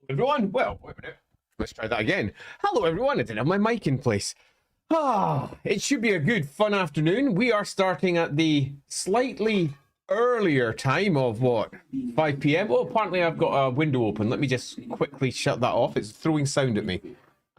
Everyone, well, wait a minute. Let's try that again. Hello, everyone. I didn't have my mic in place. It should be a good, fun afternoon. We are starting at the slightly earlier time of what, 5 p.m. Well, apparently I've got a window open. Let me just quickly shut that off. It's throwing sound at me.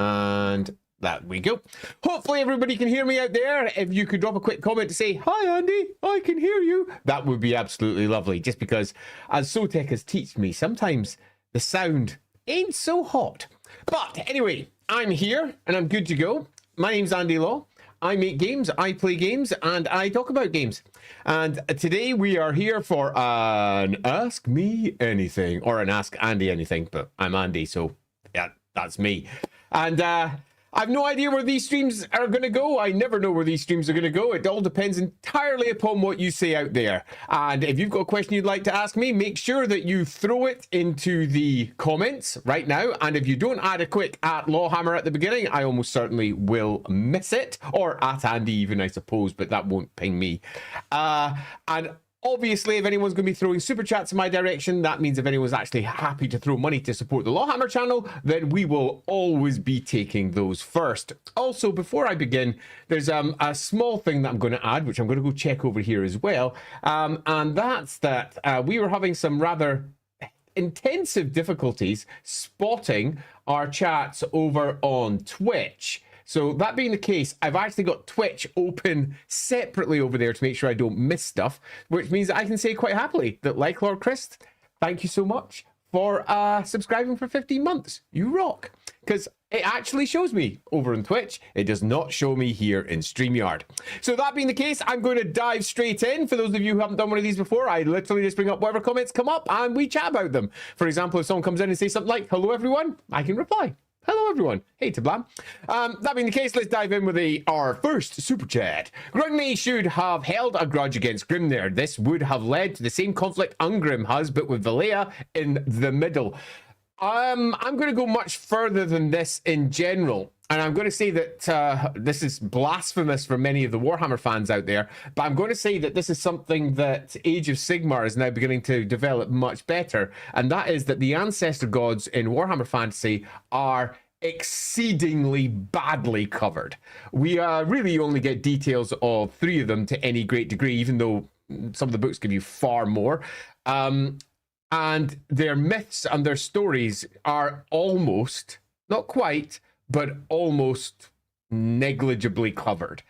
And there we go. Hopefully everybody can hear me out there. If you could drop a quick comment to say, hi Andy, I can hear you. That would be absolutely lovely. Just because, as Sotec has taught me, sometimes the sound ain't so hot. But anyway, I'm here and I'm good to go. My name's Andy Law. I make games, I play games, and I talk about games. And today we are here for an Ask Me Anything, or an Ask Andy Anything, but I'm Andy, so yeah, that's me. And I've no idea where these streams are going to go. I never know where these streams are going to go. It all depends entirely upon what you say out there. And if you've got a question you'd like to ask me, make sure that you throw it into the comments right now. And if you don't add a quick @LAWhammer at the beginning, I almost certainly will miss it. Or @Andy even, I suppose, but that won't ping me. And obviously, if anyone's going to be throwing super chats in my direction, that means if anyone's actually happy to throw money to support the LAWhammer channel, then we will always be taking those first. Also, before I begin, there's a small thing that I'm going to add, which I'm going to go check over here as well. And that's that we were having some rather intensive difficulties spotting our chats over on Twitch. So that being the case, I've actually got Twitch open separately over there to make sure I don't miss stuff, which means that I can say quite happily that, like Lord Chris, thank you so much for subscribing for 15 months. You rock. Because it actually shows me over on Twitch. It does not show me here in StreamYard. So that being the case, I'm going to dive straight in. For those of you who haven't done one of these before, I literally just bring up whatever comments come up and we chat about them. For example, if someone comes in and says something like, hello everyone, I can reply. Hello everyone. Hey Tablam. That being the case, let's dive in with our first super chat. Grungney should have held a grudge against Grim there. This would have led to the same conflict Ungrim has, but with Valea in the middle. I'm going to go much further than this in general. And I'm going to say that this is blasphemous for many of the Warhammer fans out there, but I'm going to say that this is something that Age of Sigmar is now beginning to develop much better, and that is that the Ancestor gods in Warhammer Fantasy are exceedingly badly covered. We really only get details of 3 of them to any great degree, even though some of the books give you far more. And their myths and their stories are almost, not quite, but almost negligibly covered.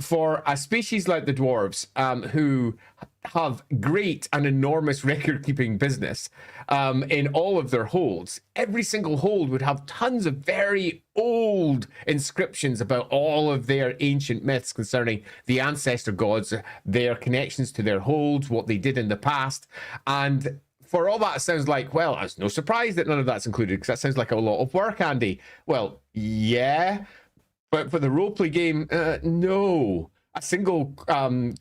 For a species like the dwarves, who have great and enormous record-keeping business in all of their holds, every single hold would have tons of very old inscriptions about all of their ancient myths concerning the ancestor gods, their connections to their holds, what they did in the past, and for all that, it sounds like, well, it's no surprise that none of that's included, because that sounds like a lot of work, Andy. Well, yeah, but for the roleplay game, no. A single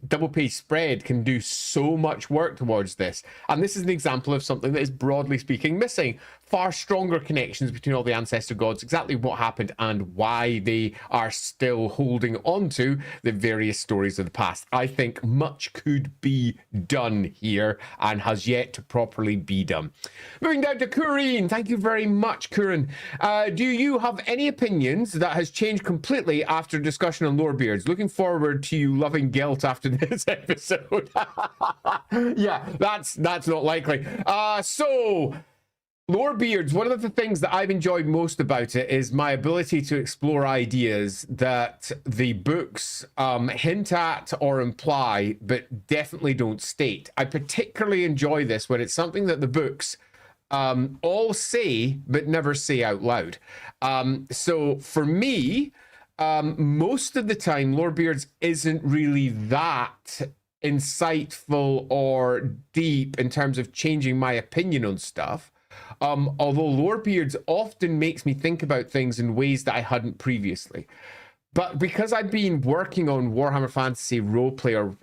double-page spread can do so much work towards this. And this is an example of something that is, broadly speaking, missing. Far stronger connections between all the ancestor gods, exactly what happened and why they are still holding on to the various stories of the past. I think much could be done here and has yet to properly be done. Moving down to Kureen. Thank you very much, Kureen. Do you have any opinions that has changed completely after discussion on Lorebeards? Looking forward to you loving guilt after this episode. Yeah, that's not likely. So Lorebeards, one of the things that I've enjoyed most about it is my ability to explore ideas that the books hint at or imply, but definitely don't state. I particularly enjoy this when it's something that the books all say, but never say out loud. So for me, most of the time, Lorebeards isn't really that insightful or deep in terms of changing my opinion on stuff. Although Lorebeards often makes me think about things in ways that I hadn't previously. But because I've been working on Warhammer Fantasy roleplay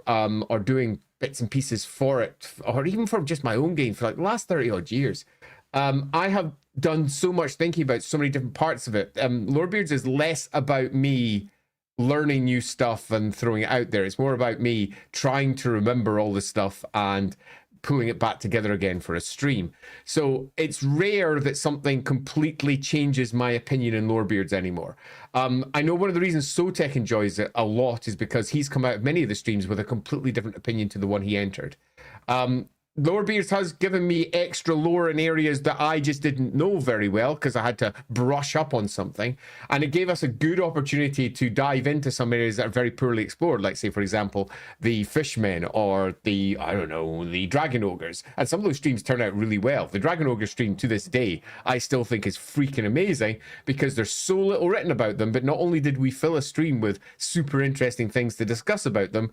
or doing bits and pieces for it, or even for just my own game for like the last 30 odd years, I have done so much thinking about so many different parts of it. Lorebeards is less about me learning new stuff and throwing it out there. It's more about me trying to remember all this stuff and pulling it back together again for a stream. So it's rare that something completely changes my opinion in Lorebeards anymore. I know one of the reasons Sotek enjoys it a lot is because he's come out of many of the streams with a completely different opinion to the one he entered. Lorebeards has given me extra lore in areas that I just didn't know very well because I had to brush up on something, and it gave us a good opportunity to dive into some areas that are very poorly explored, like say for example the fishmen or the, I don't know, the dragon ogres, and some of those streams turn out really well. The dragon ogre stream to this day I still think is freaking amazing because there's so little written about them, but not only did we fill a stream with super interesting things to discuss about them,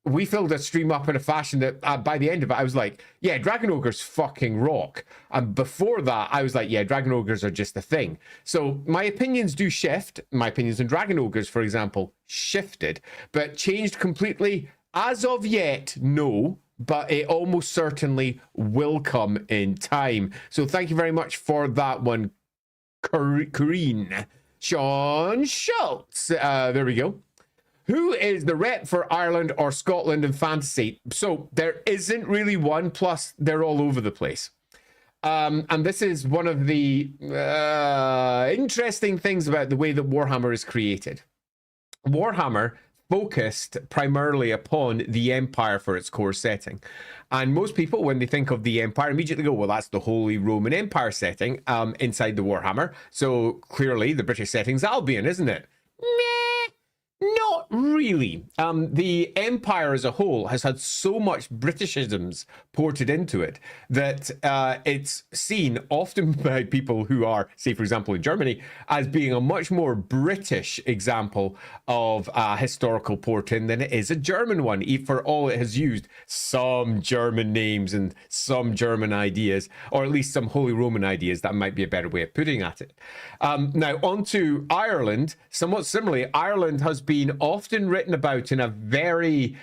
we filled a stream up in a fashion that by the end of it, I was like, yeah, dragon ogres fucking rock. And before that, I was like, yeah, dragon ogres are just a thing. So my opinions do shift. My opinions on dragon ogres, for example, shifted, but changed completely. As of yet, no, but it almost certainly will come in time. So thank you very much for that one, Corrine. Sean Schultz. There we go. Who is the rep for Ireland or Scotland in fantasy? So there isn't really one, plus they're all over the place. And this is one of the interesting things about the way that Warhammer is created. Warhammer focused primarily upon the Empire for its core setting. And most people, when they think of the Empire, immediately go, well, that's the Holy Roman Empire setting inside the Warhammer. So clearly the British setting's Albion, isn't it? Not really. The Empire as a whole has had so much Britishisms ported into it that it's seen often by people who are, say, for example, in Germany, as being a much more British example of historical port-in than it is a German one, for all it has used some German names and some German ideas, or at least some Holy Roman ideas. That might be a better way of putting at it. Now, on to Ireland. Somewhat similarly, Ireland has been often written about in a very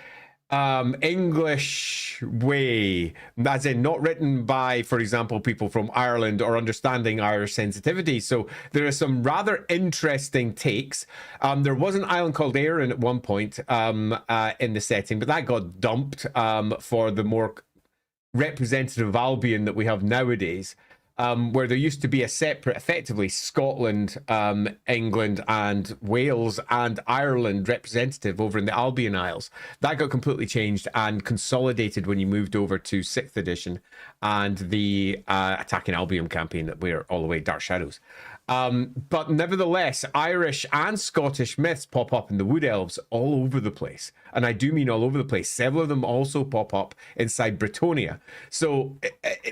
English way, as in not written by, for example, people from Ireland or understanding Irish sensitivity. So there are some rather interesting takes. There was an island called Erin at one point in the setting, but that got dumped for the more representative Albion that we have nowadays. Where there used to be a separate, effectively, Scotland, England, and Wales and Ireland representative over in the Albion Isles. That got completely changed and consolidated when you moved over to 6th edition and the Attacking Albion campaign that we're all the way Dark Shadows. But nevertheless, Irish and Scottish myths pop up in the Wood Elves all over the place. And I do mean all over the place. Several of them also pop up inside Bretonia. So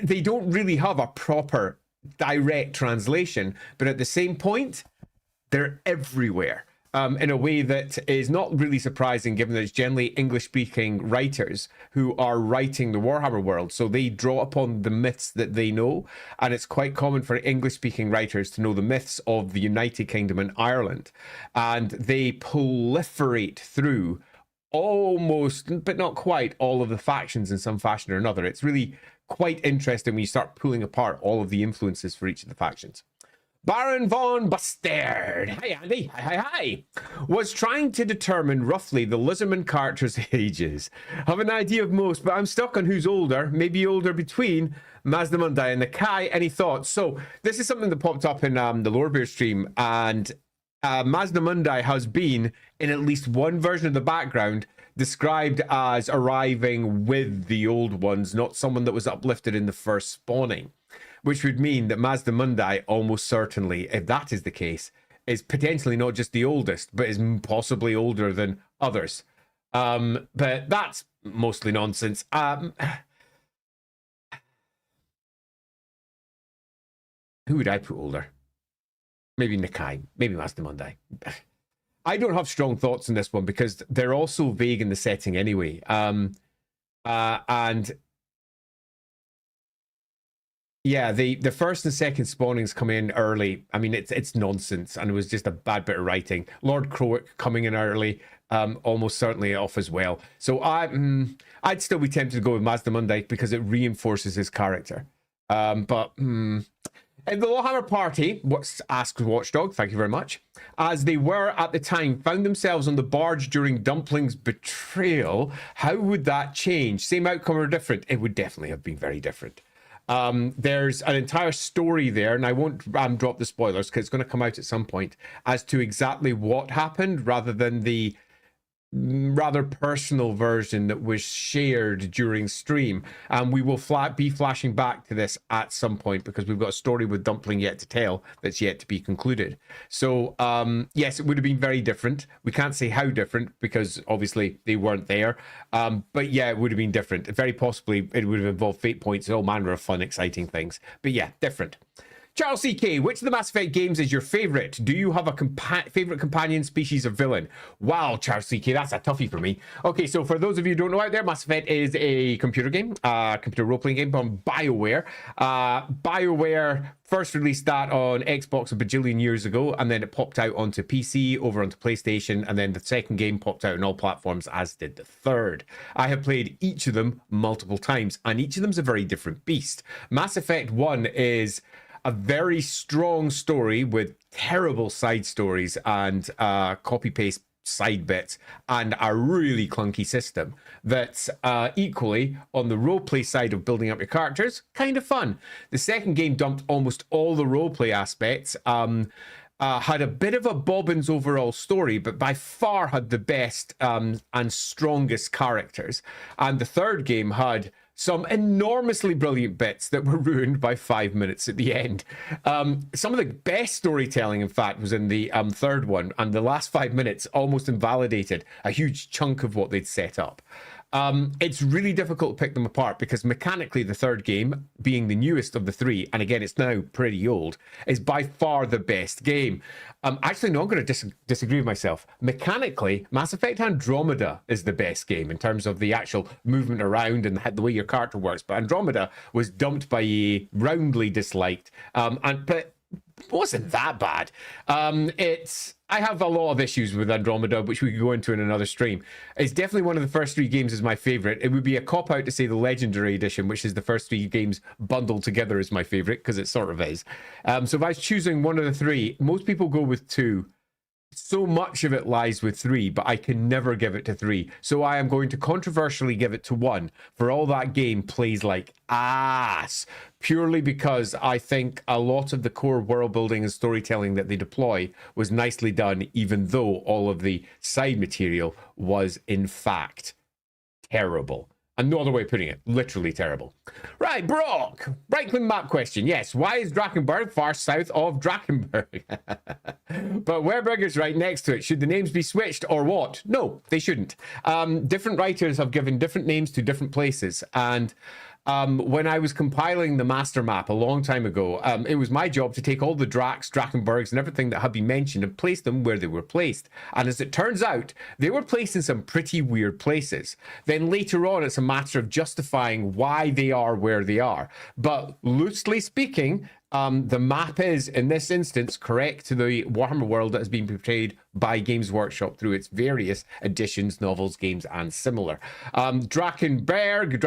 they don't really have a proper direct translation, but at the same point, they're everywhere. In a way that is not really surprising, given that it's generally English-speaking writers who are writing the Warhammer world. So they draw upon the myths that they know, and it's quite common for English-speaking writers to know the myths of the United Kingdom and Ireland. And they proliferate through almost, but not quite, all of the factions in some fashion or another. It's really quite interesting when you start pulling apart all of the influences for each of the factions. Baron von Bastard, hi Andy, hi, was trying to determine roughly the Lizardmen characters' ages. Have an idea of most, but I'm stuck on who's older, maybe older between Mazdamundi and Nakai. Any thoughts? So this is something that popped up in the Lorebeard stream, and Mazdamundi has been, in at least one version of the background, described as arriving with the old ones, not someone that was uplifted in the first spawning. Which would mean that Mazdamundi almost certainly, if that is the case, is potentially not just the oldest, but is possibly older than others. But that's mostly nonsense. Who would I put older? Maybe Nakai, maybe Mazdamundi. I don't have strong thoughts on this one because they're all so vague in the setting anyway. And yeah, the first and second spawnings come in early. I mean, it's nonsense, and it was just a bad bit of writing. Lord Croak coming in early, almost certainly off as well. So I'd still be tempted to go with Mazdamundi because it reinforces his character. But In the LAWhammer party, asks Watchdog, thank you very much, as they were at the time, found themselves on the barge during Dumpling's betrayal, how would that change? Same outcome or different? It would definitely have been very different. There's an entire story there, and I won't drop the spoilers because it's going to come out at some point, as to exactly what happened rather than the rather personal version that was shared during stream. We will be flashing back to this at some point because we've got a story with Dumpling yet to tell that's yet to be concluded. So yes, it would have been very different. We can't say how different because obviously they weren't there, but yeah, it would have been different. Very possibly it would have involved fate points and all manner of fun, exciting things, but yeah, different. Charles CK, which of the Mass Effect games is your favorite? Do you have a favorite companion, species, or villain? Wow, Charles CK, that's a toughie for me. Okay, so for those of you who don't know out there, Mass Effect is a computer game, computer role-playing game from BioWare. BioWare first released that on Xbox a bajillion years ago, and then it popped out onto PC, over onto PlayStation, and then the second game popped out on all platforms, as did the third. I have played each of them multiple times, and each of them is a very different beast. Mass Effect 1 is a very strong story with terrible side stories and copy-paste side bits and a really clunky system that's equally on the roleplay side of building up your characters, kind of fun. The second game dumped almost all the roleplay aspects, had a bit of a bobbins overall story, but by far had the best and strongest characters. And the third game had some enormously brilliant bits that were ruined by 5 minutes at the end. Some of the best storytelling, in fact, was in the third one, and the last 5 minutes almost invalidated a huge chunk of what they'd set up. It's really difficult to pick them apart because mechanically the third game, being the newest of the three, and again it's now pretty old, is by far the best game. Actually, no, I'm going to disagree with myself. Mechanically, Mass Effect Andromeda is the best game in terms of the actual movement around and the way your character works, but Andromeda was dumped by EA, roundly disliked, but it wasn't that bad. I have a lot of issues with Andromeda, which we could go into in another stream. It's definitely one of the first three games is my favorite. It would be a cop-out to say the Legendary Edition, which is the first three games bundled together, is my favorite, because it sort of is. So if I was choosing one of the three, most people go with 2. So much of it lies with 3, but I can never give it to 3. So I am going to controversially give it to 1, for all that game plays like ass, purely because I think a lot of the core world building and storytelling that they deploy was nicely done, even though all of the side material was in fact terrible. And no other way of putting it, literally terrible. Right, Brock, Reikland map question. Yes, why is Drakenberg far south of Drakenberg? But Werberg is right next to it. Should the names be switched or what? No, they shouldn't. Different writers have given different names to different places. And when I was compiling the master map a long time ago, it was my job to take all the Drakenbergs and everything that had been mentioned and place them where they were placed. And as it turns out, they were placed in some pretty weird places. Then later on, it's a matter of justifying why they are where they are. But loosely speaking, the map is, in this instance, correct to the Warhammer world that has been portrayed by Games Workshop through its various editions, novels, games, and similar. Drakenberg,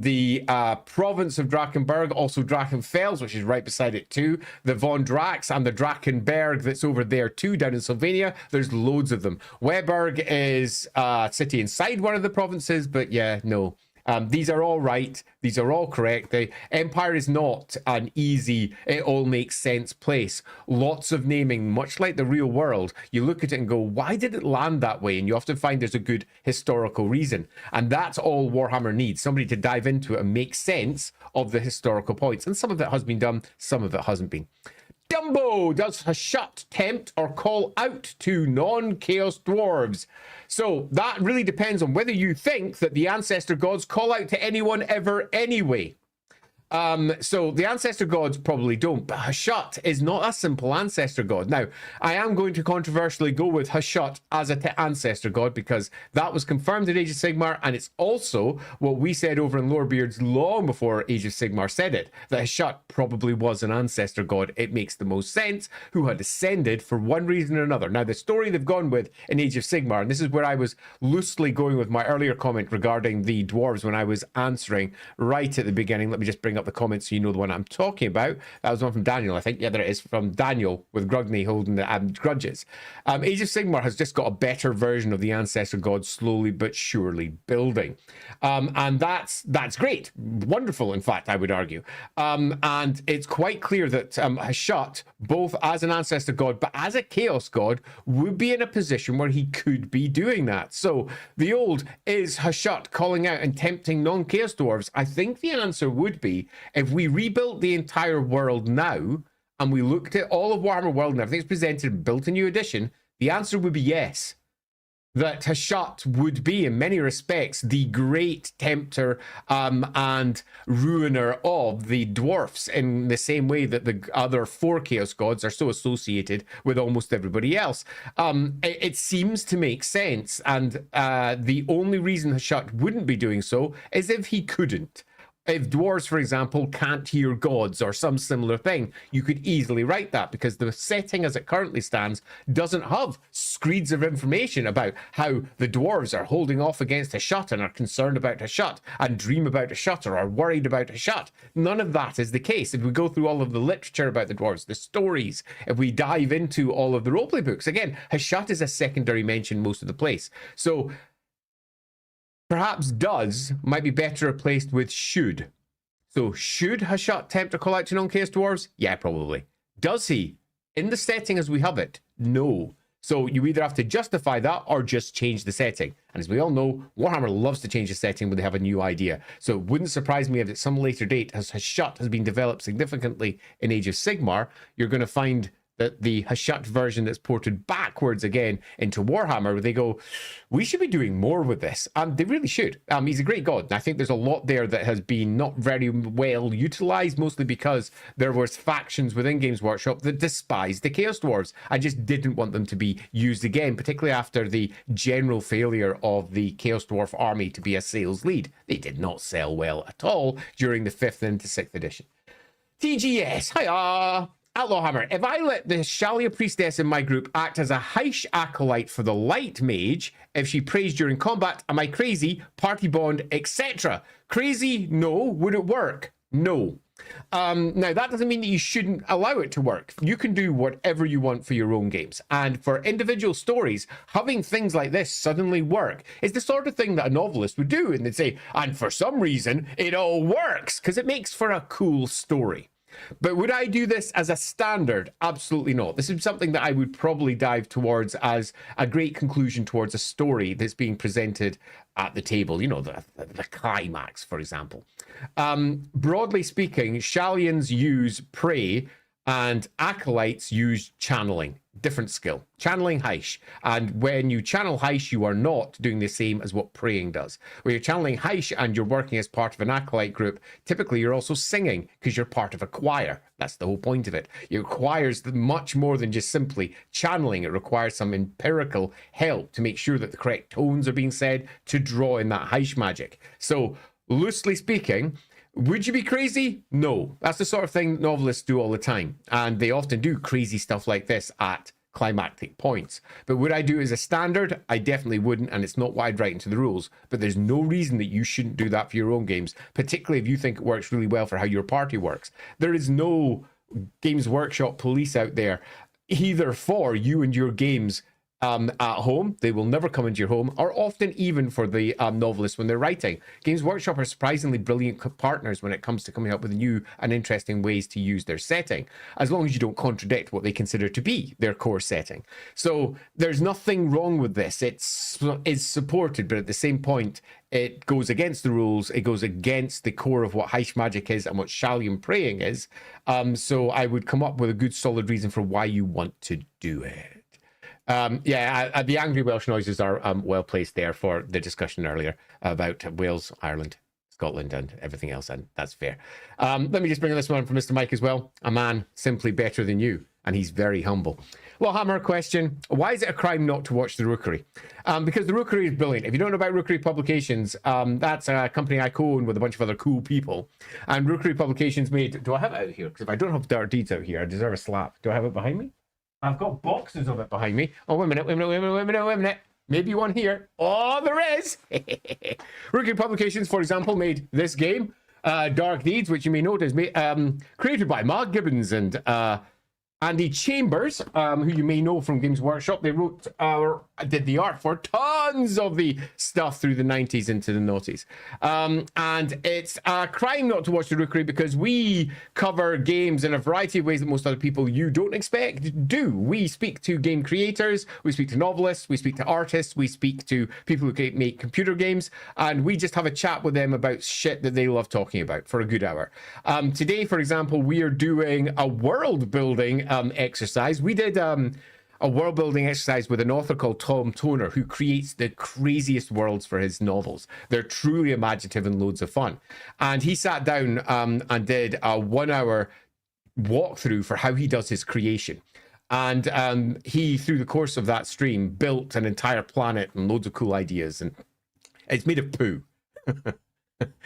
the province of Drakenberg, also Drachenfels, which is right beside it too, the Von Drax, and the Drakenberg that's over there too, down in Sylvania. There's loads of them. Weberg is a city inside one of the provinces, but yeah, no. These are all right. These are all correct. The Empire is not an easy, it all makes sense place. Lots of naming, much like the real world. You look at it and go, why did it land that way? And you often find there's a good historical reason. And that's all Warhammer needs. Somebody to dive into it and make sense of the historical points. And some of it has been done, some of it hasn't been. Dumbo, does Hashut tempt or call out to non-chaos dwarves? So that really depends on whether you think that the ancestor gods call out to anyone ever anyway. So the ancestor gods probably don't, but Hashut is not a simple ancestor god. Now, I am going to controversially go with Hashut as an ancestor god because that was confirmed in Age of Sigmar, and it's also what we said over in Lorebeards long before Age of Sigmar said it, that Hashut probably was an ancestor god. It makes the most sense, who had ascended for one reason or another. Now, the story they've gone with in Age of Sigmar, and this is where I was loosely going with my earlier comment regarding the dwarves when I was answering right at the beginning. Let me just bring bring up the comments so you know the one I'm talking about. That was one from Daniel, I think. Yeah, there it is, from Daniel with Grugney holding the grudges. Age of Sigmar has just got a better version of the Ancestor god slowly but surely building. And that's great. Wonderful, in fact, I would argue. And it's quite clear that Hashut, both as an Ancestor god but as a Chaos god, would be in a position where he could be doing that. So the old, is Hashut calling out and tempting non-Chaos dwarves? I think the answer would be, if we rebuilt the entire world now and we looked at all of Warhammer World and everything's presented and built a new edition, the answer would be yes. That Hashut would be, in many respects, the great tempter and ruiner of the dwarfs, in the same way that the other 4 Chaos gods are so associated with almost everybody else. It seems to make sense, and the only reason Hashut wouldn't be doing so is if he couldn't. If dwarves, for example, can't hear gods or some similar thing, you could easily write that, because the setting as it currently stands doesn't have screeds of information about how the dwarves are holding off against Hashut and are concerned about Hashut and dream about Hashut or are worried about Hashut. None of that is the case. If we go through all of the literature about the dwarves, the stories, if we dive into all of the roleplay books, again, Hashut is a secondary mention most of the place. So perhaps does might be better replaced with should. So should Hashut tempt or call out to non-Chaos dwarves? Yeah, probably. Does he? In the setting as we have it? No. So you either have to justify that or just change the setting. And as we all know, Warhammer loves to change the setting when they have a new idea. So it wouldn't surprise me if at some later date, as Hashut has been developed significantly in Age of Sigmar, you're going to find that the Hashut version that's ported backwards again into Warhammer, where they go, we should be doing more with this. They really should. He's a great god. And I think there's a lot there that has been not very well utilized, mostly because there was factions within Games Workshop that despised the Chaos Dwarves. I just didn't want them to be used again, particularly after the general failure of the Chaos Dwarf army to be a sales lead. They did not sell well at all during the 5th into 6th edition. TGS, hiya! LAWhammer, if I let the Shalia priestess in my group act as a Heish acolyte for the light mage, if she prays during combat, am I crazy? Party bond, etc. Crazy? No. Would it work? No. Now, that doesn't mean that you shouldn't allow it to work. You can do whatever you want for your own games. And for individual stories, having things like this suddenly work is the sort of thing that a novelist would do. And they'd say, and for some reason, it all works, because it makes for a cool story. But would I do this as a standard? Absolutely not. This is something that I would probably dive towards as a great conclusion towards a story that's being presented at the table. You know, the climax, for example. Broadly speaking, Shalians use pray and acolytes use channeling. Different skill. Channeling Heish. And when you channel Heish, you are not doing the same as what praying does. When you're channeling Heish and you're working as part of an acolyte group, typically you're also singing because you're part of a choir. That's the whole point of it. It requires much more than just simply channeling. It requires some empirical help to make sure that the correct tones are being said to draw in that Heish magic. So, loosely speaking, would you be crazy? No. That's the sort of thing novelists do all the time. And they often do crazy stuff like this at climactic points. But would I do it as a standard? I definitely wouldn't, and it's not what I'd write into the rules. But there's no reason that you shouldn't do that for your own games, particularly if you think it works really well for how your party works. There is no Games Workshop police out there, either for you and your games at home. They will never come into your home, or often even for the novelists when they're writing. Games Workshop are surprisingly brilliant partners when it comes to coming up with new and interesting ways to use their setting, as long as you don't contradict what they consider to be their core setting. So there's nothing wrong with this. It's supported, but at the same point, it goes against the rules. It goes against the core of what Heish magic is and what Shalian praying is. So I would come up with a good solid reason for why you want to do it. The angry Welsh noises are well placed there for the discussion earlier about Wales, Ireland, Scotland, and everything else, and that's fair. Let me just bring this one from Mr. Mike as well. A man simply better than you, and he's very humble. LAWhammer question: why is it a crime not to watch the Rookery? Because the Rookery is brilliant. If you don't know about Rookery Publications, that's a company I co-own with a bunch of other cool people. And Rookery Publications made... Do I have it out here? Because if I don't have Dark Deeds out here, I deserve a slap. Do I have it behind me? I've got boxes of it behind me. Oh, wait a minute. Maybe one here. Oh, there is. Rookery Publications, for example, made this game. Dark Deeds, which you may notice, created by Mark Gibbons and Andy Chambers, who you may know from Games Workshop. They did the art for tons of the stuff through the 90s into the noughties. And it's a crime not to watch the Rookery because we cover games in a variety of ways that most other people you don't expect do. We speak to game creators, we speak to novelists, we speak to artists, we speak to people who make computer games, and we just have a chat with them about shit that they love talking about for a good hour. Today, for example, we are doing a world building exercise. We did a world building exercise with an author called Tom Toner, who creates the craziest worlds for his novels. They're truly imaginative and loads of fun. And he sat down and did a 1 hour walkthrough for how he does his creation. And he, through the course of that stream, built an entire planet and loads of cool ideas. And it's made of poo.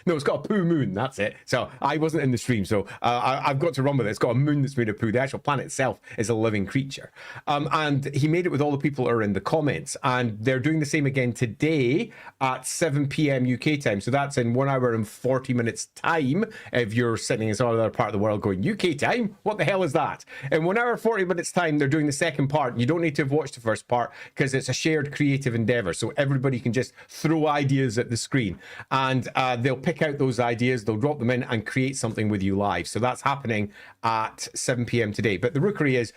No, it's got a poo moon, that's it. So I wasn't in the stream, so I've got to run with it. It's got a moon that's made of poo. The actual planet itself is a living creature. And he made it with all the people who are in the comments. And they're doing the same again today at 7 p.m. UK time. So that's in 1 hour and 40 minutes time. If you're sitting in some other part of the world going, UK time? What the hell is that? In 1 hour, 40 minutes time, they're doing the second part. You don't need to have watched the first part because it's a shared creative endeavor. So everybody can just throw ideas at the screen. And they'll pick out those ideas, they'll drop them in and create something with you live. So that's happening at 7 p.m. today. But the Rookery is,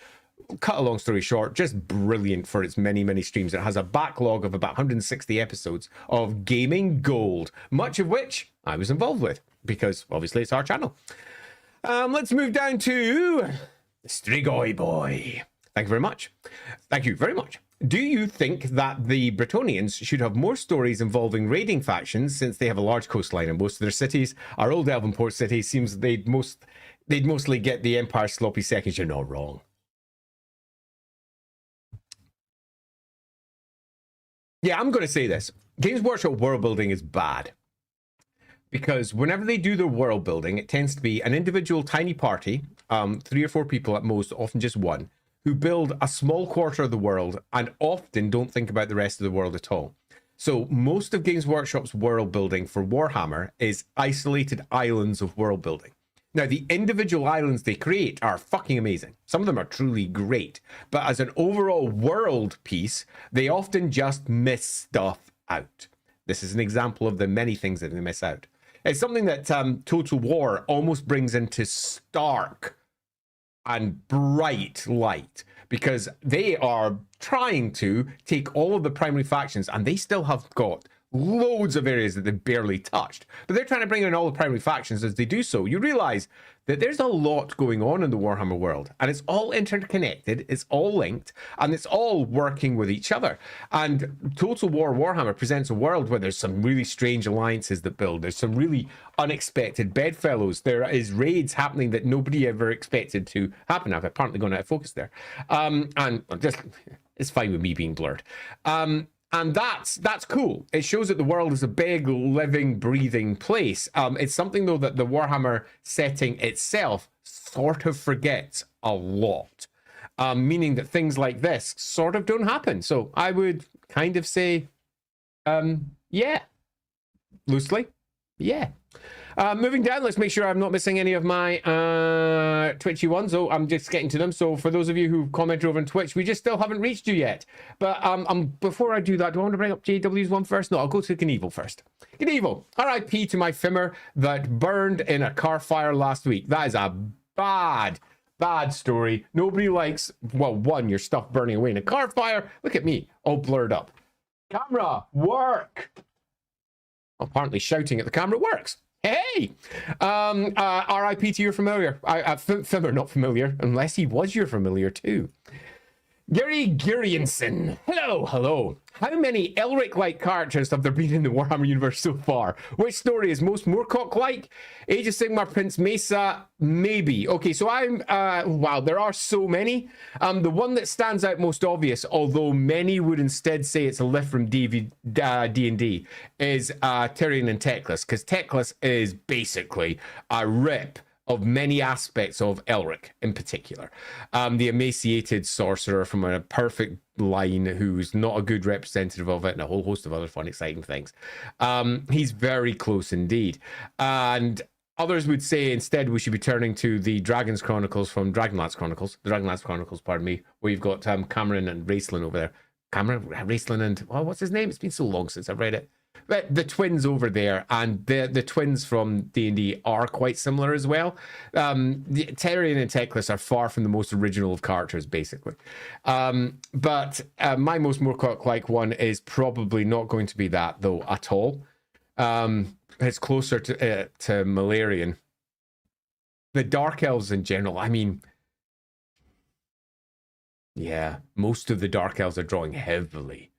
cut a long story short, just brilliant for its many, many streams. It has a backlog of about 160 episodes of gaming gold, much of which I was involved with, because obviously it's our channel. Let's move down to Strigoi Boy. Thank you very much. Thank you very much. Do you think that the Bretonians should have more stories involving raiding factions, since they have a large coastline and most of their cities are old elven port cities? Seems they'd mostly get the Empire sloppy seconds. You're not wrong. Yeah, I'm going to say this. Games Workshop world building is bad. Because whenever they do their world building, it tends to be an individual tiny party, 3 or 4 people at most, often just one, who build a small quarter of the world and often don't think about the rest of the world at all. So most of Games Workshop's world building for Warhammer is isolated islands of world building. Now, the individual islands they create are fucking amazing. Some of them are truly great. But as an overall world piece, they often just miss stuff out. This is an example of the many things that they miss out. It's something that Total War almost brings into stark and bright light, because they are trying to take all of the primary factions, and they still have got loads of areas that they've barely touched, but they're trying to bring in all the primary factions. As they do so, you realize that there's a lot going on in the Warhammer world, and it's all interconnected, it's all linked, and it's all working with each other. And Total War Warhammer presents a world where there's some really strange alliances that build, there's some really unexpected bedfellows, there is raids happening that nobody ever expected to happen. I've apparently gone out of focus there, and just, it's fine with me being blurred. And that's cool. It shows that the world is a big, living, breathing place. It's something, though, that the Warhammer setting itself sort of forgets a lot. Meaning that things like this sort of don't happen. So I would kind of say, yeah. Loosely, yeah. Moving down, let's make sure I'm not missing any of my Twitchy ones. Oh, I'm just getting to them. So for those of you who commented over on Twitch, we just still haven't reached you yet. But before I do that, do I want to bring up JW's one first? No, I'll go to Knievel first. Knievel, RIP to my Fimir that burned in a car fire last week. That is a bad story. Nobody likes, well, one, your stuff burning away in a car fire. Look at me, all blurred up. Camera, work. Apparently shouting at the camera works. Hey! RIP to your familiar. Fimir, not familiar, unless he was your familiar too. Gary Girianson. Hello. How many Elric-like characters have there been in the Warhammer universe so far? Which story is most Moorcock-like? Age of Sigmar, Prince Mesa, maybe. Okay, so wow, there are so many. The one that stands out most obvious, although many would instead say it's a lift from D&D, is Tyrion and Teclis, because Teclis is basically a rip of many aspects of Elric in particular. The emaciated sorcerer from a perfect line who's not a good representative of it, and a whole host of other fun, exciting things. He's very close indeed. And Others would say instead we should be turning to the Dragonlance Chronicles, pardon me, where you've got Cameron and Raistlin over there. Raistlin and, oh, what's his name? It's been so long since I've read it. But the twins over there, and the twins from D&D are quite similar as well. The Terrian and Teclis are far from the most original of characters, basically. But my most Moorcock-like one is probably not going to be that, though, at all. It's closer to Malarian. The Dark Elves in general, I mean, yeah, most of the Dark Elves are drawing heavily.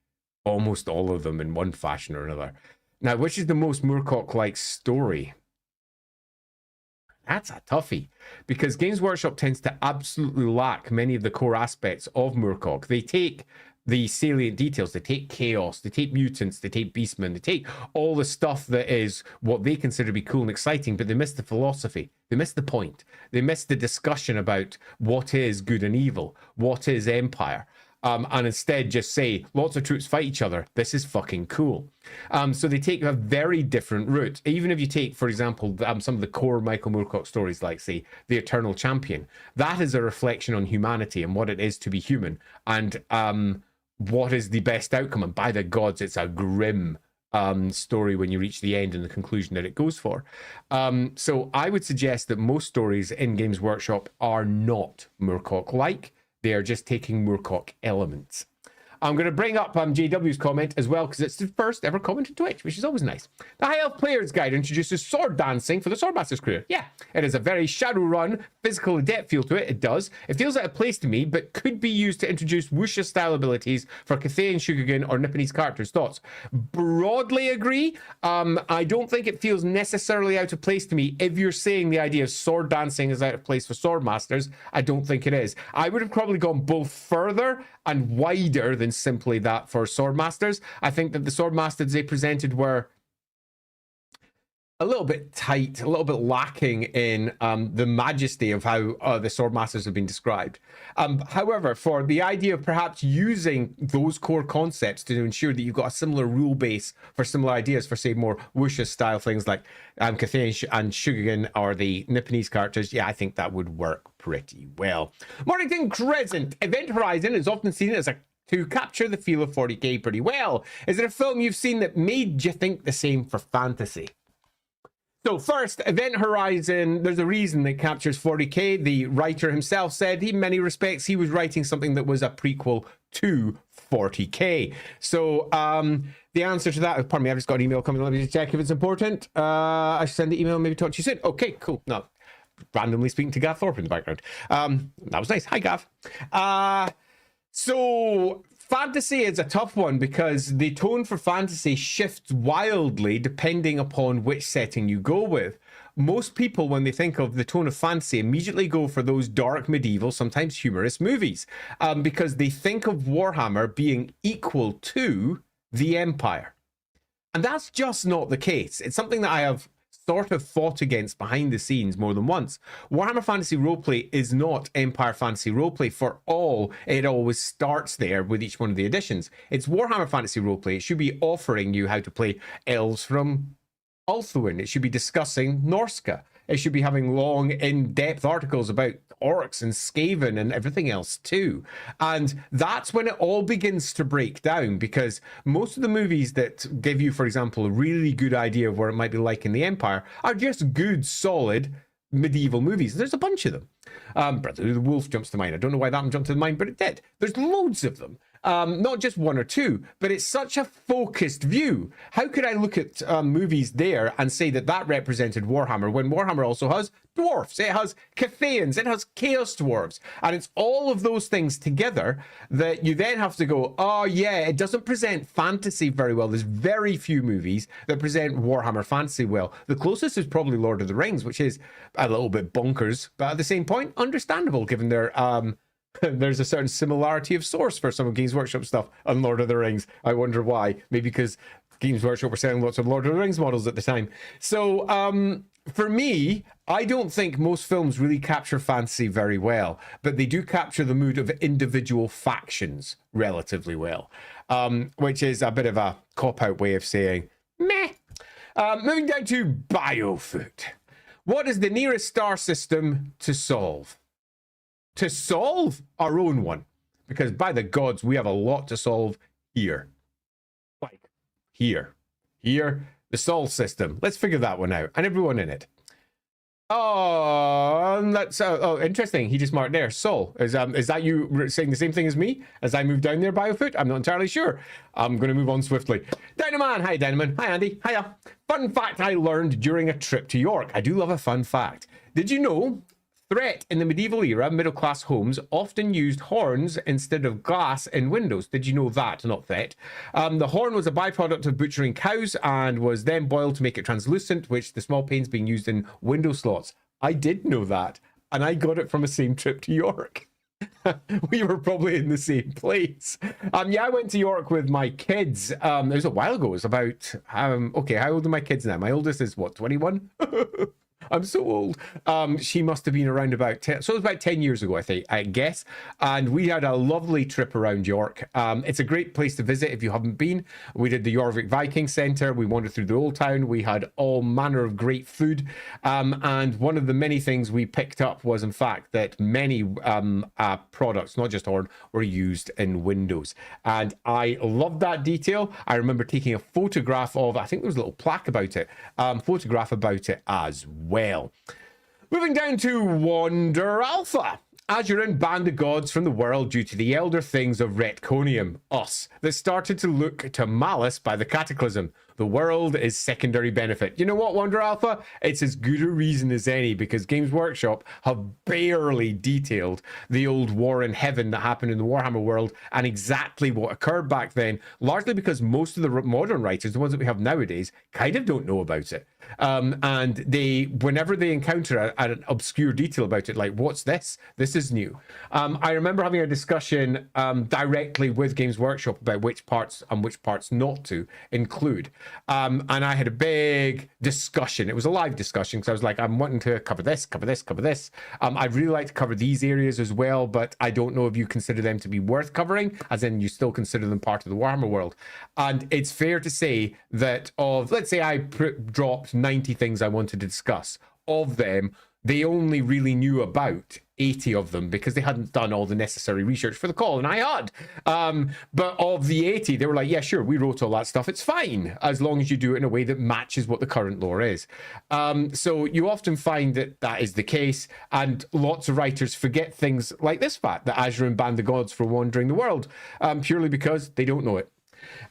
Almost all of them in one fashion or another. Now, which is the most Moorcock-like story? That's a toughie, because Games Workshop tends to absolutely lack many of the core aspects of Moorcock. They take the salient details, they take chaos, they take mutants, they take beastmen, they take all the stuff that is what they consider to be cool and exciting, but they miss the philosophy, they miss the point, they miss the discussion about what is good and evil, what is empire. And instead just say, lots of troops fight each other. This is fucking cool. So they take a very different route. Even if you take, for example, some of the core Michael Moorcock stories, like, say, The Eternal Champion, that is a reflection on humanity and what it is to be human, and what is the best outcome. And by the gods, it's a grim story when you reach the end and the conclusion that it goes for. So I would suggest that most stories in Games Workshop are not Moorcock-like. They are just taking Moorcock elements. I'm going to bring up JW's comment as well, because it's the first ever comment on Twitch, which is always nice. The High Elf Player's Guide introduces sword dancing for the Swordmaster's career. Yeah, it has a very Shadowrun, physical adept feel to it. It does. It feels out of place to me, but could be used to introduce wuxia-style abilities for Cathay and Shugogen or Nipponese characters. Thoughts? Broadly agree. I don't think it feels necessarily out of place to me. If you're saying the idea of sword dancing is out of place for Swordmasters, I don't think it is. I would have probably gone both further and wider than simply that for Swordmasters. I think that the Swordmasters they presented were a little bit tight, a little bit lacking in the majesty of how the Swordmasters have been described. However, for the idea of perhaps using those core concepts to ensure that you've got a similar rule base for similar ideas for, say, more wuxia style things like Cathay and Shugogen or the Nipponese characters, yeah, I think that would work pretty well. Mornington Crescent. Event Horizon is often seen as to capture the feel of 40k pretty well. Is there a film you've seen that made you think the same for fantasy? So first, Event Horizon, there's a reason that captures 40k. The writer himself said in many respects he was writing something that was a prequel to 40k. So the answer to that, pardon me, I've just got an email coming. Let me just check if it's important. I should send the email, maybe talk to you soon. Okay, cool. No, randomly speaking to Gav Thorpe in the background. That was nice. Hi, Gav. So fantasy is a tough one because the tone for fantasy shifts wildly depending upon which setting you go with. Most people, when they think of the tone of fantasy, immediately go for those dark medieval, sometimes humorous movies, because they think of Warhammer being equal to the Empire. And that's just not the case. It's something that I have sort of fought against behind the scenes more than once. Warhammer Fantasy Roleplay is not Empire Fantasy Roleplay for all. It always starts there with each one of the editions. It's Warhammer Fantasy Roleplay. It should be offering you how to play elves from Ulthuan. It should be discussing Norska. It should be having long, in-depth articles about orcs and Skaven and everything else too. And that's when it all begins to break down, because most of the movies that give you, for example, a really good idea of what it might be like in the Empire are just good, solid medieval movies. There's a bunch of them. Brother the Wolf jumps to mind. I don't know why that one jumped to mind, but it did. There's loads of them. Not just one or two, but it's such a focused view. How could I look at movies there and say that that represented Warhammer when Warhammer also has dwarfs, it has Cathayans, it has Chaos Dwarves, and it's all of those things together that you then have to go, oh yeah, it doesn't present fantasy very well. There's very few movies that present Warhammer fantasy well. The closest is probably Lord of the Rings, which is a little bit bonkers, but at the same point, understandable given their there's a certain similarity of source for some of Games Workshop stuff on Lord of the Rings. I wonder why. Maybe because Games Workshop were selling lots of Lord of the Rings models at the time. So for me, I don't think most films really capture fantasy very well, but they do capture the mood of individual factions relatively well, which is a bit of a cop-out way of saying meh. Moving down to Biofood. What is the nearest star system to solve? To solve our own one. Because by the gods, we have a lot to solve here. Like, here. Here, the Sol system. Let's figure that one out. And everyone in it. Oh, that's oh, interesting. He just marked there. Sol. Is that you saying the same thing as me as I move down there, Biofoot? I'm not entirely sure. I'm going to move on swiftly. Dynaman. Hi, Dynaman. Hi, Andy. Hiya. Fun fact I learned during a trip to York. I do love a fun fact. Did you know threat in the medieval era, middle-class homes often used horns instead of glass in windows? Did you know that? Not threat. The horn was a byproduct of butchering cows and was then boiled to make it translucent, which the small panes being used in window slots. I did know that, and I got it from a same trip to York. We were probably in the same place. Yeah, I went to York with my kids. It was a while ago. It was about, okay, how old are my kids now? My oldest is what, 21? I'm so old. She must have been around about 10, so it was about 10 years ago, I guess. And we had a lovely trip around York. It's a great place to visit if you haven't been. We did the Jorvik Viking Centre. We wandered through the old town. We had all manner of great food. And one of the many things we picked up was, in fact, that many products, not just horn, were used in windows. And I loved that detail. I remember taking a photograph of, I think there was a little plaque about it, photograph about it as well. Moving down to Wander Alpha. Azurin banned the gods from the world due to the elder things of retconium, us, that started to look to malice by the cataclysm. The world is secondary benefit. You know what, Wander Alpha? It's as good a reason as any, because Games Workshop have barely detailed the old war in heaven that happened in the Warhammer world and exactly what occurred back then, largely because most of the modern writers, the ones that we have nowadays, kind of don't know about it. And they, whenever they encounter an obscure detail about it, like, what's this? This is new. I remember having a discussion directly with Games Workshop about which parts and which parts not to include. And I had a big discussion. It was a live discussion because I was like, I'm wanting to cover this, cover this, cover this. I'd really like to cover these areas as well, but I don't know if you consider them to be worth covering, as in you still consider them part of the Warhammer world. And it's fair to say that of, let's say I dropped 90 things I wanted to discuss. Of them, they only really knew about 80 of them because they hadn't done all the necessary research for the call, and I had. But of the 80, they were like, yeah, sure, we wrote all that stuff. It's fine, as long as you do it in a way that matches what the current lore is. So you often find that that is the case, and lots of writers forget things like this fact, that Azurin banned the gods for wandering the world, purely because they don't know it.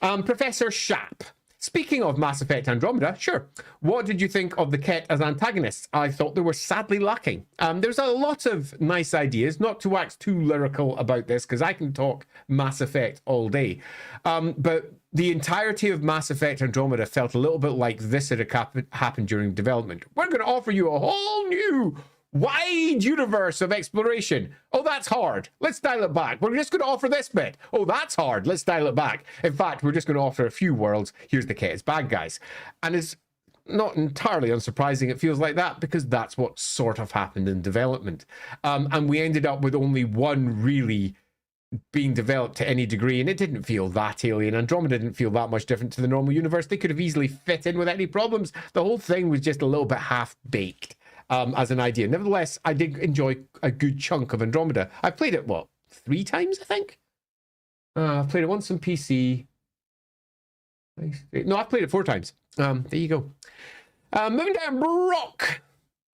Professor Shap. Speaking of Mass Effect Andromeda, sure. What did you think of the Ket as antagonists? I thought they were sadly lacking. There's a lot of nice ideas, not to wax too lyrical about this, because I can talk Mass Effect all day. But the entirety of Mass Effect Andromeda felt a little bit like this had happened during development. We're going to offer you a whole new wide universe of exploration. Oh, that's hard. Let's dial it back. We're just going to offer this bit. Oh, that's hard. Let's dial it back. In fact, we're just going to offer a few worlds. Here's the Ket's bad guys. And it's not entirely unsurprising it feels like that, because that's what sort of happened in development. And we ended up with only one really being developed to any degree, and it didn't feel that alien. Andromeda didn't feel that much different to the normal universe. They could have easily fit in with any problems. The whole thing was just a little bit half-baked. As an idea. Nevertheless, I did enjoy a good chunk of Andromeda. I played it, what, 3 times, I think? I've played it once on PC. No, I've played it 4 times. There you go. Moving down, Brock.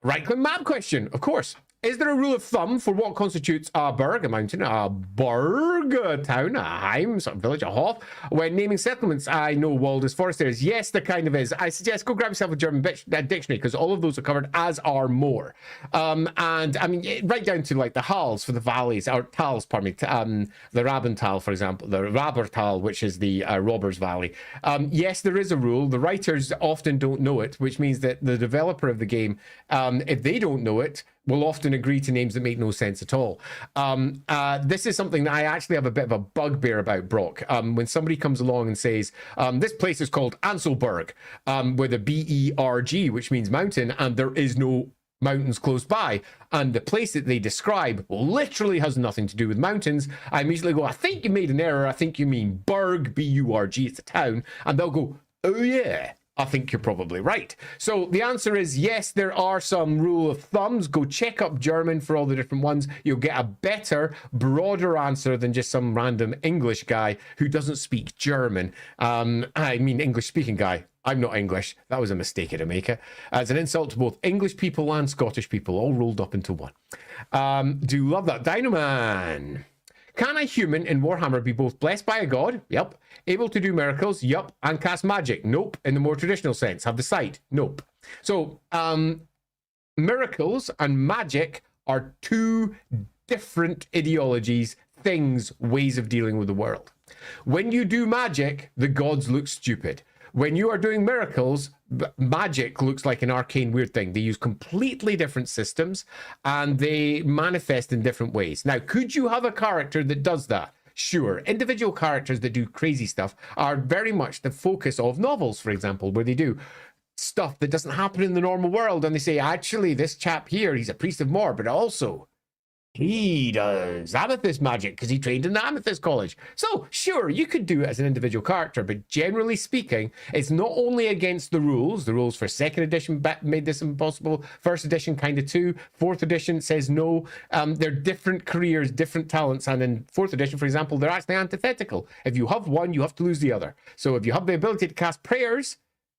Reikland map question, of course. Is there a rule of thumb for what constitutes a burg, a mountain, a burg, a town, a heim, sort of village, a hof? When naming settlements, I know Wald is forest areas. Yes, there kind of is. I suggest go grab yourself a German dictionary, because all of those are covered, as are more. And I mean, right down to like the Hals for the valleys, or Tals, pardon me, the Rabental, for example, the Rabertal, which is the Robbers Valley. Yes, there is a rule. The writers often don't know it, which means that the developer of the game, if they don't know it, will often agree to names that make no sense at all. This is something that I actually have a bit of a bugbear about, Brock. When somebody comes along and says, this place is called Anselberg, with a B-E-R-G, which means mountain, and there is no mountains close by, and the place that they describe literally has nothing to do with mountains, I immediately go, I think you made an error. I think you mean Burg, B-U-R-G, it's a town. And they'll go, oh yeah, I think you're probably right. So the answer is yes, there are some rule of thumbs. Go check up German for all the different ones. You'll get a better, broader answer than just some random English guy who doesn't speak German. I mean, English-speaking guy. I'm not English. That was a mistake to make it. It's an insult to both English people and Scottish people, all rolled up into one. Do love that. Dinoman. Can a human in Warhammer be both blessed by a god? Yep. Able to do miracles? Yup. And cast magic? Nope. In the more traditional sense. Have the sight? Nope. So, miracles and magic are two different ideologies, things, ways of dealing with the world. When you do magic, the gods look stupid. When you are doing miracles, magic looks like an arcane weird thing. They use completely different systems and they manifest in different ways. Now, could you have a character that does that? Sure. Individual characters that do crazy stuff are very much the focus of novels, for example, where they do stuff that doesn't happen in the normal world. And they say, actually, this chap here, he's a priest of Mor, but also he does amethyst magic because he trained in the amethyst college. So sure, you could do it as an individual character, but generally speaking, it's not only against the rules for second edition made this impossible, first edition kind of too, fourth edition says no. They're different careers, different talents, and in fourth edition, for example, they're actually antithetical. If you have one, you have to lose the other. So if you have the ability to cast prayers,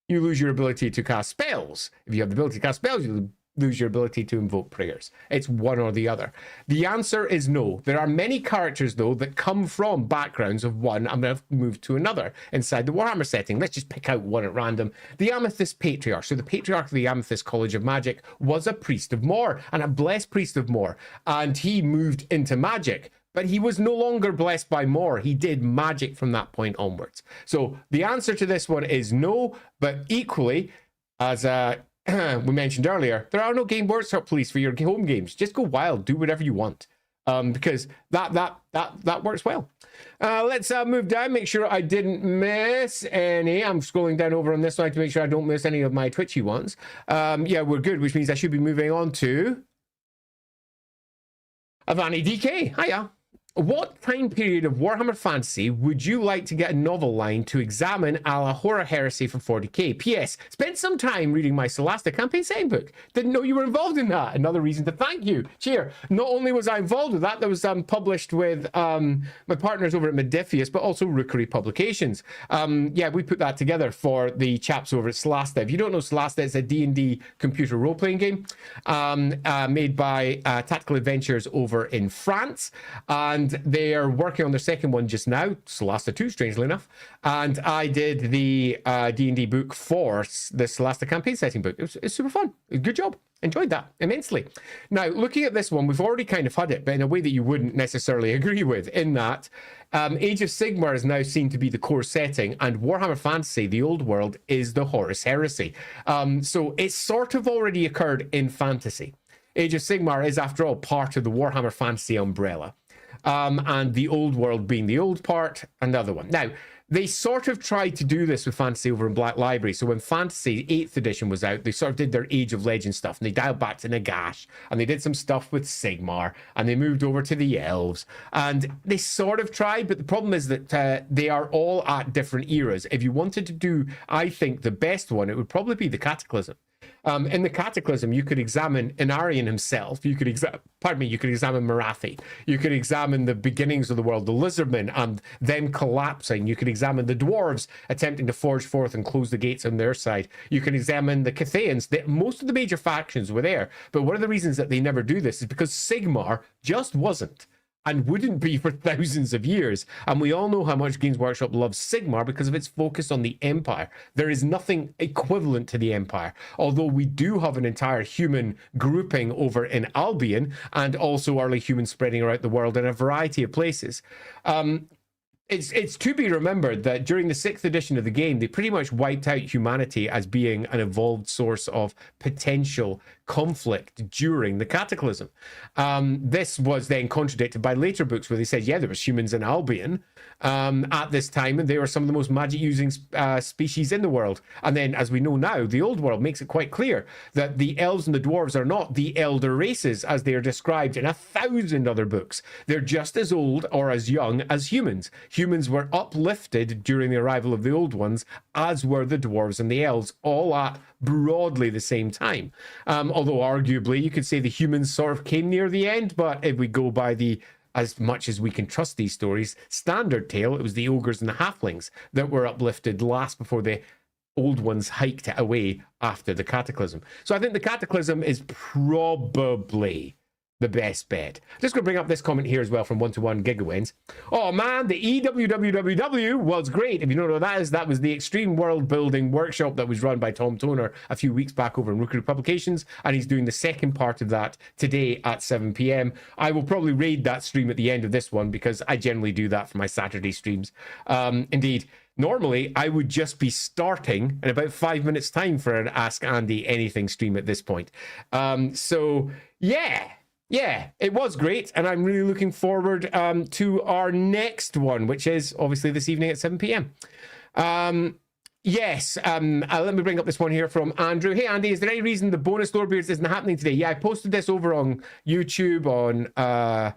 you lose your ability to cast spells. If you have the ability to cast spells, you lose your ability to invoke prayers. It's one or the other. The answer is no. There are many characters, though, that come from backgrounds of one. I'm going to move to another inside the Warhammer setting. Let's just pick out one at random. The Amethyst Patriarch. So the Patriarch of the Amethyst College of Magic was a priest of Mor and a blessed priest of Mor. And he moved into magic. But he was no longer blessed by Mor. He did magic from that point onwards. So the answer to this one is no, but equally, as we mentioned earlier, there are no game workshop police for your home games. Just go wild, do whatever you want, because that works well. Let's move down, make sure I didn't miss any. I'm scrolling down over on this side to make sure I don't miss any of my twitchy ones. Yeah, we're good, which means I should be moving on to Avani DK. Hiya. What time period of Warhammer Fantasy would you like to get a novel line to examine a la Horror Heresy for 40k? P.S. Spent some time reading my Solasta campaign setting book. Didn't know you were involved in that. Another reason to thank you. Cheer. Not only was I involved with that was published with my partners over at Modiphius, but also Rookery Publications. Yeah, we put that together for the chaps over at Solasta. If you don't know Solasta, it's a D&D computer role-playing game made by Tactical Adventures over in France. And they are working on their second one just now, Solasta 2, strangely enough. And I did the D&D book for the Solasta campaign setting book. It's super fun. Good job. Enjoyed that immensely. Now, looking at this one, we've already kind of had it, but in a way that you wouldn't necessarily agree with, in that Age of Sigmar is now seen to be the core setting, and Warhammer Fantasy, the old world, is the Horus Heresy. So it's sort of already occurred in fantasy. Age of Sigmar is, after all, part of the Warhammer Fantasy umbrella. And the old world being the old part, and the other one. Now, they sort of tried to do this with Fantasy over in Black Library. So when Fantasy 8th edition was out, they sort of did their Age of Legends stuff, and they dialed back to Nagash, and they did some stuff with Sigmar, and they moved over to the Elves, and they sort of tried, but the problem is that they are all at different eras. If you wanted to do, I think, the best one, it would probably be the Cataclysm. In the Cataclysm, you could examine Inarian himself. You could examine Marathi. You could examine the beginnings of the world, the Lizardmen, and them collapsing. You could examine the dwarves attempting to forge forth and close the gates on their side. You can examine the Cathayans. Most of the major factions were there. But one of the reasons that they never do this is because Sigmar just wasn't, and wouldn't be for thousands of years. And we all know how much Games Workshop loves Sigmar because of its focus on the Empire. There is nothing equivalent to the Empire, although we do have an entire human grouping over in Albion, and also early humans spreading around the world in a variety of places. It's to be remembered that during the 6th edition of the game, they pretty much wiped out humanity as being an evolved source of potential conflict during the Cataclysm. This was then contradicted by later books where they said, yeah, there was humans in Albion at this time, and they were some of the most magic-using species in the world. And then, as we know now, the Old World makes it quite clear that the elves and the dwarves are not the elder races as they are described in 1,000 other books. They're just as old or as young as humans. Humans were uplifted during the arrival of the Old Ones, as were the dwarves and the elves, all at broadly the same time. Although arguably you could say the humans sort of came near the end, but if we go by the, as much as we can trust these stories, standard tale, it was the ogres and the halflings that were uplifted last before the Old Ones hiked it away after the Cataclysm. So I think the Cataclysm is probably the best bet. Just going to bring up this comment here as well from 121 Gigawins. Oh man, the EWWWW was great. If you don't know what that is, that was the Extreme World Building workshop that was run by Tom Toner a few weeks back over in Rookery Publications, and he's doing the second part of that today at 7 p.m. I will probably raid that stream at the end of this one because I generally do that for my Saturday streams. Indeed, normally I would just be starting in about 5 minutes time for an Ask Andy Anything stream at this point. So yeah, it was great, and I'm really looking forward to our next one, which is obviously this evening at 7 p.m. Yes, let me bring up this one here from Andrew. Hey, Andy, is there any reason the bonus Lorebeards isn't happening today? Yeah, I posted this over on YouTube, on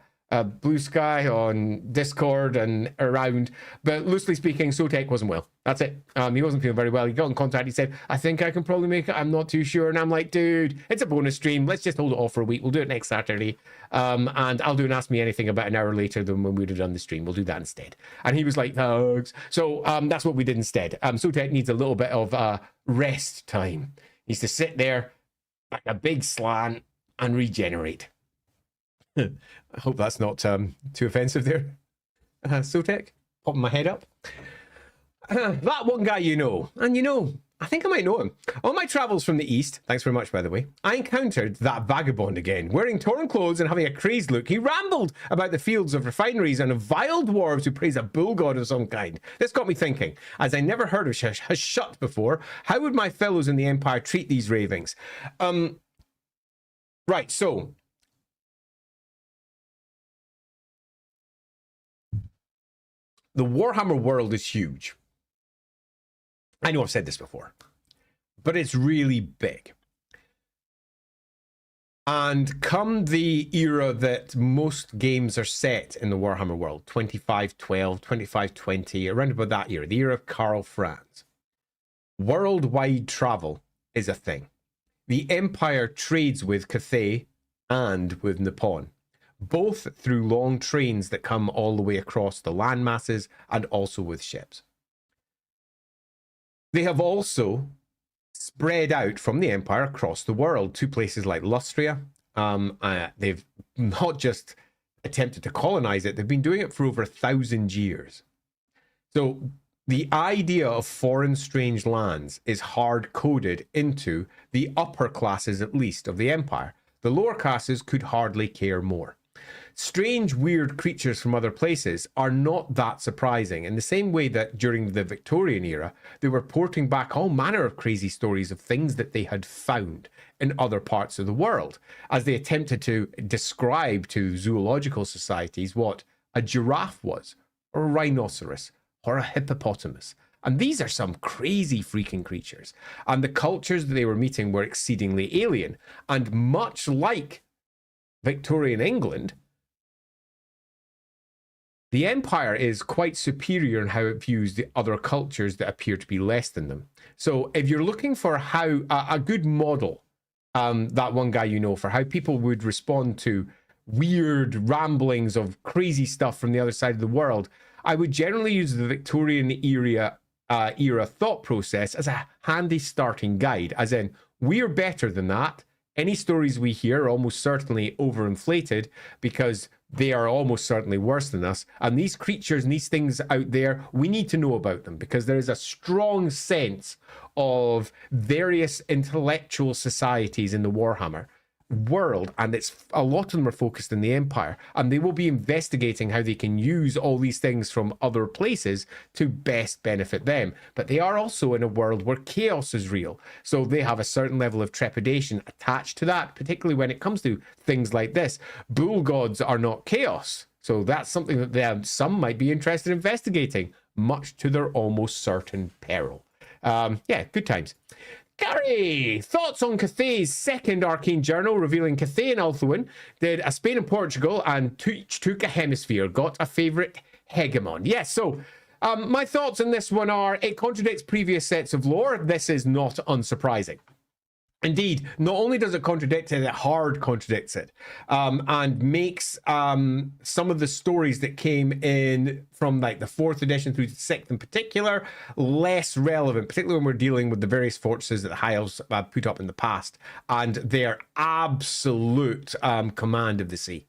Blue Sky, on Discord, and around. But loosely speaking, Sotek wasn't well. That's it. He wasn't feeling very well. He got in contact. He said, I think I can probably make it. I'm not too sure. And I'm like, dude, it's a bonus stream. Let's just hold it off for a week. We'll do it next Saturday. And I'll do an Ask Me Anything about an hour later than when we would have done the stream. We'll do that instead. And he was like, thanks. So that's what we did instead. Sotek needs a little bit of rest time. He needs to sit there like a big slant and regenerate. I hope that's not too offensive there. Sotek, popping my head up. That one guy you know, and you know, I think I might know him. On my travels from the east, thanks very much by the way, I encountered that vagabond again. Wearing torn clothes and having a crazed look, he rambled about the fields of refineries and of vile dwarves who praise a bull god of some kind. This got me thinking, as I never heard of Hashut before, how would my fellows in the Empire treat these ravings? Right, so the Warhammer world is huge. I know I've said this before, but it's really big. And come the era that most games are set in the Warhammer world, 2512, 2520, around about that era, the era of Karl Franz, worldwide travel is a thing. The Empire trades with Cathay and with Nippon, both through long trains that come all the way across the land masses and also with ships. They have also spread out from the Empire across the world to places like Lustria. They've not just attempted to colonize it, they've been doing it for over 1,000 years. So the idea of foreign strange lands is hard-coded into the upper classes, at least, of the Empire. The lower classes could hardly care more. Strange, weird creatures from other places are not that surprising, in the same way that during the Victorian era, they were porting back all manner of crazy stories of things that they had found in other parts of the world, as they attempted to describe to zoological societies what a giraffe was, or a rhinoceros, or a hippopotamus. And these are some crazy freaking creatures. And the cultures that they were meeting were exceedingly alien. And much like Victorian England, the Empire is quite superior in how it views the other cultures that appear to be less than them. So if you're looking for how a good model, that one guy you know, for how people would respond to weird ramblings of crazy stuff from the other side of the world, I would generally use the Victorian era thought process as a handy starting guide, as in, we're better than that. Any stories we hear are almost certainly overinflated because they are almost certainly worse than us. And these creatures and these things out there, we need to know about them because there is a strong sense of various intellectual societies in the Warhammer world, and it's a lot of them are focused in the Empire, and they will be investigating how they can use all these things from other places to best benefit them. But they are also in a world where chaos is real, so they have a certain level of trepidation attached to that, particularly when it comes to things like this. Bull gods are not chaos, so that's something that some might be interested in investigating, much to their almost certain peril. Yeah, good times. Gary, thoughts on Cathay's second arcane journal revealing Cathay and Ulthuan did a Spain and Portugal and took a hemisphere, got a favourite hegemon. Yes, so my thoughts on this one are it contradicts previous sets of lore. This is not unsurprising. Indeed, not only does it contradict it, it hard contradicts it, and makes some of the stories that came in from like the 4th edition through the 6th in particular less relevant, particularly when we're dealing with the various fortresses that the High Elves put up in the past and their absolute command of the sea.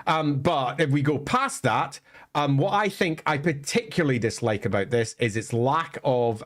But if we go past that, what I think I particularly dislike about this is its lack of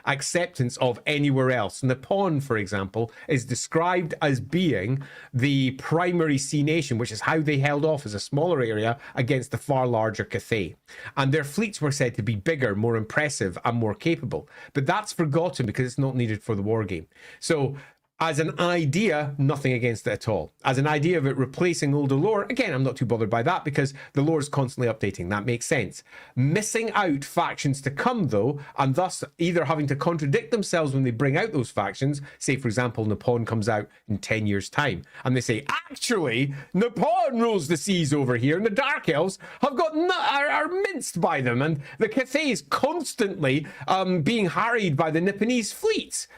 acceptance of anywhere else. Nippon, for example, is described as being the primary sea nation, which is how they held off as a smaller area against the far larger Cathay. And their fleets were said to be bigger, more impressive, and more capable. But that's forgotten because it's not needed for the war game. So as an idea, nothing against it at all. As an idea of it replacing older lore, again, I'm not too bothered by that because the lore is constantly updating. That makes sense. Missing out factions to come, though, and thus either having to contradict themselves when they bring out those factions. Say, for example, Nippon comes out in 10 years' time, and they say, actually, Nippon rules the seas over here, and the Dark Elves have got are minced by them, and the Cathay is constantly being harried by the Nipponese fleets.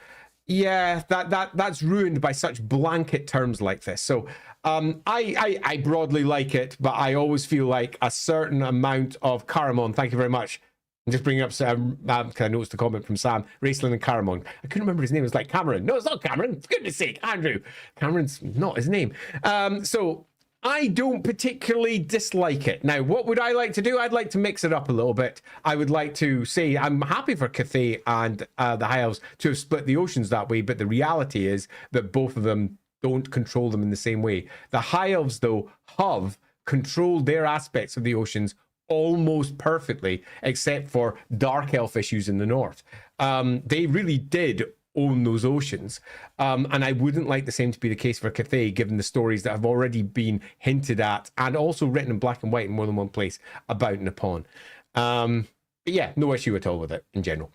Yeah, that's ruined by such blanket terms like this. So I broadly like it, but I always feel like a certain amount of Caramon. Thank you very much. I'm just bringing up because I noticed the comment from Sam, Reikland and Caramon. I couldn't remember his name. It was like Cameron. No, it's not Cameron. For goodness sake, Andrew. Cameron's not his name. So I don't particularly dislike it. Now, what would I like to do? I'd like to mix it up a little bit. I would like to say I'm happy for Cathay and the High Elves to have split the oceans that way, but the reality is that both of them don't control them in the same way. The High Elves, though, have controlled their aspects of the oceans almost perfectly, except for Dark Elf issues in the north. They really did own those oceans, and I wouldn't like the same to be the case for Cathay, given the stories that have already been hinted at and also written in black and white in more than one place about Nippon. But yeah, no issue at all with it in general.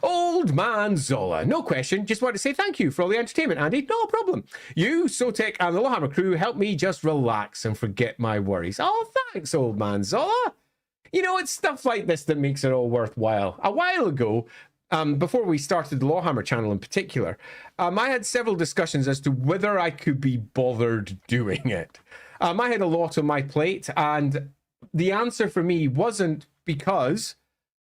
Old Man Zola, no question, just want to say thank you for all the entertainment, Andy. No problem. You, Sotek, and the LAWhammer crew help me just relax and forget my worries. Oh, thanks, Old Man Zola. You know, it's stuff like this that makes it all worthwhile. A while ago, before we started the LAWhammer channel in particular, I had several discussions as to whether I could be bothered doing it. I had a lot on my plate, and the answer for me wasn't because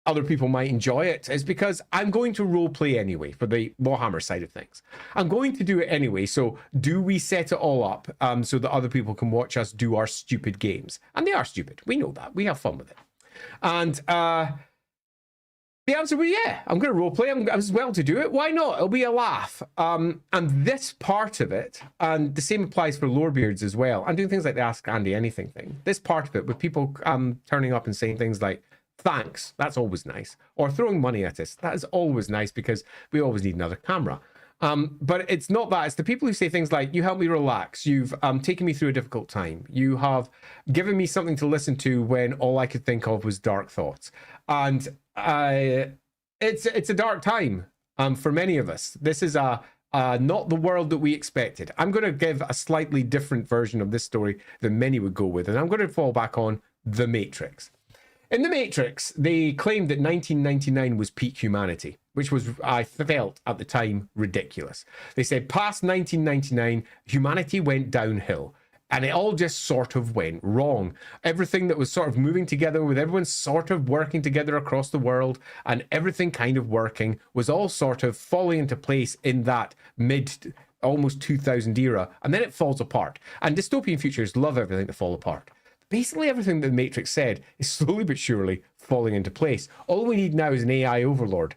other people might enjoy it. It's because I'm going to roleplay anyway for the LAWhammer side of things. I'm going to do it anyway, so do we set it all up so that other people can watch us do our stupid games? And they are stupid. We know that. We have fun with it. And the answer was yeah, I'm going to roleplay. I'm as well to do it. Why not? It'll be a laugh. And this part of it, and the same applies for Lorebeards as well. I'm doing things like the Ask Andy Anything thing. This part of it, with people turning up and saying things like, thanks, that's always nice. Or throwing money at us, that is always nice because we always need another camera. But it's not that. It's the people who say things like, you help me relax. You've taken me through a difficult time. You have given me something to listen to when all I could think of was dark thoughts. And it's a dark time for many of us. This is not the world that we expected. I'm going to give a slightly different version of this story than many would go with. And I'm going to fall back on The Matrix. In The Matrix, they claimed that 1999 was peak humanity, which was, I felt at the time, ridiculous. They said past 1999, humanity went downhill, and it all just sort of went wrong. Everything that was sort of moving together, with everyone sort of working together across the world, and everything kind of working, was all sort of falling into place in that mid, almost 2000 era, and then it falls apart. And dystopian futures love everything to fall apart. Basically, everything that The Matrix said is slowly but surely falling into place. All we need now is an AI overlord.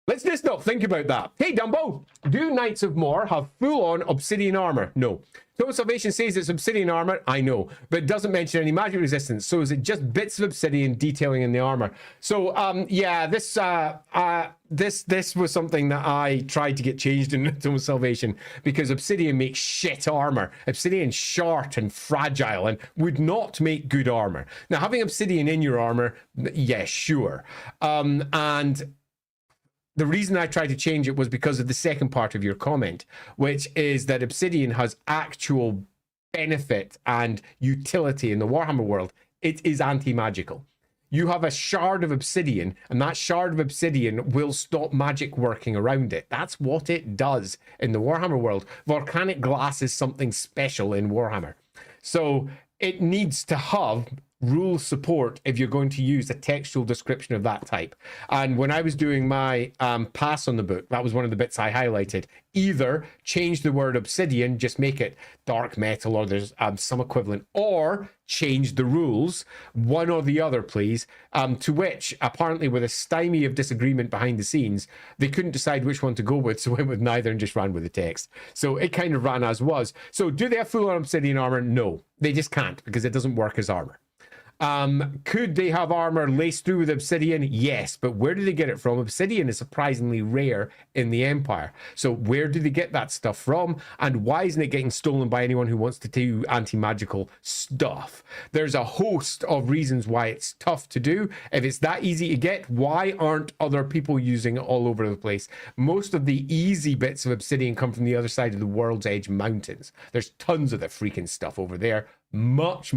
Let's just not think about that. Hey, Dumbo, do Knights of More have full-on obsidian armor? No. Total Salvation says it's obsidian armor. I know, but it doesn't mention any magic resistance. So is it just bits of obsidian detailing in the armor? So, yeah, this was something that I tried to get changed in Total Salvation because obsidian makes shit armor. Obsidian's short and fragile and would not make good armor. Now, having obsidian in your armor, yeah, sure. And the reason I tried to change it was because of the second part of your comment, which is that obsidian has actual benefit and utility in the Warhammer world. It is anti-magical. You have a shard of obsidian, and that shard of obsidian will stop magic working around it. That's what it does in the Warhammer world. Volcanic glass is something special in Warhammer. So it needs to have rule support if you're going to use a textual description of that type. And when I was doing my pass on the book, that was one of the bits I highlighted. Either change the word obsidian, just make it dark metal, or there's some equivalent, or change the rules, one or the other, please. To which, apparently with a stymie of disagreement behind the scenes, they couldn't decide which one to go with, so went with neither and just ran with the text. So it kind of ran as was. So do they have full-on obsidian armor? No, they just can't, because it doesn't work as armor. Could they have armor laced through with obsidian? Yes, but where do they get it from? Obsidian is surprisingly rare in the Empire. So where do they get that stuff from? And why isn't it getting stolen by anyone who wants to do anti-magical stuff? There's a host of reasons why it's tough to do. If it's that easy to get, why aren't other people using it all over the place? Most of the easy bits of obsidian come from the other side of the World's Edge Mountains. There's tons of the freaking stuff over there. Much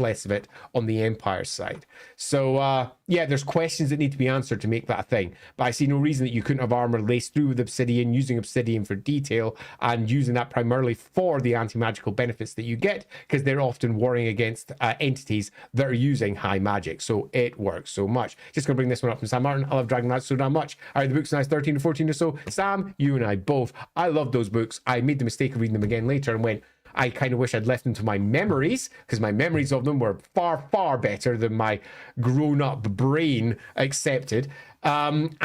less of it on the Empire side. So yeah, there's questions that need to be answered to make that a thing, but I see no reason that you couldn't have armor laced through with obsidian, using obsidian for detail and using that primarily for the anti-magical benefits that you get, because they're often warring against entities that are using high magic. So it works so much. Just gonna bring this one up from Sam Martin. I love Dragon Knights so damn much. All right, the book's now 13 to 14 or so. Sam, you and I both. I love those books. I made the mistake of reading them again later and went, I kind of wish I'd left them to my memories, because my memories of them were far better than my grown-up brain accepted. Yeah,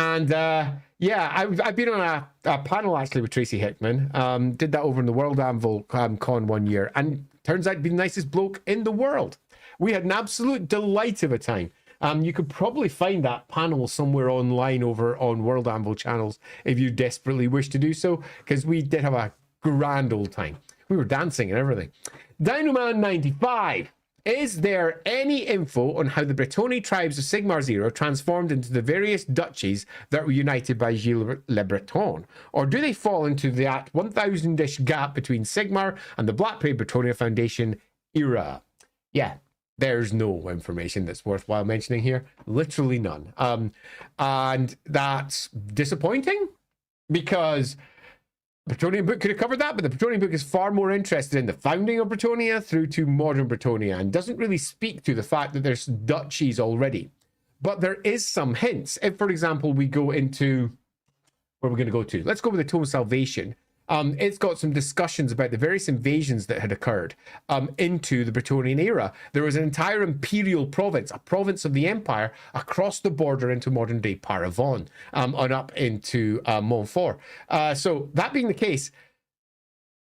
I've been on a panel actually with Tracy Hickman. Did that over in the World Anvil con one year, and turns out to be the nicest bloke in the world. We had an absolute delight of a time. You could probably find that panel somewhere online over on World Anvil channels if you desperately wish to do so, because we did have a grand old time. We were dancing and everything. Dinoman95. Is there any info on how the Bretonian tribes of Sigmar's era transformed into the various duchies that were united by Gilles Le Breton? Or do they fall into that 1000-ish gap between Sigmar and the Black Plague Bretonia Foundation era? Yeah, there's no information that's worthwhile mentioning here. Literally none. And that's disappointing, because Bretonian book could have covered that, but the Bretonian book is far more interested in the founding of Bretonia through to modern Bretonia and doesn't really speak to the fact that there's duchies already. But there is some hints. If, for example, we go into where we're going to go to, let's go with the Total Salvation. It's got some discussions about the various invasions that had occurred into the Bretonian era. There was an entire imperial province, a province of the empire, across the border into modern day Paravon, on up into Montfort. So that being the case,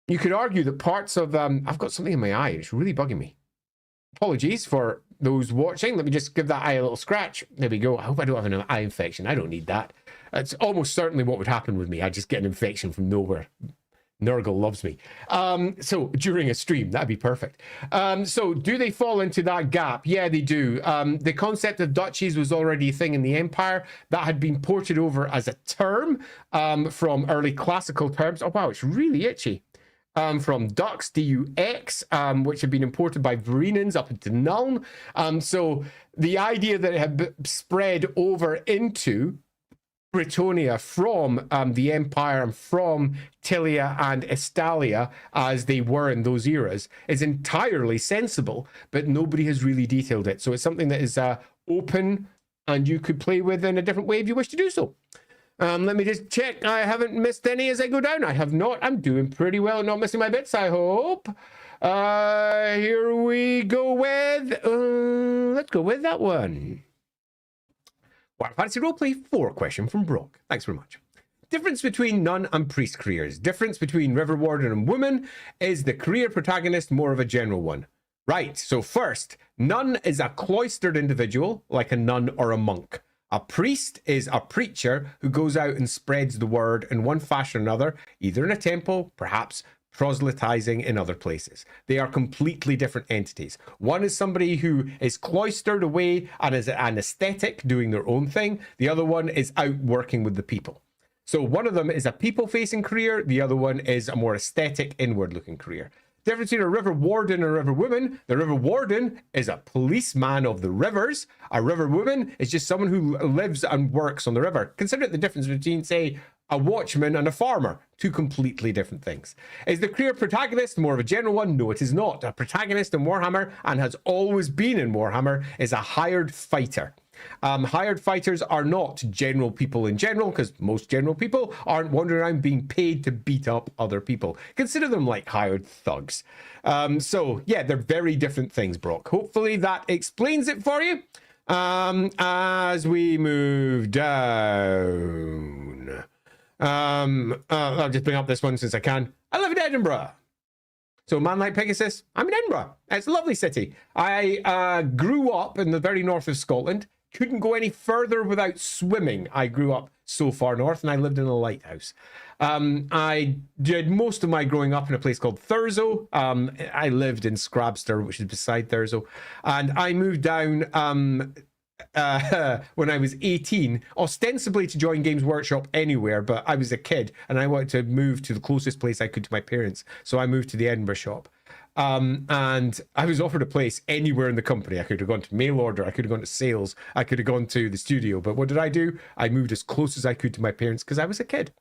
you could argue that parts of I've got something in my eye. It's really bugging me. Apologies for those watching. Let me just give that eye a little scratch. There we go. I hope I don't have an eye infection. I don't need that. It's almost certainly what would happen with me. I just get an infection from nowhere. Nurgle loves me. So during a stream, that'd be perfect. So do they fall into that gap? Yeah, they do. The concept of duchies was already a thing in the Empire that had been ported over as a term from early classical terms. Oh, wow, it's really itchy. From Dux, D-U-X, which had been imported by Varenans up into Nuln. So the idea that it had spread over into Bretonia from the Empire and from Tilia and Estalia, as they were in those eras, is entirely sensible, but nobody has really detailed it. So it's something that is open and you could play with in a different way if you wish to do so. Let me just check. I haven't missed any as I go down. I have not. I'm doing pretty well, not missing my bits, I hope. Here we go with, let's go with that one. Warhammer Fantasy Roleplay 4 question from Brock. Thanks very much. Difference between nun and priest careers. Difference between river warden and woman. Is the career protagonist more of a general one? Right, so first, nun is a cloistered individual, like a nun or a monk. A priest is a preacher who goes out and spreads the word in one fashion or another, either in a temple, perhaps proselytizing in other places. They are completely different entities. One is somebody who is cloistered away and is an aesthetic doing their own thing. The other one is out working with the people. So one of them is a people-facing career. The other one is a more aesthetic, inward-looking career. Difference between a river warden and a river woman. The river warden is a policeman of the rivers. A river woman is just someone who lives and works on the river. Consider the difference between, say, a watchman and a farmer. Two completely different things. Is the career protagonist more of a general one? No, it is not. A protagonist in Warhammer, and has always been in Warhammer, is a hired fighter. Hired fighters are not general people in general, because most general people aren't wandering around being paid to beat up other people. Consider them like hired thugs. So yeah, they're very different things, Brock. Hopefully that explains it for you. As we move down, I'll just bring up this one since I can. I live in Edinburgh. So man like Pegasus, I'm in Edinburgh. It's a lovely city. I grew up in the very north of Scotland. Couldn't go any further without swimming. I grew up so far north, and I lived in a lighthouse. I did most of my growing up in a place called Thurso. I lived in Scrabster, which is beside Thurso. And I moved down when I was 18, ostensibly to join Games Workshop anywhere, but I was a kid, and I wanted to move to the closest place I could to my parents. So I moved to the Edinburgh shop. And I was offered a place anywhere in the company. I could have gone to mail order, I could have gone to sales, I could have gone to the studio, but what did I do? I moved as close as I could to my parents because I was a kid.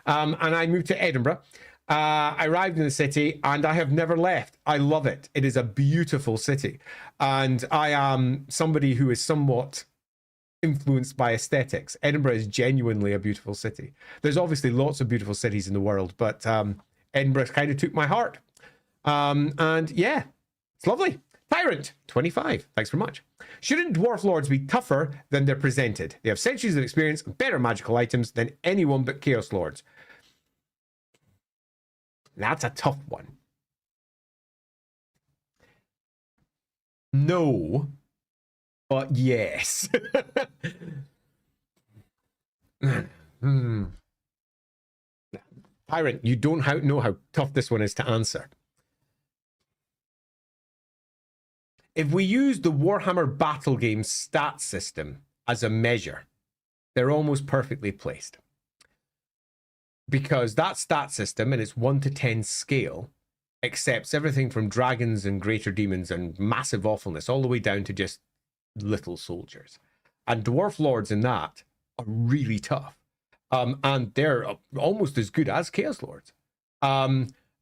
And I moved to Edinburgh. I arrived in the city and I have never left. I love it. It is a beautiful city, and I am somebody who is somewhat influenced by aesthetics. Edinburgh is genuinely a beautiful city. There's obviously lots of beautiful cities in the world, but Edinburgh kind of took my heart. And yeah, it's lovely. Tyrant 25, thanks very much. Shouldn't dwarf lords be tougher than they're presented? They have centuries of experience and better magical items than anyone but chaos lords. That's a tough one. No, but yes. Tyrant, you don't know how tough this one is to answer. If we use the Warhammer battle game stat system as a measure, they're almost perfectly placed. Because that stat system, in its 1 to 10 scale, accepts everything from dragons and greater demons and massive awfulness all the way down to just little soldiers. And dwarf lords in that are really tough. And they're almost as good as chaos lords.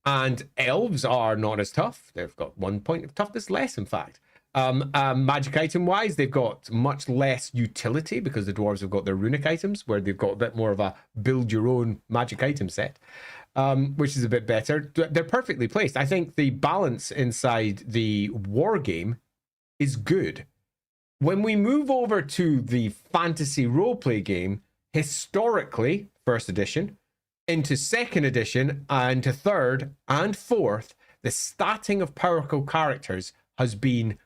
And elves are not as tough. They've got 1 point of toughness less, in fact. Magic item wise, they've got much less utility because the dwarves have got their runic items, where they've got a bit more of a build your own magic item set, which is a bit better. They're perfectly placed. I think the balance inside the war game is good. When we move over to the fantasy roleplay game, historically, first edition, into second edition, and to third and fourth, the statting of powerful characters has been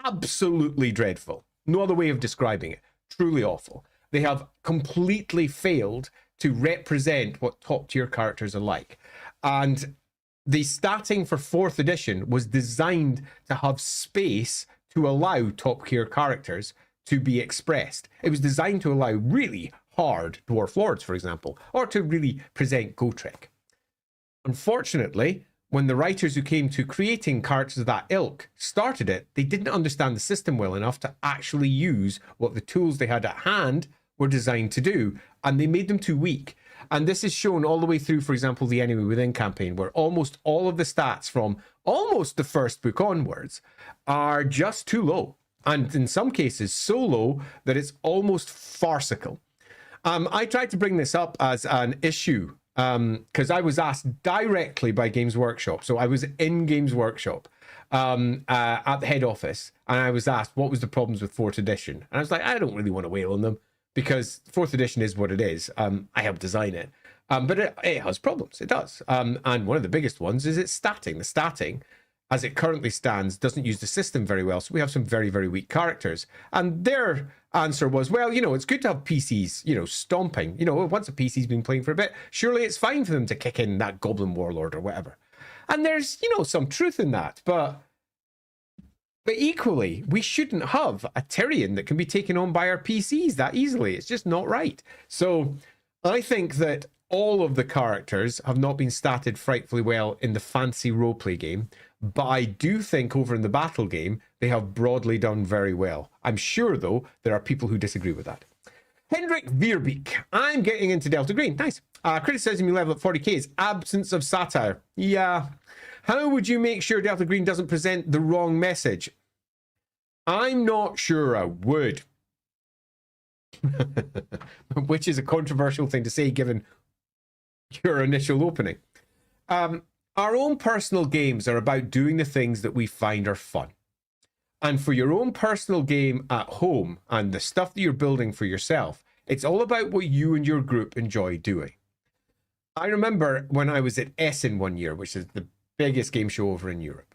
absolutely dreadful. No other way of describing it. Truly awful. They have completely failed to represent what top tier characters are like. And the statting for fourth edition was designed to have space to allow top tier characters to be expressed. It was designed to allow really hard dwarf lords, for example, or to really present Gotrek. Unfortunately, when the writers who came to creating characters of that ilk started it, they didn't understand the system well enough to actually use what the tools they had at hand were designed to do, and they made them too weak. And this is shown all the way through, for example, the Enemy Within campaign, where almost all of the stats from almost the first book onwards are just too low. And in some cases, so low that it's almost farcical. I tried to bring this up as an issue because I was asked directly by Games Workshop. So I was in Games Workshop at the head office, and I was asked what was the problems with 4th edition. And I was like, I don't really want to wail on them. because 4th edition is what it is. I helped design it. But it has problems. It does. And one of the biggest ones is its statting. The statting, as it currently stands, doesn't use the system very well. So we have some very, very weak characters. And their answer was, well, it's good to have PCs, stomping. Once a PC's been playing for a bit, surely it's fine for them to kick in that Goblin Warlord or whatever. And there's, some truth in that. But equally, we shouldn't have a Tyrion that can be taken on by our PCs that easily. It's just not right. So I think that all of the characters have not been statted frightfully well in the fancy roleplay game, but I do think over in the battle game, they have broadly done very well. I'm sure, though, there are people who disagree with that. Hendrik Veerbeek, I'm getting into Delta Green. Nice. Criticizing me level at 40k is absence of satire. Yeah. How would you make sure Delta Green doesn't present the wrong message? I'm not sure I would. Which is a controversial thing to say given your initial opening. Our own personal games are about doing the things that we find are fun. And for your own personal game at home and the stuff that you're building for yourself, it's all about what you and your group enjoy doing. I remember when I was at Essen one year, which is the biggest game show over in Europe.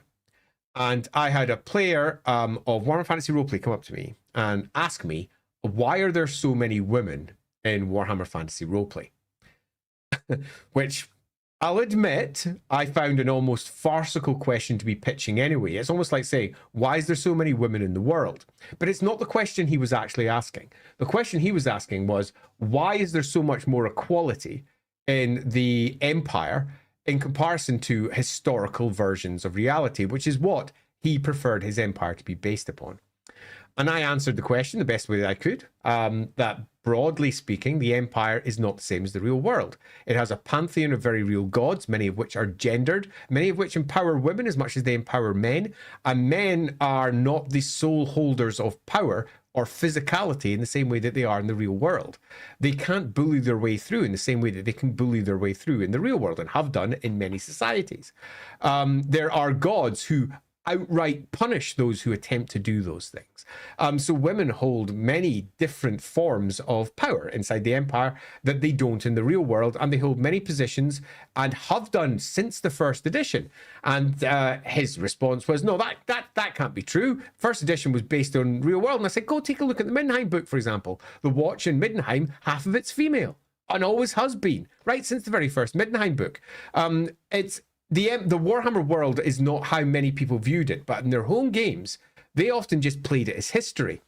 And I had a player of Warhammer Fantasy Roleplay come up to me and ask me, why are there so many women in Warhammer Fantasy Roleplay? Which I'll admit I found an almost farcical question to be pitching anyway. It's almost like saying, why is there so many women in the world? But it's not the question he was actually asking. The question he was asking was, why is there so much more equality in the Empire in comparison to historical versions of reality, which is what he preferred his Empire to be based upon? And I answered the question the best way that I could, that broadly speaking, the Empire is not the same as the real world. It has a pantheon of very real gods, many of which are gendered, many of which empower women as much as they empower men. And men are not the sole holders of power or physicality in the same way that they are in the real world. They can't bully their way through in the same way that they can bully their way through in the real world and have done in many societies. There are gods who outright punish those who attempt to do those things. So women hold many different forms of power inside the Empire that they don't in the real world, and they hold many positions and have done since the 1st edition. And his response was, no, that can't be true. 1st edition was based on real world. And I said, go take a look at the Middenheim book, for example. The Watch in Middenheim, half of it's female, and always has been, right since the very first Middenheim book. The Warhammer world is not how many people viewed it, but in their home games, they often just played it as history.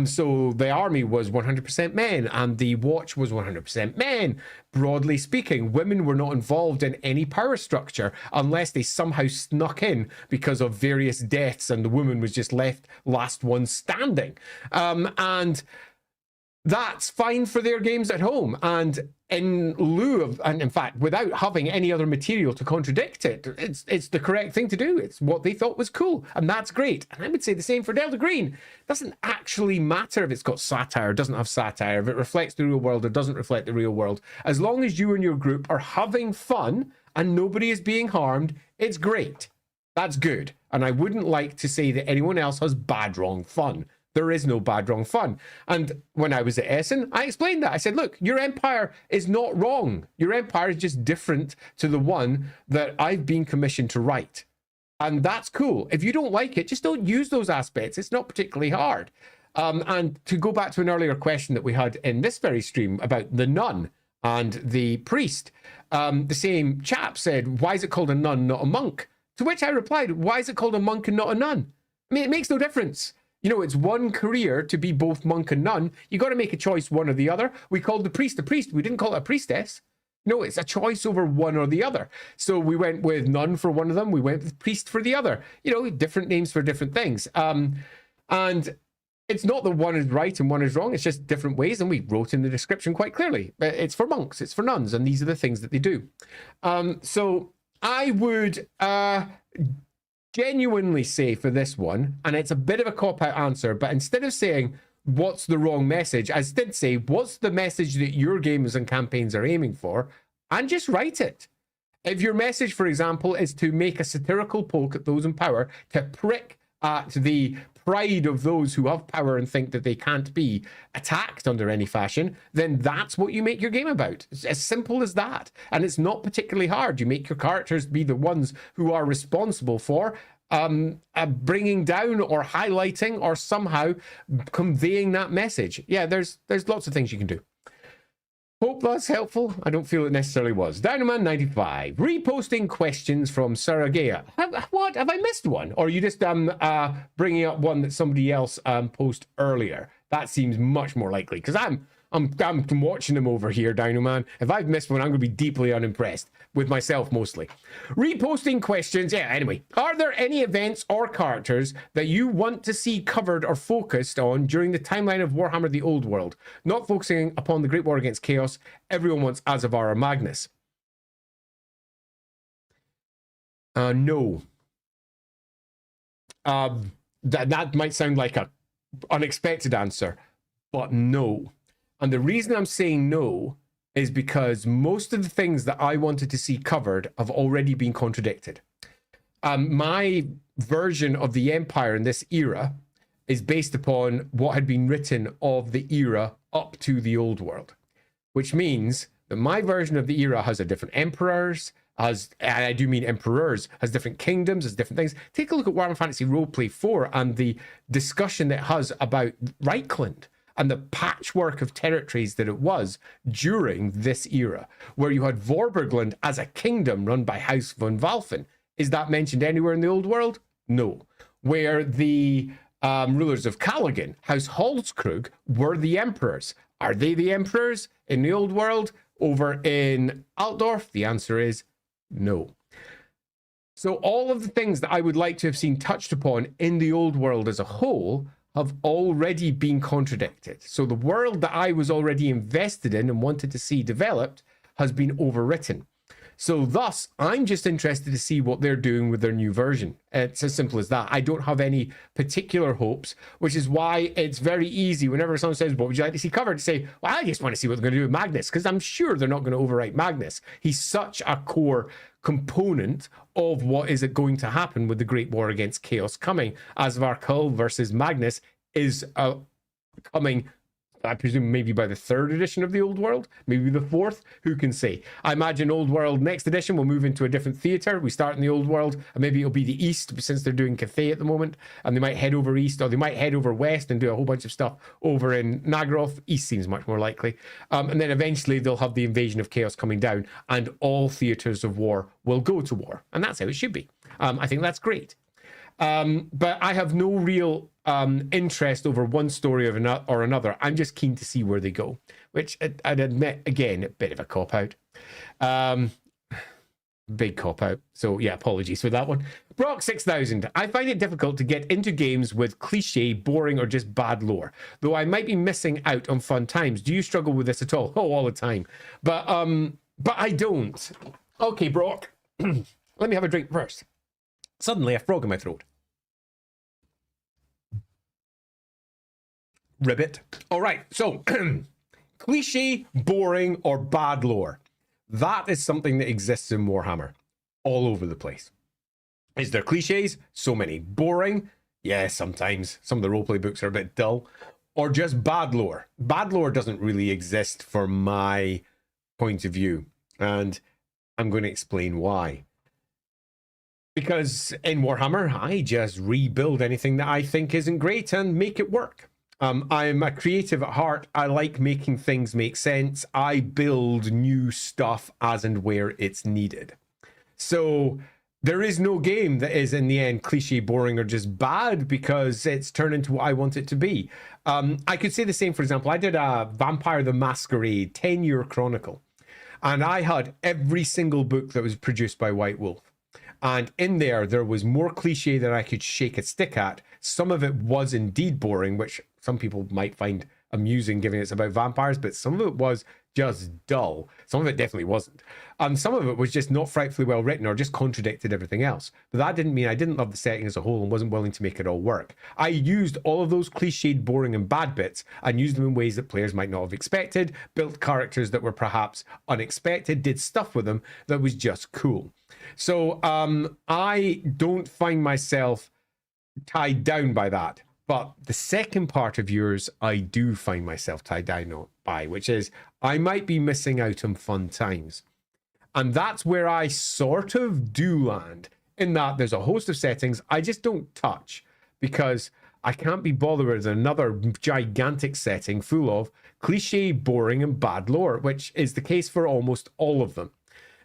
So the army was 100% men, and the Watch was 100% men. Broadly speaking, women were not involved in any power structure unless they somehow snuck in because of various deaths, and the woman was just left last one standing. And that's fine for their games at home. And in lieu of, and in fact, without having any other material to contradict it, it's the correct thing to do. It's what they thought was cool, and that's great. And I would say the same for Delta Green. It doesn't actually matter if it's got satire or doesn't have satire, if it reflects the real world or doesn't reflect the real world. As long as you and your group are having fun and nobody is being harmed, it's great. That's good. And I wouldn't like to say that anyone else has bad, wrong fun. There is no bad, wrong fun. And when I was at Essen, I explained that. I said, look, your Empire is not wrong. Your Empire is just different to the one that I've been commissioned to write. And that's cool. If you don't like it, just don't use those aspects. It's not particularly hard. And to go back to an earlier question that we had in this very stream about the nun and the priest, the same chap said, why is it called a nun, not a monk? To which I replied, why is it called a monk and not a nun? I mean, it makes no difference. You know, it's one career to be both monk and nun. You got to make a choice, one or the other. We called the priest a priest. We didn't call it a priestess. No, it's a choice over one or the other. So we went with nun for one of them. We went with priest for the other. You know, different names for different things. And it's not that one is right and one is wrong. It's just different ways. And we wrote in the description quite clearly. It's for monks. It's for nuns. And these are the things that they do. So I would genuinely say for this one, and it's a bit of a cop-out answer, but instead of saying what's the wrong message, I did say what's the message that your games and campaigns are aiming for, and just write it. If your message, for example, is to make a satirical poke at those in power, to prick at the pride of those who have power and think that they can't be attacked under any fashion, then that's what you make your game about. It's as simple as that. And it's not particularly hard. You make your characters be the ones who are responsible for bringing down or highlighting or somehow conveying that message. Yeah, there's lots of things you can do. Hope that's helpful. I don't feel it necessarily was. Dinoman95, reposting questions from Saragea. What? Have I missed one? Or are you just bringing up one that somebody else posted earlier? That seems much more likely, because I'm watching them over here, Dinoman. If I've missed one, I'm going to be deeply unimpressed with myself mostly. Reposting questions. Yeah, anyway. Are there any events or characters that you want to see covered or focused on during the timeline of Warhammer the Old World? Not focusing upon the Great War Against Chaos. Everyone wants Azavar or Magnus. No. That might sound like a unexpected answer, but no. And the reason I'm saying no is because most of the things that I wanted to see covered have already been contradicted. My version of the Empire in this era is based upon what had been written of the era up to the Old World, which means that my version of the era has a different emperors, and I do mean emperors, has different kingdoms, has different things. Take a look at Warhammer Fantasy Roleplay 4 and the discussion that it has about Reikland and the patchwork of territories that it was during this era, where you had Vorbergland as a kingdom run by House von Walfen. Is that mentioned anywhere in the Old World? No. Where the rulers of Callaghan, House Halskrug, were the emperors. Are they the emperors in the Old World? Over in Altdorf, the answer is no. So all of the things that I would like to have seen touched upon in the Old World as a whole have already been contradicted. So the world that I was already invested in and wanted to see developed has been overwritten. So thus, I'm just interested to see what they're doing with their new version. It's as simple as that. I don't have any particular hopes, which is why it's very easy whenever someone says, what would you like to see covered? To say, well, I just want to see what they're going to do with Magnus, because I'm sure they're not going to overwrite Magnus. He's such a core component of what is going to happen with the Great War Against Chaos coming. Asvar Kull versus Magnus is coming, I presume, maybe by the 3rd edition of the Old World, maybe the 4th, who can say? I imagine Old World next edition will move into a different theatre. We start in the Old World, and maybe it'll be the East, since they're doing Cathay at the moment, and they might head over East, or they might head over West and do a whole bunch of stuff over in Nagaroth. East seems much more likely. And then eventually they'll have the invasion of chaos coming down, and all theatres of war will go to war, and that's how it should be. I think that's great. But I have no real interest over one story or another. I'm just keen to see where they go, which I'd admit, again, a bit of a cop-out. Big cop-out. So yeah, apologies for that one. Brock 6000. I find it difficult to get into games with cliche, boring, or just bad lore, though I might be missing out on fun times. Do you struggle with this at all? Oh, all the time. But I don't. Okay, Brock. Let me have a drink first. Suddenly, a frog in my throat. Ribbit. All right, so cliche, boring, or bad lore. That is something that exists in Warhammer all over the place. Is there cliches? So many. Boring? Yeah, sometimes. Some of the roleplay books are a bit dull. Or just bad lore. Bad lore doesn't really exist for my point of view. And I'm going to explain why. Because in Warhammer, I just rebuild anything that I think isn't great and make it work. I'm a creative at heart. I like making things make sense. I build new stuff as and where it's needed. So there is no game that is in the end cliche, boring, or just bad because it's turned into what I want it to be. I could say the same, for example, I did a Vampire the Masquerade 10-year chronicle, and I had every single book that was produced by White Wolf. And in there was more cliche than I could shake a stick at. Some of it was indeed boring, which some people might find amusing given it's about vampires, but some of it was just dull. Some of it definitely wasn't. And some of it was just not frightfully well written or just contradicted everything else. But that didn't mean I didn't love the setting as a whole and wasn't willing to make it all work. I used all of those cliched, boring, and bad bits and used them in ways that players might not have expected, built characters that were perhaps unexpected, did stuff with them that was just cool. So I don't find myself tied down by that. But the second part of yours, I do find myself tied down by, which is I might be missing out on fun times. And that's where I sort of do land, in that there's a host of settings I just don't touch because I can't be bothered with another gigantic setting full of cliche, boring, and bad lore, which is the case for almost all of them.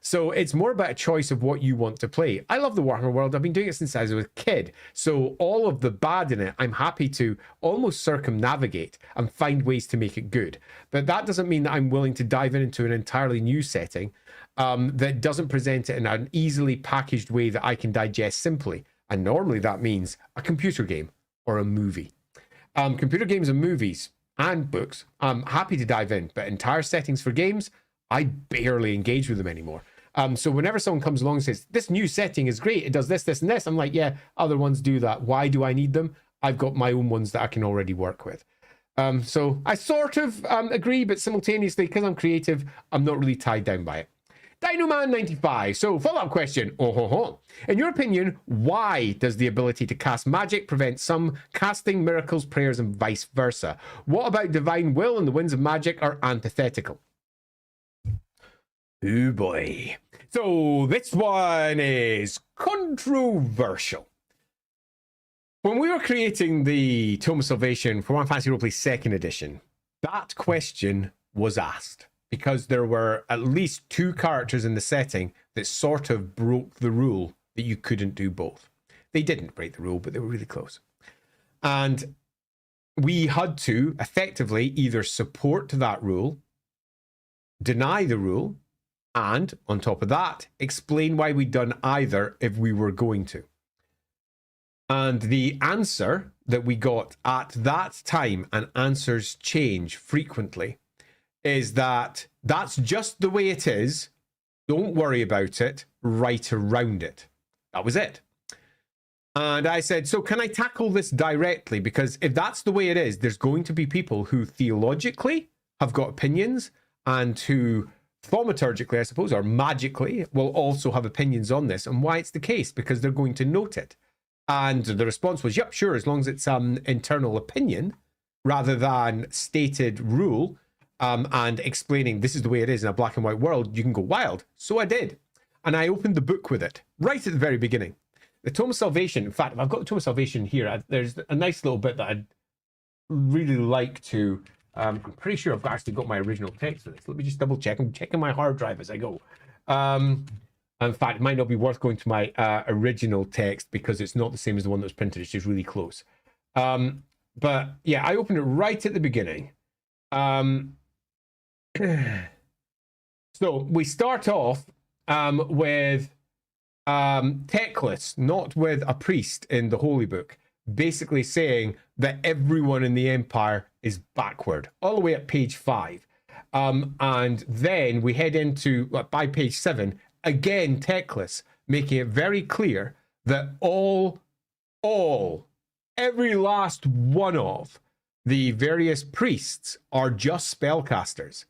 So it's more about a choice of what you want to play. I love the Warhammer world. I've been doing it since I was a kid. So all of the bad in it, I'm happy to almost circumnavigate and find ways to make it good. But that doesn't mean that I'm willing to dive into an entirely new setting that doesn't present it in an easily packaged way that I can digest simply. And normally that means a computer game or a movie. Computer games and movies and books, I'm happy to dive in. But entire settings for games, I barely engage with them anymore. So whenever someone comes along and says, this new setting is great, it does this, this, and this, I'm like, yeah, other ones do that. Why do I need them? I've got my own ones that I can already work with. So I sort of agree, but simultaneously, because I'm creative, I'm not really tied down by it. Dinoman95. So follow-up question. In your opinion, why does the ability to cast magic prevent some casting miracles, prayers, and vice versa? What about divine will and the winds of magic are antithetical? Oh boy. So this one is controversial. When we were creating the Tome of Salvation for One Fantasy Roleplay 2nd edition, that question was asked because there were at least 2 characters in the setting that sort of broke the rule that you couldn't do both. They didn't break the rule, but they were really close. And we had to effectively either support that rule, deny the rule, and on top of that, explain why we'd done either if we were going to. And the answer that we got at that time, and answers change frequently, is that that's just the way it is. Don't worry about it. Write around it. That was it. And I said, so can I tackle this directly? Because if that's the way it is, there's going to be people who theologically have got opinions and who thaumaturgically, I suppose, or magically will also have opinions on this and why it's the case, because they're going to note it. And the response was, yep, sure, as long as it's internal opinion rather than stated rule, and explaining this is the way it is in a black and white world, you can go wild. So I did. And I opened the book with it right at the very beginning. The Tome of Salvation, in fact, I've got the Tome of Salvation here. There's a nice little bit that I'd really like to... I'm pretty sure I've actually got my original text for this. Let me just double check. I'm checking my hard drive as I go. In fact, it might not be worth going to my original text because it's not the same as the one that was printed. It's just really close. But yeah, I opened it right at the beginning. So we start off with Teclis, not with a priest in the Holy Book, basically saying that everyone in the Empire is backward, all the way at page 5. And then we head into, by page 7, again, Teclis, making it very clear that every last one of the various priests are just spellcasters.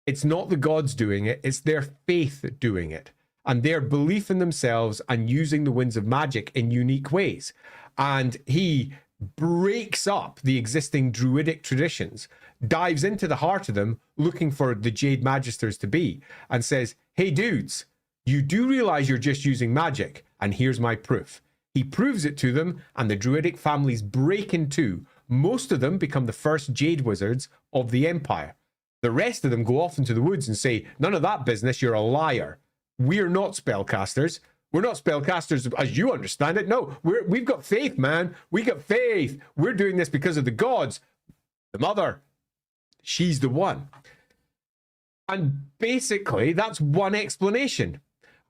It's not the gods doing it, it's their faith doing it, and their belief in themselves and using the winds of magic in unique ways. And he breaks up the existing druidic traditions, dives into the heart of them, looking for the Jade Magisters to be, and says, hey dudes, you do realize you're just using magic, and here's my proof. He proves it to them, and the druidic families break in two. Most of them become the first Jade Wizards of the Empire. The rest of them go off into the woods and say, none of that business, you're a liar. We're not spellcasters. We're not spellcasters as you understand it. No, we've got faith, man. We got faith. We're doing this because of the gods. The mother, she's the one. And basically, that's one explanation.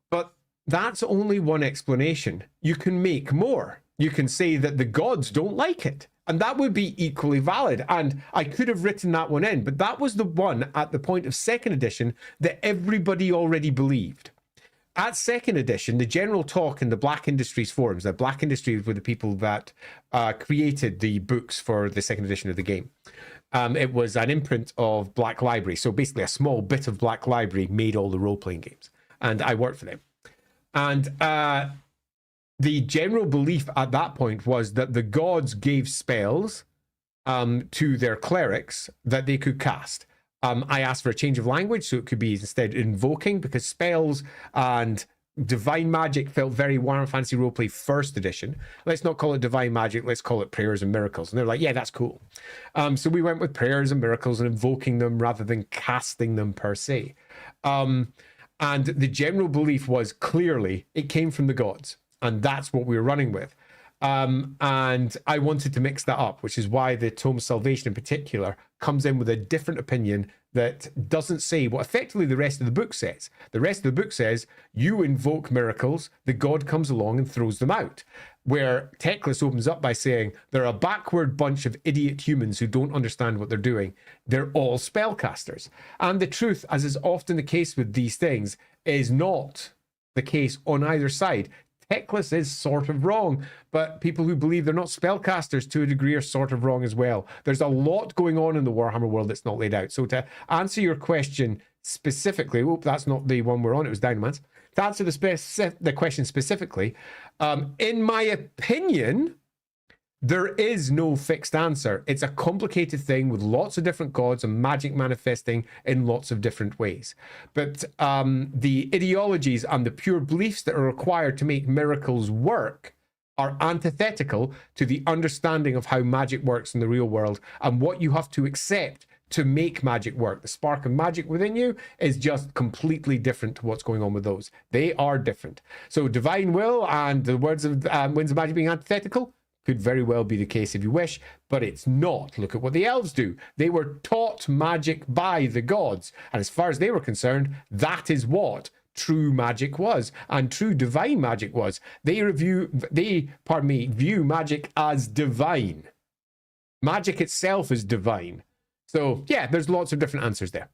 But that's only one explanation. You can make more. You can say that the gods don't like it. And that would be equally valid. And I could have written that one in, but that was the one at the point of 2nd edition that everybody already believed. At 2nd edition, the general talk in the Black Industries forums, the Black Industries were the people that created the books for the 2nd edition of the game. It was an imprint of Black Library. So basically a small bit of Black Library made all the role-playing games. And I worked for them. And the general belief at that point was that the gods gave spells to their clerics that they could cast. I asked for a change of language, so it could be instead invoking, because spells and divine magic felt very Warhammer Fantasy Roleplay first edition. Let's not call it divine magic, let's call it prayers and miracles. And they're like, yeah, that's cool. So we went with prayers and miracles and invoking them rather than casting them per se. And the general belief was clearly it came from the gods, and that's what we were running with. And I wanted to mix that up, which is why the Tome of Salvation in particular comes in with a different opinion that doesn't say what effectively the rest of the book says. The rest of the book says you invoke miracles, the god comes along and throws them out. Where Teclis opens up by saying they're a backward bunch of idiot humans who don't understand what they're doing. They're all spellcasters. And the truth, as is often the case with these things, is not the case on either side. Teclis is sort of wrong, but people who believe they're not spellcasters to a degree are sort of wrong as well. There's a lot going on in the Warhammer world that's not laid out. So to answer your question specifically, that's not the one we're on, it was Dynamans. To answer the question specifically, in my opinion, there is no fixed answer. It's a complicated thing with lots of different gods and magic manifesting in lots of different ways. But the ideologies and the pure beliefs that are required to make miracles work are antithetical to the understanding of how magic works in the real world and what you have to accept to make magic work. The spark of magic within you is just completely different to what's going on with those. They are different. So divine will and the words of winds of magic being antithetical could very well be the case if you wish, but it's not. Look at what the elves do. They were taught magic by the gods, and as far as they were concerned, that is what true magic was, and true divine magic was. They view magic as divine. Magic itself is divine. So yeah, there's lots of different answers there.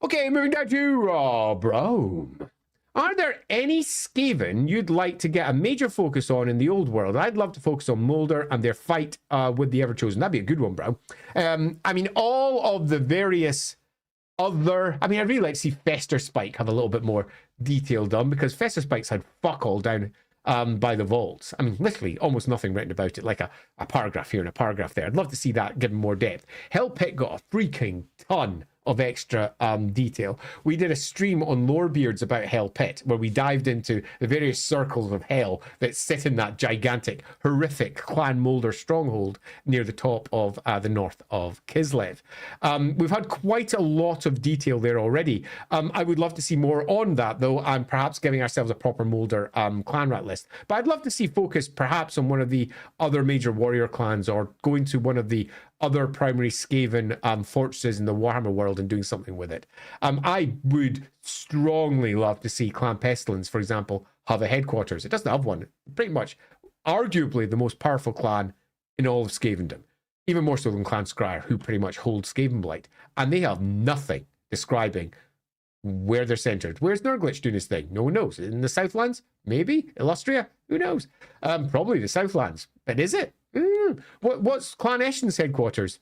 Okay, moving down to Rob Rome. Are there any Skaven you'd like to get a major focus on in the old world? I'd love to focus on Moulder and their fight with the Everchosen. That'd be a good one, bro. I mean, all of the various other... I mean, I'd really like to see Fester Spike have a little bit more detail done, because Fester Spike's had fuck all down by the vaults. I mean, literally almost nothing written about it, like a paragraph here and a paragraph there. I'd love to see that given more depth. Hell Pit got a freaking ton of extra detail. We did a stream on Lorebeards about Hell Pit, where we dived into the various circles of hell that sit in that gigantic, horrific Clan Moulder stronghold near the top of the north of Kislev. We've had quite a lot of detail there already. I would love to see more on that, though, and perhaps giving ourselves a proper Moulder clan rat list. But I'd love to see focus perhaps on one of the other major warrior clans, or going to one of the other primary Skaven fortresses in the Warhammer world and doing something with it. I would strongly love to see Clan Pestilence, for example, have a headquarters. It doesn't have one. Pretty much, arguably, the most powerful clan in all of Skavendom. Even more so than Clan Scryer, who pretty much hold Skavenblight. And they have nothing describing where they're centered. Where's Nurglitch doing his thing? No one knows. In the Southlands? Maybe? Illustria? Who knows? Probably the Southlands. But is it? What's Clan Eshen's headquarters?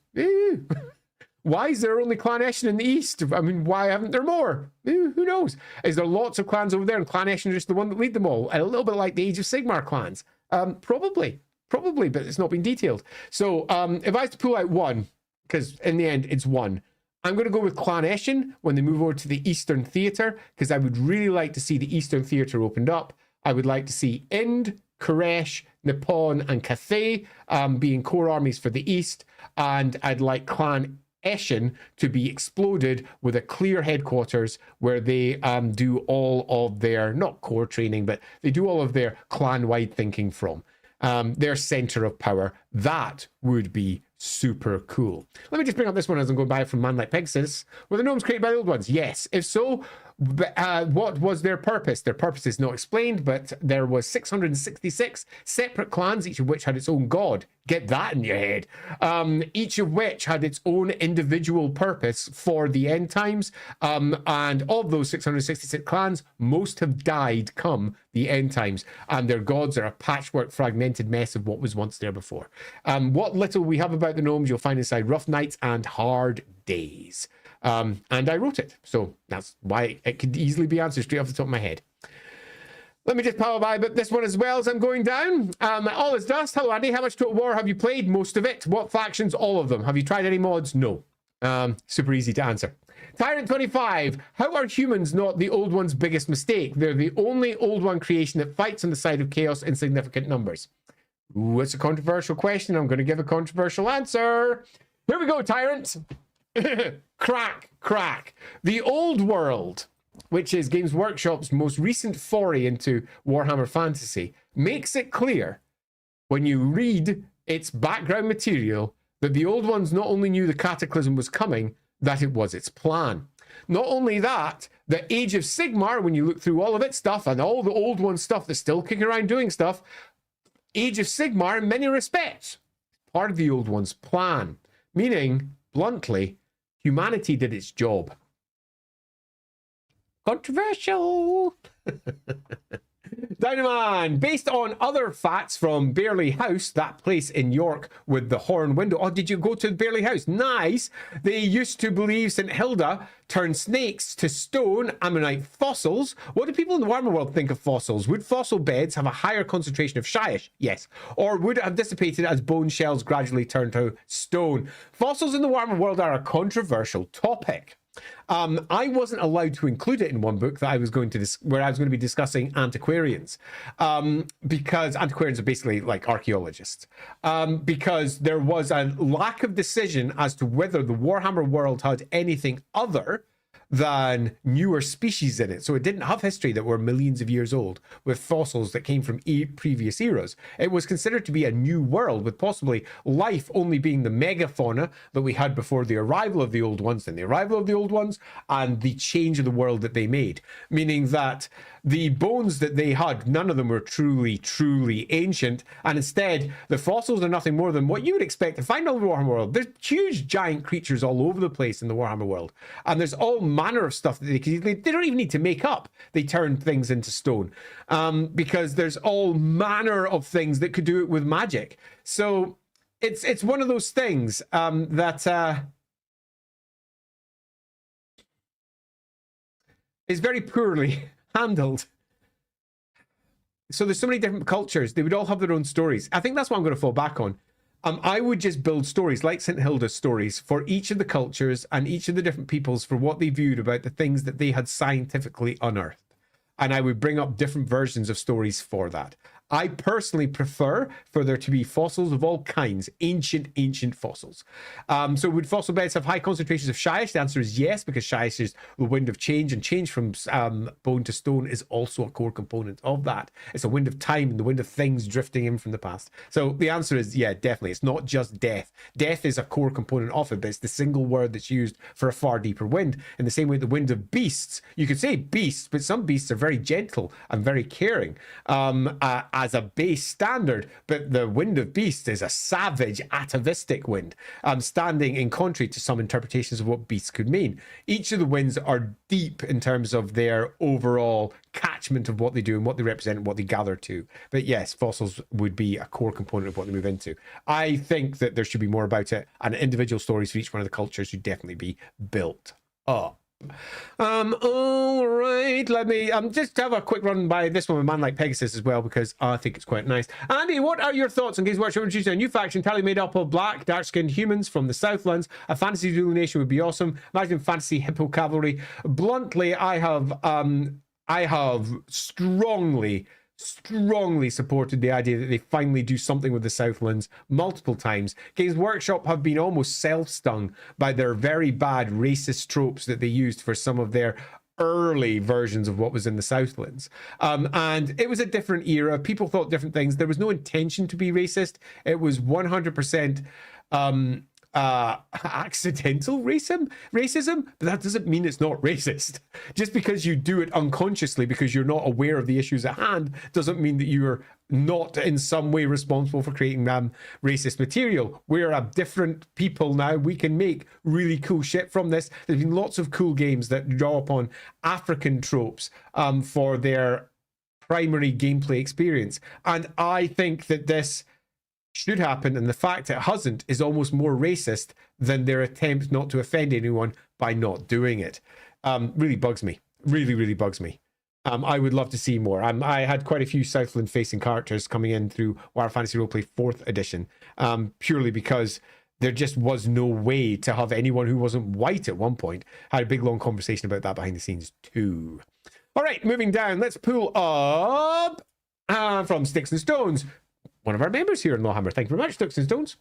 Why is there only Clan Eshen in the east? I mean, why haven't there more? Who knows? Is there lots of clans over there and Clan Eshen is just the one that lead them all? A little bit like the Age of Sigmar clans. Probably, but it's not been detailed. So if I had to pull out one, because in the end it's one, I'm going to go with Clan Eshen when they move over to the Eastern Theatre, because I would really like to see the Eastern Theatre opened up. I would like to see Ind, Koresh, Nippon, and Cathay being core armies for the East, and I'd like Clan Eshen to be exploded with a clear headquarters where they do all of their, not core training, but they do all of their clan-wide thinking from. Their center of power. That would be super cool. Let me just bring up this one as I'm going by from Man Like Pegasus. Were the gnomes created by the old ones? Yes. If so, what was their purpose? Their purpose is not explained, but there was 666 separate clans, each of which had its own god. Get that in your head. Each of which had its own individual purpose for the end times. And of those 666 clans, most have died come the end times. And their gods are a patchwork, fragmented mess of what was once there before. What little we have about the gnomes, you'll find inside Rough Nights and Hard Days. And I wrote it, so that's why it could easily be answered straight off the top of my head. Let me just power by this one as well as I'm going down. All is dust. Hello, Andy. How much Total War have you played? Most of it. What factions? All of them. Have you tried any mods? No. Super easy to answer. Tyrant25. How are humans not the Old One's biggest mistake? They're the only Old One creation that fights on the side of chaos in significant numbers. Ooh, it's a controversial question. I'm going to give a controversial answer. Here we go, Tyrant. Crack. The Old World, which is Games Workshop's most recent foray into Warhammer Fantasy, makes it clear when you read its background material that the Old Ones not only knew the Cataclysm was coming, that it was its plan. Not only that, the Age of Sigmar, when you look through all of its stuff and all the Old One stuff that's still kicking around doing stuff, Age of Sigmar, in many respects, part of the Old One's plan. Meaning, bluntly, humanity did its job. Controversial. Dynaman, based on other facts from Bearley House, that place in York with the horn window. Oh, did you go to Bearley House? Nice. They used to believe St. Hilda turned snakes to stone ammonite fossils. What do people in the Warhammer world think of fossils? Would fossil beds have a higher concentration of shyish? Yes. Or would it have dissipated as bone shells gradually turned to stone? Fossils in the Warhammer world are a controversial topic. I wasn't allowed to include it in one book that I was going to where I was going to be discussing antiquarians, because antiquarians are basically like archaeologists, because there was a lack of decision as to whether the Warhammer world had anything other than newer species in it. So it didn't have history that were millions of years old with fossils that came from previous eras. It was considered to be a new world with possibly life only being the megafauna that we had before the arrival of the Old Ones, then the arrival of the Old Ones, and the change of the world that they made. Meaning that the bones that they had, none of them were truly ancient, and instead the fossils are nothing more than what you would expect to find in the Warhammer world. There's huge giant creatures all over the place in the Warhammer world, and there's all manner of stuff that they don't even need to make up. They turn things into stone, because there's all manner of things that could do it with magic. So it's one of those things that is very poorly handled. So there's so many different cultures. They would all have their own stories. I think that's what I'm going to fall back on. I would just build stories like St. Hilda's stories for each of the cultures and each of the different peoples for what they viewed about the things that they had scientifically unearthed. And I would bring up different versions of stories for that. I personally prefer for there to be fossils of all kinds, ancient fossils. So would fossil beds have high concentrations of shyish? The answer is yes, because shyish is the wind of change, and change from bone to stone is also a core component of that. It's a wind of time and the wind of things drifting in from the past. So the answer is yeah, definitely. It's not just death. Death is a core component of it, but it's the single word that's used for a far deeper wind. In the same way, the wind of beasts, you could say beasts, but some beasts are very gentle and very caring. As a base standard, but the wind of beasts is a savage atavistic wind, standing in contrary to some interpretations of what beasts could mean. Each of the winds are deep in terms of their overall catchment of what they do and what they represent and what they gather to. But yes, fossils would be a core component of what they move into. I think that there should be more about it, and individual stories for each one of the cultures should definitely be built up. All right, let me just have a quick run by this one with Man Like Pegasus as well, because I think it's quite nice. Andy, what are your thoughts on Games Workshop introducing a new faction entirely made up of black, dark-skinned humans from the Southlands? A fantasy dual nation would be awesome. Imagine fantasy hippo cavalry. Bluntly, I have strongly supported the idea that they finally do something with the Southlands multiple times. Games Workshop have been almost self-stung by their very bad racist tropes that they used for some of their early versions of what was in the Southlands. And it was a different era. People thought different things. There was no intention to be racist. It was 100% accidental racism, but that doesn't mean it's not racist. Just because you do it unconsciously because you're not aware of the issues at hand doesn't mean that you're not in some way responsible for creating racist material. We're a different people now. We can make really cool shit from this. There's been lots of cool games that draw upon African tropes for their primary gameplay experience, and I think that this should happen, and the fact it hasn't is almost more racist than their attempt not to offend anyone by not doing it. Really bugs me. Really bugs me. I would love to see more. I had quite a few Southland-facing characters coming in through Warhammer Fantasy Roleplay 4th edition, purely because there just was no way to have anyone who wasn't white at one point. Had a big, long conversation about that behind the scenes, too. All right, moving down, let's pull up from Sticks and Stones. One of our members here in LAWhammer. Thank you very much, Sticks and Stones.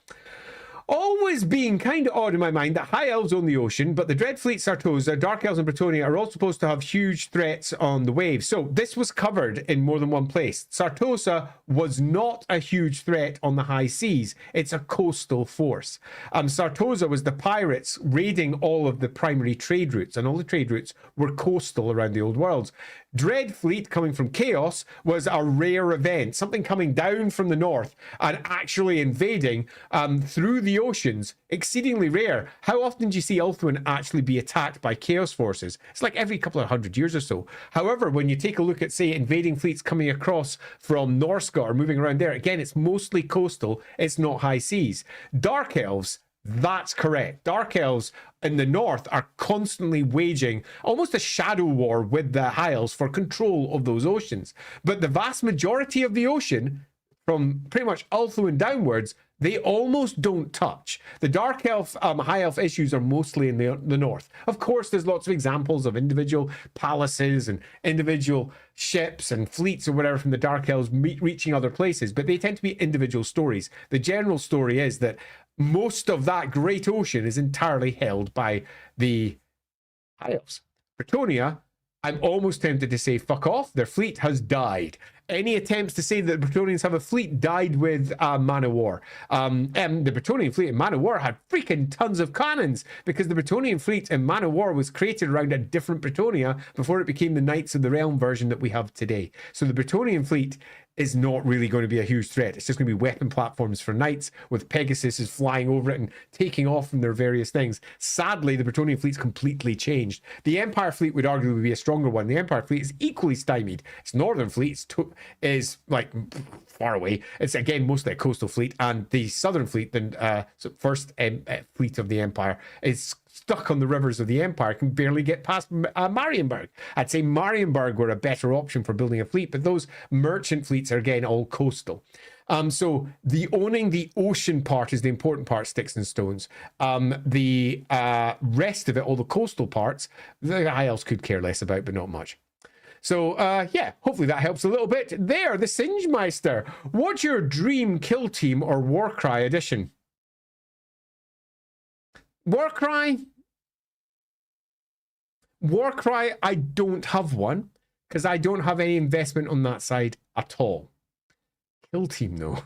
Always being kind of odd in my mind that high elves own the ocean, but the Dreadfleet, Sartosa, Dark Elves, and Bretonia are all supposed to have huge threats on the waves. So this was covered in more than one place. Sartosa was not a huge threat on the high seas. It's a coastal force. Sartosa was the pirates raiding all of the primary trade routes, and all the trade routes were coastal around the old worlds. Dreadfleet, coming from Chaos, was a rare event, something coming down from the north and actually invading through the oceans. Exceedingly rare. How often do you see Ulthuan actually be attacked by Chaos forces? It's like every couple of 100 years or so. However, when you take a look at, say, invading fleets coming across from Norsca or moving around there, again, it's mostly coastal, it's not high seas. Dark Elves, that's correct. Dark Elves in the north are constantly waging almost a shadow war with the High Elves for control of those oceans. But the vast majority of the ocean, from pretty much Ulthuan downwards, they almost don't touch. The Dark Elf, High Elf issues are mostly in the north. Of course, there's lots of examples of individual palaces and individual ships and fleets or whatever from the Dark Elves reaching other places, but they tend to be individual stories. The general story is that most of that great ocean is entirely held by the High Elves. Bretonia, I'm almost tempted to say fuck off. Their fleet has died. Any attempts to say that the Bretonians have a fleet died with Man of War. The Bretonian fleet in Man of War had freaking tons of cannons because the Bretonian fleet in Man of War was created around a different Bretonia before it became the Knights of the Realm version that we have today. So the Bretonian fleet is not really going to be a huge threat. It's just going to be weapon platforms for knights with Pegasus flying over it and taking off from their various things. Sadly, the Bretonian fleet's completely changed. The Empire fleet would arguably be a stronger one. The Empire fleet is equally stymied. Its northern fleet is like far away. It's again mostly a coastal fleet, and the southern fleet, the first fleet of the Empire, is stuck on the rivers of the Empire, can barely get past Marienburg. I'd say Marienburg were a better option for building a fleet, but those merchant fleets are again all coastal. So the owning the ocean part is the important part, Sticks and Stones. The rest of it, all the coastal parts, the High Elves could care less about, but not much. So, yeah, hopefully that helps a little bit. There, the Singemeister. What's your dream kill team or Warcry edition? Warcry, I don't have one because I don't have any investment on that side at all. Kill team, though.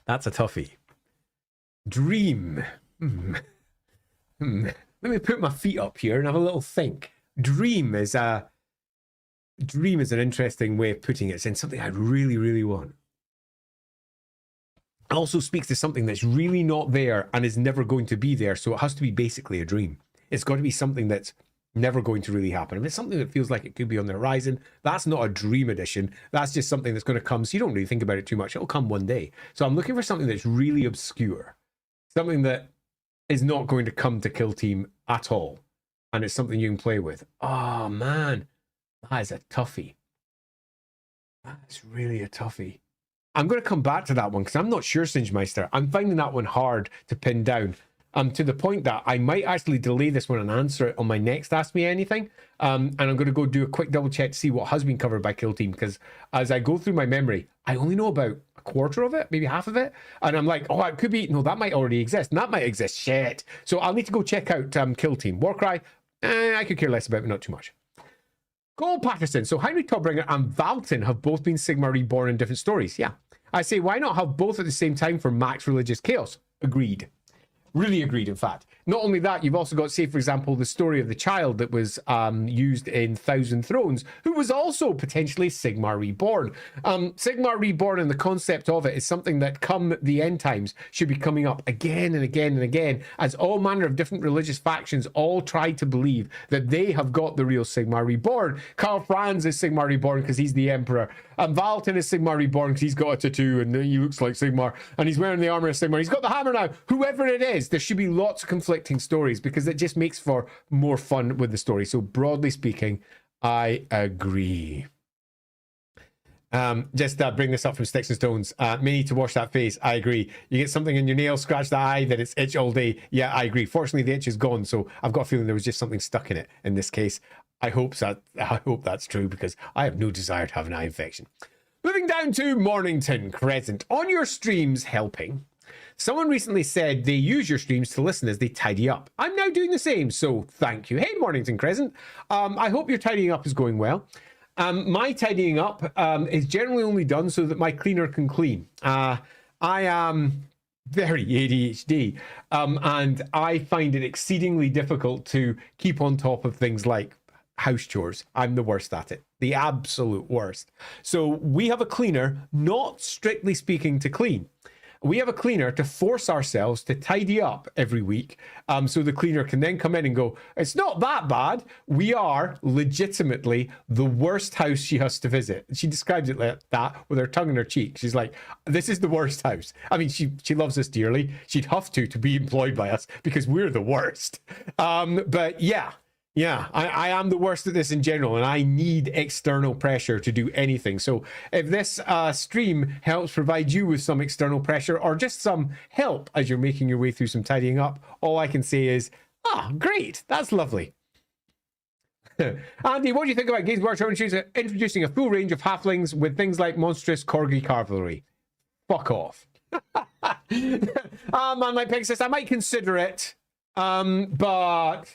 That's a toughie. Dream. Let me put my feet up here and have a little think. Dream is an interesting way of putting it. It's in something I really, really want. Also speaks to something that's really not there and is never going to be there, so it has to be basically a dream. It's got to be something that's never going to really happen. If it's something that feels like it could be on the horizon, that's not a dream edition. That's just something that's going to come, so you don't really think about it too much. It'll come one day. So I'm looking for something that's really obscure, something that is not going to come to Kill Team at all, and it's something you can play with. Oh man, that is a toughie. That's really a toughie. I'm going to come back to that one because I'm not sure, Singemeister. I'm finding that one hard to pin down. To the point that I might actually delay this one and answer it on my next Ask Me Anything. And I'm going to go do a quick double check to see what has been covered by Kill Team, because as I go through my memory, I only know about a quarter of it, maybe half of it. And I'm like, oh, it could be, no, that might already exist. And that might exist. Shit. So I'll need to go check out Kill Team. Warcry, I could care less about, but not too much. Cole Patterson. So Heinrich Todbringer and Valton have both been Sigmar Reborn in different stories. Yeah. I say, why not have both at the same time for max religious chaos? Agreed. Really agreed, in fact. Not only that, you've also got, say, for example, the story of the child that was used in Thousand Thrones, who was also potentially Sigmar Reborn. Sigmar Reborn and the concept of it is something that come the end times should be coming up again and again and again, as all manner of different religious factions all try to believe that they have got the real Sigmar Reborn. Karl Franz is Sigmar Reborn because he's the Emperor. And Valton is Sigmar Reborn because he's got a tattoo and he looks like Sigmar. And he's wearing the armor of Sigmar. He's got the hammer now. Whoever it is, there should be lots of conflicting conflicting stories because it just makes for more fun with the story. So broadly speaking, I agree. Just bring this up from Sticks and Stones. May need to wash that face. I agree. You get something in your nail, scratch the eye, then it's itch all day. Yeah, I agree. Fortunately, the itch is gone, so I've got a feeling there was just something stuck in it in this case. I hope that's true because I have no desire to have an eye infection. Moving down to Mornington Crescent. On your streams helping, someone recently said they use your streams to listen as they tidy up. I'm now doing the same, so thank you. Hey, Mornington Crescent. I hope your tidying up is going well. My tidying up is generally only done so that my cleaner can clean. I am very ADHD, and I find it exceedingly difficult to keep on top of things like house chores. I'm the worst at it, the absolute worst. So we have a cleaner, not strictly speaking to clean. We have a cleaner to force ourselves to tidy up every week, so the cleaner can then come in and go, it's not that bad. We are legitimately the worst house she has to visit. She describes it like that with her tongue in her cheek. She's like, this is the worst house. I mean, she loves us dearly. She'd have to be employed by us because we're the worst. But yeah, I am the worst at this in general, and I need external pressure to do anything. So if this stream helps provide you with some external pressure or just some help as you're making your way through some tidying up, all I can say is, great, that's lovely. Andy, what do you think about Games Workshop introducing a full range of halflings with things like monstrous corgi cavalry? Fuck off. Man like Pegasus, I might consider it, but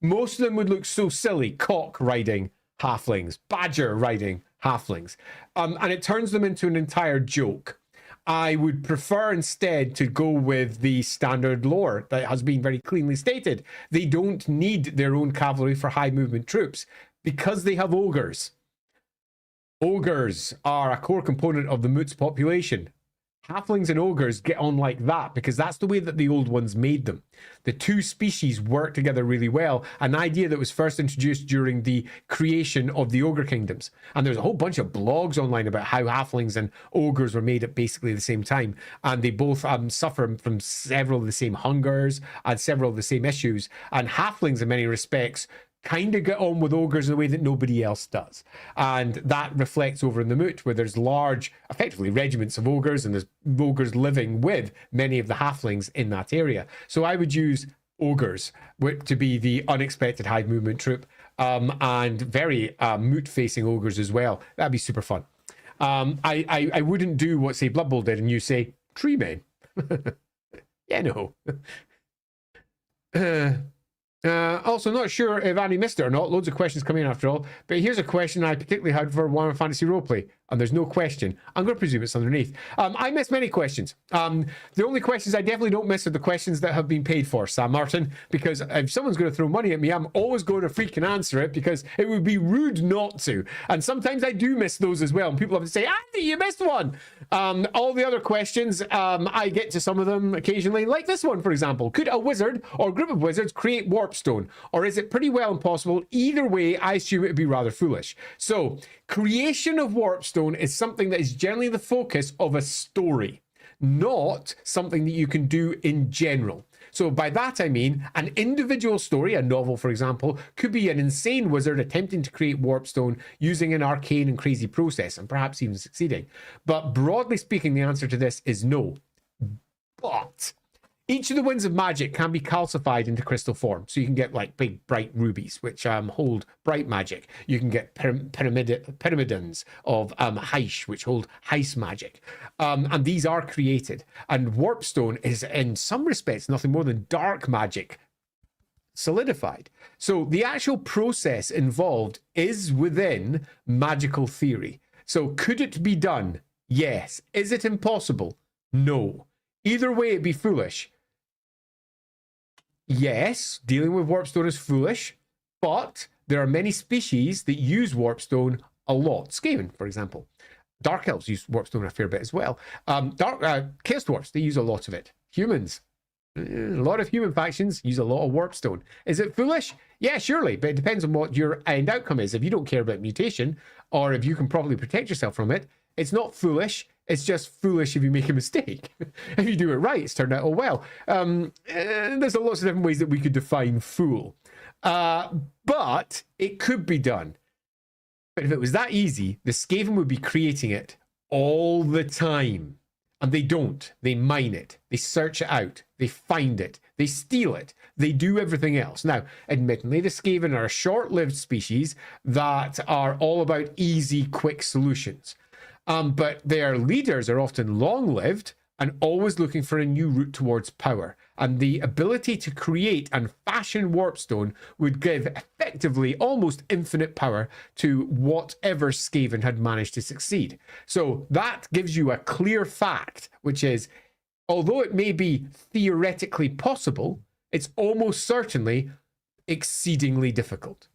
most of them would look so silly. Cock riding halflings, badger riding halflings, and it turns them into an entire joke. I would prefer instead to go with the standard lore that has been very cleanly stated. They don't need their own cavalry for high movement troops because they have ogres. Ogres are a core component of the Moot's population. Halflings and ogres get on like that because that's the way that the old ones made them. The two species work together really well, an idea that was first introduced during the creation of the ogre kingdoms. And there's a whole bunch of blogs online about how halflings and ogres were made at basically the same time, and they both suffer from several of the same hungers and several of the same issues. And halflings in many respects kind of get on with ogres in a way that nobody else does. And that reflects over in the Moot, where there's large, effectively, regiments of ogres, and there's ogres living with many of the halflings in that area. So I would use ogres to be the unexpected high movement troop, and very Moot-facing ogres as well. That'd be super fun. I wouldn't do what, say, Blood Bowl did, and you say, tree men. Yeah, no. Also, not sure if Annie missed it or not. Loads of questions coming in after all. But here's a question I particularly had for Warhammer Fantasy Roleplay. And there's no question. I'm going to presume it's underneath. I miss many questions. The only questions I definitely don't miss are the questions that have been paid for, Sam Martin. Because if someone's going to throw money at me, I'm always going to freaking answer it because it would be rude not to. And sometimes I do miss those as well. And people have to say, Andy, you missed one. All the other questions, I get to some of them occasionally. Like this one, for example. Could a wizard or group of wizards create warpstone? Or is it pretty well impossible? Either way, I assume it would be rather foolish. So, creation of warpstone is something that is generally the focus of a story, not something that you can do in general. So by that I mean an individual story, a novel for example, could be an insane wizard attempting to create warpstone using an arcane and crazy process, and perhaps even succeeding. But broadly speaking, the answer to this is no. But each of the winds of magic can be calcified into crystal form. So you can get like big bright rubies, which hold bright magic. You can get pyramidons of Heish, which hold Heiss magic. And these are created. And warpstone is in some respects nothing more than dark magic solidified. So the actual process involved is within magical theory. So could it be done? Yes. Is it impossible? No. Either way, it'd be foolish. Yes, dealing with warpstone is foolish, but there are many species that use warpstone a lot. Skaven, for example. Dark elves use warpstone a fair bit as well. Chaos dwarfs, they use a lot of it. Humans, a lot of human factions use a lot of warpstone. Is it foolish? Yeah, surely, but it depends on what your end outcome is. If you don't care about mutation, or if you can properly protect yourself from it, it's not foolish. It's just foolish if you make a mistake. If you do it right, it's turned out, oh well. There's lots of different ways that we could define fool. But it could be done. But if it was that easy, the Skaven would be creating it all the time. And they don't. They mine it. They search it out. They find it. They steal it. They do everything else. Now, admittedly, the Skaven are a short-lived species that are all about easy, quick solutions. But their leaders are often long-lived and always looking for a new route towards power. And the ability to create and fashion warpstone would give effectively almost infinite power to whatever Skaven had managed to succeed. So that gives you a clear fact, which is, although it may be theoretically possible, it's almost certainly exceedingly difficult.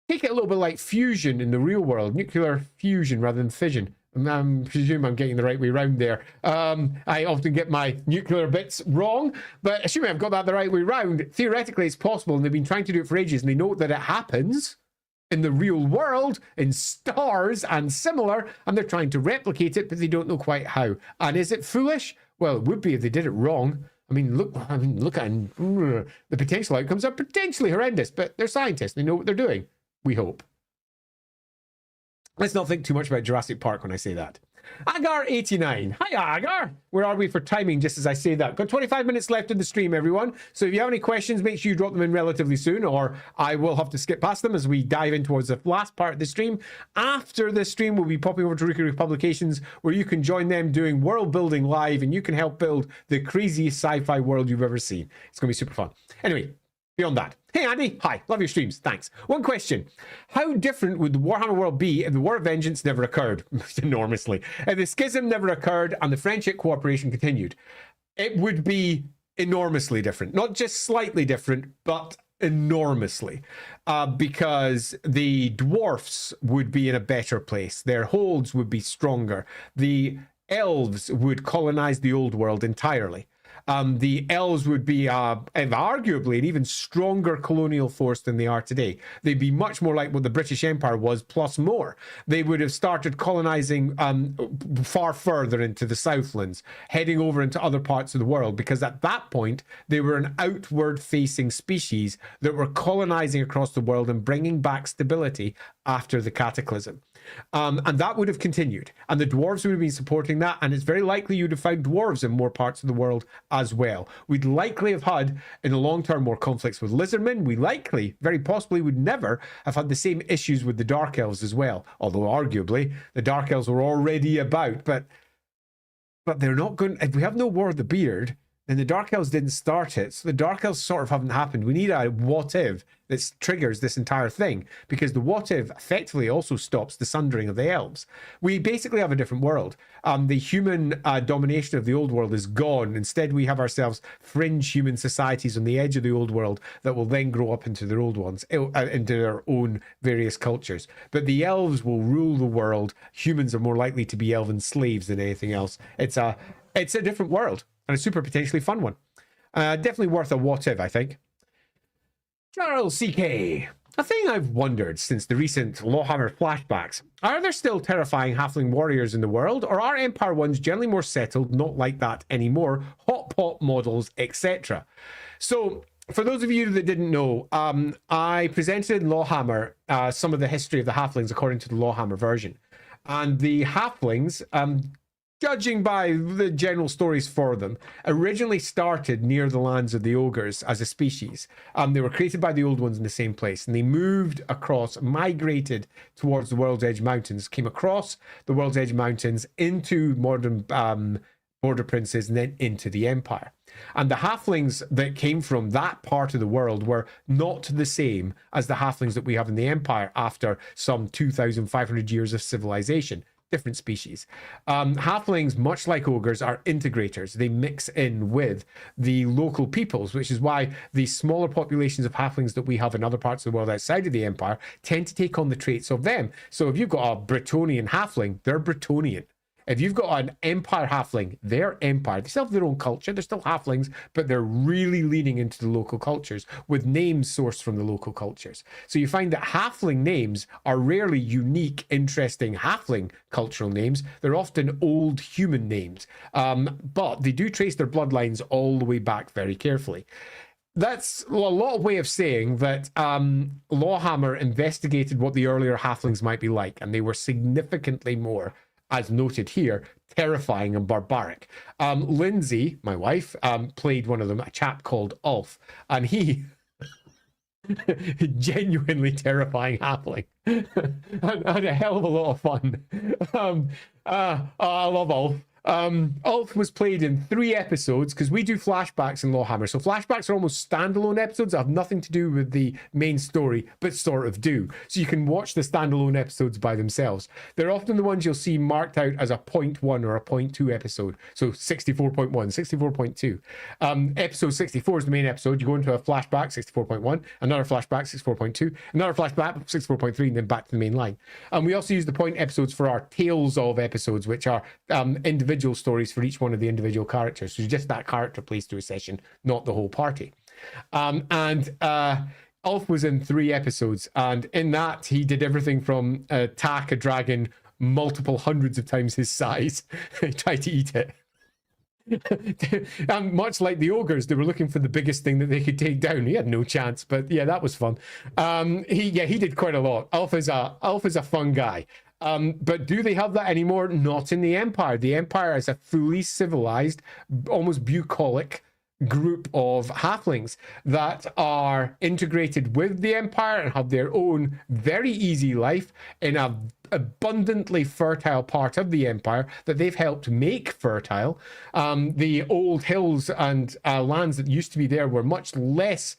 Take it a little bit like fusion in the real world, nuclear fusion rather than fission. I presume I'm getting the right way around there. I often get my nuclear bits wrong, but assuming I've got that the right way around, theoretically it's possible, and they've been trying to do it for ages, and they know that it happens in the real world, in stars and similar, and they're trying to replicate it, but they don't know quite how. And is it foolish? Well, it would be if they did it wrong. Look at the potential outcomes are potentially horrendous, but they're scientists. They know what they're doing. We hope. Let's not think too much about Jurassic Park when I say that. Agar89. Hi, Agar. Where are we for timing, just as I say that? Got 25 minutes left in the stream, everyone. So if you have any questions, make sure you drop them in relatively soon, or I will have to skip past them as we dive in towards the last part of the stream. After the stream, we'll be popping over to Rookery Publications, where you can join them doing world building live, and you can help build the craziest sci-fi world you've ever seen. It's going to be super fun. Anyway, beyond that. Hey, Andy. Hi. Love your streams. Thanks. One question. How different would the Warhammer world be if the War of Vengeance never occurred? Enormously. If the schism never occurred and the friendship cooperation continued? It would be enormously different. Not just slightly different, but enormously. Because the dwarfs would be in a better place. Their holds would be stronger. The elves would colonize the old world entirely. The elves would be arguably an even stronger colonial force than they are today. They'd be much more like what the British Empire was, plus more. They would have started colonizing far further into the Southlands, heading over into other parts of the world, because at that point, they were an outward-facing species that were colonizing across the world and bringing back stability after the cataclysm. And that would have continued, and the dwarves would have been supporting that, and it's very likely you'd have found dwarves in more parts of the world as well. We'd likely have had, in the long term, more conflicts with lizardmen. We likely, very possibly, would never have had the same issues with the dark elves as well, although arguably the dark elves were already about, but they're not going. If we have no War of the Beard, then the dark elves didn't start it, so the dark elves sort of haven't happened. We need a what if that triggers this entire thing, because the what if effectively also stops the sundering of the elves. We basically have a different world. The human domination of the old world is gone. Instead, we have ourselves fringe human societies on the edge of the old world that will then grow up into their old ones, into their own various cultures. But the elves will rule the world. Humans are more likely to be elven slaves than anything else. It's a different world, and a super potentially fun one. Definitely worth a what if, I think. Charles CK. A thing I've wondered since the recent LAWhammer flashbacks. Are there still terrifying halfling warriors in the world, or are Empire ones generally more settled, not like that anymore, hot pot models, etc.? So, for those of you that didn't know, I presented in LAWhammer some of the history of the halflings according to the LAWhammer version. And the halflings, judging by the general stories for them, originally started near the lands of the ogres as a species. They were created by the old ones in the same place, and they moved across, migrated towards the World's Edge Mountains, came across the World's Edge Mountains into modern border princes, and then into the Empire. And the halflings that came from that part of the world were not the same as the halflings that we have in the Empire after some 2,500 years of civilization. Different species. Halflings, much like ogres, are integrators. They mix in with the local peoples, which is why the smaller populations of halflings that we have in other parts of the world outside of the Empire tend to take on the traits of them. So if you've got a Bretonian halfling, they're Bretonian. If you've got an Empire halfling, they're Empire. They still have their own culture. They're still halflings, but they're really leaning into the local cultures with names sourced from the local cultures. So you find that halfling names are rarely unique, interesting halfling cultural names. They're often old human names, but they do trace their bloodlines all the way back very carefully. That's a lot of way of saying that LAWhammer investigated what the earlier halflings might be like, and they were significantly more, as noted here, terrifying and barbaric. Lindsay, my wife, played one of them, a chap called Ulf, and he genuinely terrifying halfling. Had a hell of a lot of fun. I love Ulf. Ulf was played in 3 episodes because we do flashbacks in LAWhammer. So flashbacks are almost standalone episodes that have nothing to do with the main story, but sort of do. So you can watch the standalone episodes by themselves. They're often the ones you'll see marked out as a 0.1 or a 0.2 episode. So 64.1, 64.2. Episode 64 is the main episode. You go into a flashback, 64.1, another flashback, 64.2, another flashback, 64.3, and then back to the main line. And we also use the point episodes for our Tales of episodes, which are individual stories for each one of the individual characters. So just that character plays through a session, not the whole party. Ulf was in 3 episodes, and in that he did everything from attack a dragon multiple hundreds of times his size, try to eat it. And much like the ogres, they were looking for the biggest thing that they could take down. He had no chance, but yeah, that was fun. He did quite a lot. Ulf is a fun guy. But do they have that anymore? Not in the Empire. The Empire is a fully civilized, almost bucolic group of halflings that are integrated with the Empire and have their own very easy life in a abundantly fertile part of the Empire that they've helped make fertile. The old hills and lands that used to be there were much less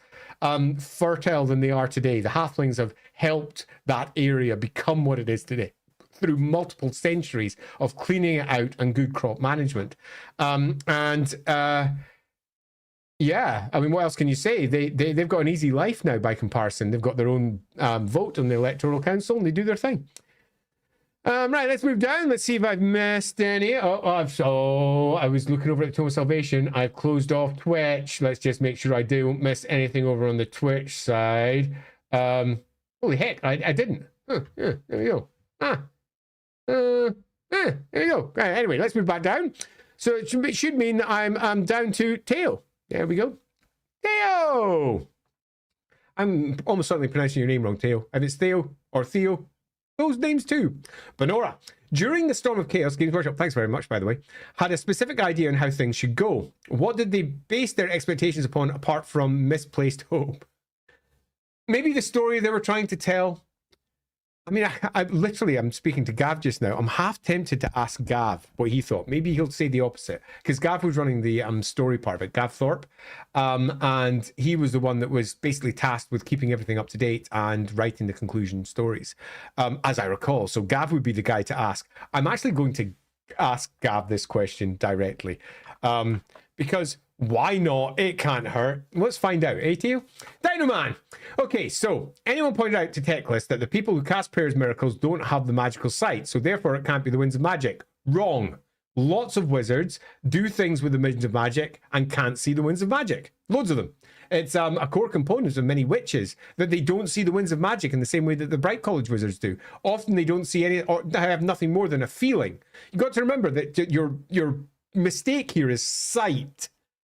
fertile than they are today. The halflings have helped that area become what it is today through multiple centuries of cleaning it out and good crop management. Yeah, I mean, what else can you say? They've got an easy life now by comparison. They've got their own vote on the Electoral Council, and they do their thing. Right, let's move down. Let's see if I've missed any. I was looking over at the Tome of Salvation. I've closed off Twitch. Let's just make sure I don't miss anything over on the Twitch side. Holy heck, I didn't. Yeah, there we go. There we go. Right, anyway, let's move back down. So it should mean that I'm down to Teo. There we go. Teo! I'm almost certainly pronouncing your name wrong, Teo. If it's Theo or Theo, those names too. Benora, during the Storm of Chaos, Games Workshop, thanks very much, by the way, had a specific idea on how things should go. What did they base their expectations upon apart from misplaced hope? Maybe the story they were trying to tell. I mean, I'm speaking to Gav just now. I'm half tempted to ask Gav what he thought. Maybe he'll say the opposite, because Gav was running the story part of it, Gav Thorpe, and he was the one that was basically tasked with keeping everything up to date and writing the conclusion stories, as I recall. So Gav would be the guy to ask. I'm actually going to ask Gav this question directly, because why not? It can't hurt. Let's find out. ATO? Dino Man! Okay, so anyone pointed out to Techlist that the people who cast Prayer's Miracles don't have the magical sight, so therefore it can't be the Winds of Magic. Wrong. Lots of wizards do things with the Winds of Magic and can't see the Winds of Magic. Loads of them. It's a core component of many witches that they don't see the Winds of Magic in the same way that the Bright College wizards do. Often they don't see any, or they have nothing more than a feeling. You've got to remember that your mistake here is sight.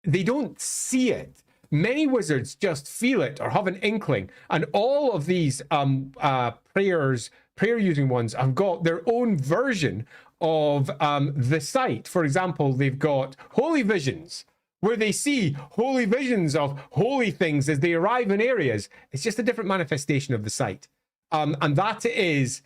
They don't see it. Many wizards just feel it or have an inkling. And all of these prayer-using ones have got their own version of the sight. For example, they've got holy visions, where they see holy visions of holy things as they arrive in areas. It's just a different manifestation of the sight. And that is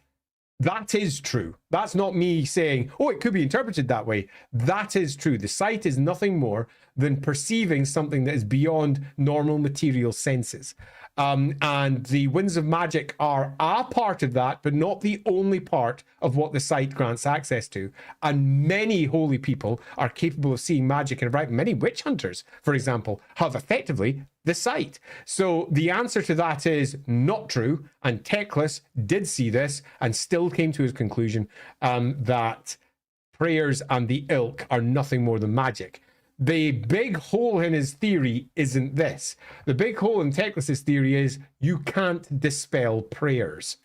true. That's not me saying, oh, it could be interpreted that way. That is true. The sight is nothing more than perceiving something that is beyond normal material senses. And the Winds of Magic are a part of that, but not the only part of what the sight grants access to. And many holy people are capable of seeing magic in a variety. Many witch hunters, for example, have effectively the sight. So the answer to that is not true. And Teclis did see this and still came to his conclusion that prayers and the ilk are nothing more than magic. The big hole in his theory isn't this. The big hole in Teclis's theory is you can't dispel prayers,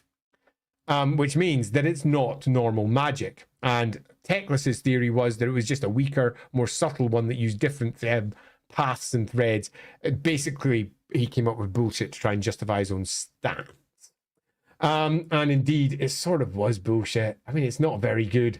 which means that it's not normal magic. And Teclis's theory was that it was just a weaker, more subtle one that used different paths and threads. Basically, he came up with bullshit to try and justify his own stance. And indeed, it sort of was bullshit. I mean, it's not a very good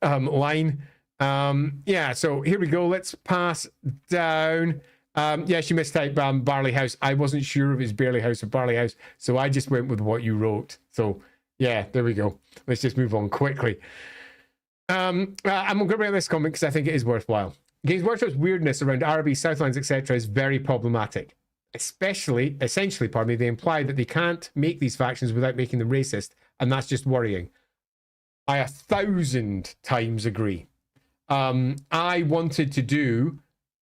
line. Yeah, so here we go. Let's pass down. Yeah, she mistyped Barley House. I wasn't sure if it was Barley House or Barley House, so I just went with what you wrote. So, yeah, there we go. Let's just move on quickly. I'm going to bring up this comment because I think it is worthwhile. Games Workshop's weirdness around Araby, Southlands, etc. is very problematic. Essentially, they imply that they can't make these factions without making them racist, and that's just worrying. I 1,000 times agree. I wanted to do...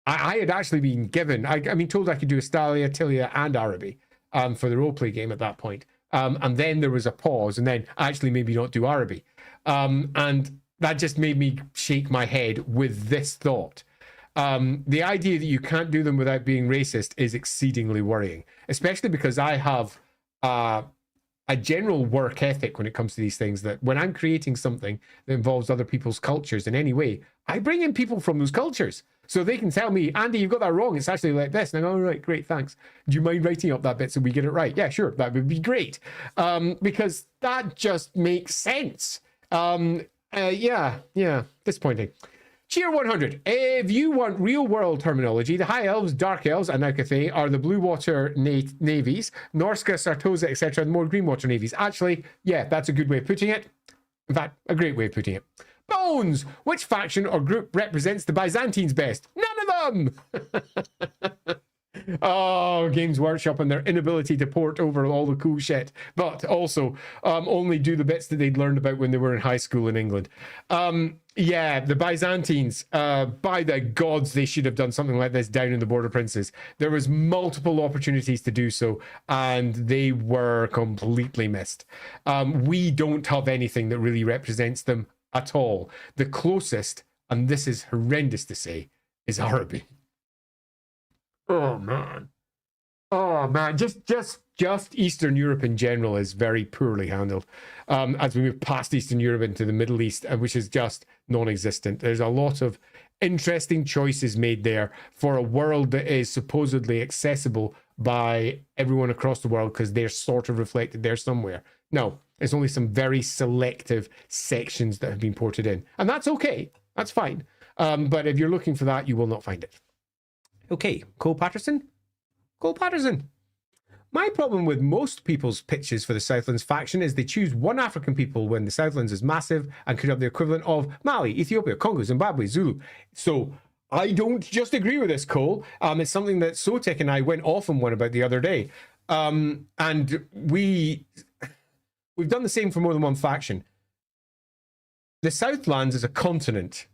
I had actually been given... I mean, told I could do Astalia, Tilia, and Araby for the roleplay game at that point. And then there was a pause, and then actually maybe not do Araby. And that just made me shake my head with this thought. The idea that you can't do them without being racist is exceedingly worrying, especially because I have a general work ethic when it comes to these things, that when I'm creating something that involves other people's cultures in any way, I bring in people from those cultures so they can tell me, Andy, you've got that wrong. It's actually like this. And I go, all right, great, thanks. Do you mind writing up that bit so we get it right? Yeah, sure, that would be great. Because that just makes sense. Yeah, disappointing. Cheer 100. If you want real world terminology, the High Elves, Dark Elves, and now Cathay are the Blue Water navies, Norska, Sartosa, etc., and more Green Water navies. Actually, yeah, that's a good way of putting it. In fact, a great way of putting it. Bones! Which faction or group represents the Byzantines best? None of them! Oh, Games Workshop and their inability to port over all the cool shit, but also only do the bits that they'd learned about when they were in high school in England. Yeah, the Byzantines, by the gods, they should have done something like this down in the Border Princes. There was multiple opportunities to do so, and they were completely missed. We don't have anything that really represents them at all. The closest, and this is horrendous to say, is Araby. Oh man, just Eastern Europe in general is very poorly handled. As we move past Eastern Europe into the Middle East, which is just non-existent. There's a lot of interesting choices made there for a world that is supposedly accessible by everyone across the world because they're sort of reflected there somewhere. No, it's only some very selective sections that have been ported in, and that's okay. That's fine. But if you're looking for that, you will not find it. Okay, Cole Patterson. My problem with most people's pitches for the Southlands faction is they choose one African people when the Southlands is massive and could have the equivalent of Mali, Ethiopia, Congo, Zimbabwe, Zulu. So I don't just agree with this, Cole. It's something that Sotek and I went off on one about the other day. And we've done the same for more than one faction. The Southlands is a continent.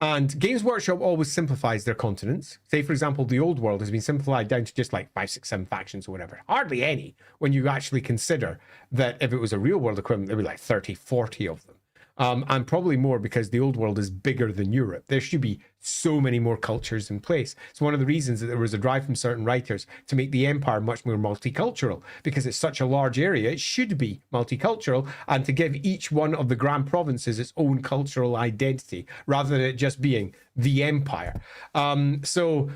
And Games Workshop always simplifies their continents. Say, for example, the Old World has been simplified down to just like 5, 6, 7 factions or whatever. Hardly any when you actually consider that if it was a real world equivalent, there'd be like 30, 40 of them. And probably more because the Old World is bigger than Europe. There should be so many more cultures in place. It's one of the reasons that there was a drive from certain writers to make the Empire much more multicultural, because it's such a large area, it should be multicultural, and to give each one of the grand provinces its own cultural identity, rather than it just being the Empire. So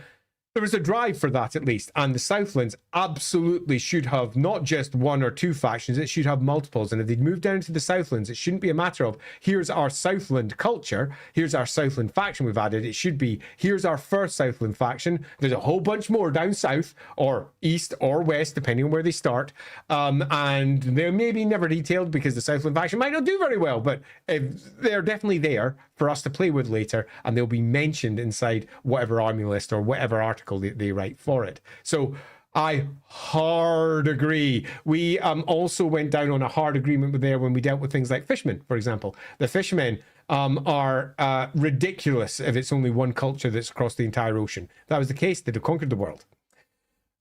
there was a drive for that, at least, and the Southlands absolutely should have not just 1 or 2 factions, it should have multiples. And if they'd moved down to the Southlands, it shouldn't be a matter of here's our Southland culture, here's our Southland faction we've added. It should be here's our first Southland faction, there's a whole bunch more down south or east or west depending on where they start, and they're maybe never detailed because the Southland faction might not do very well, but they're definitely there for us to play with later, and they'll be mentioned inside whatever army list or whatever article they write for it. So I hard agree. We also went down on a hard agreement with there when we dealt with things like fishmen, for example. The fishmen are ridiculous if it's only one culture that's across the entire ocean. If that was the case, they'd have conquered the world.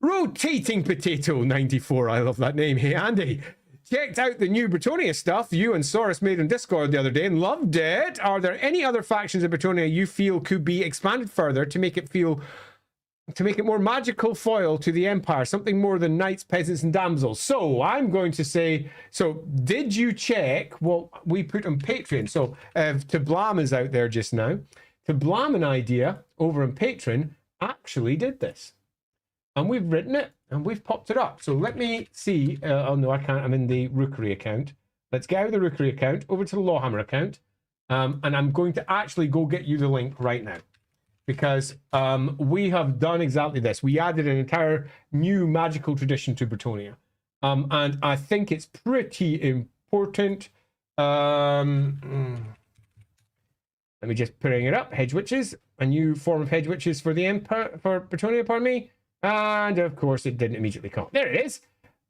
Rotating Potato 94, I love that name. Hey Andy, checked out the new Bretonia stuff you and Saurus made on Discord the other day and loved it. Are there any other factions of Bretonia you feel could be expanded further to make it more magical foil to the Empire, something more than knights, peasants, and damsels? So I'm going to say, so did you check what we put on Patreon? So To Blam is out there just now. To Blam an idea over on Patreon actually did this. And we've written it and we've popped it up. So let me see. Oh no, I can't. I'm in the Rookery account. Let's get out of the Rookery account over to the LAWhammer account. And I'm going to actually go get you the link right now. Because we have done exactly this. We added an entire new magical tradition to Bretonia. And I think it's pretty important. Let me just bring it up. Hedge Witches. A new form of Hedge Witches for the Empire, for Bretonia, pardon me. And of course it didn't immediately come. There it is.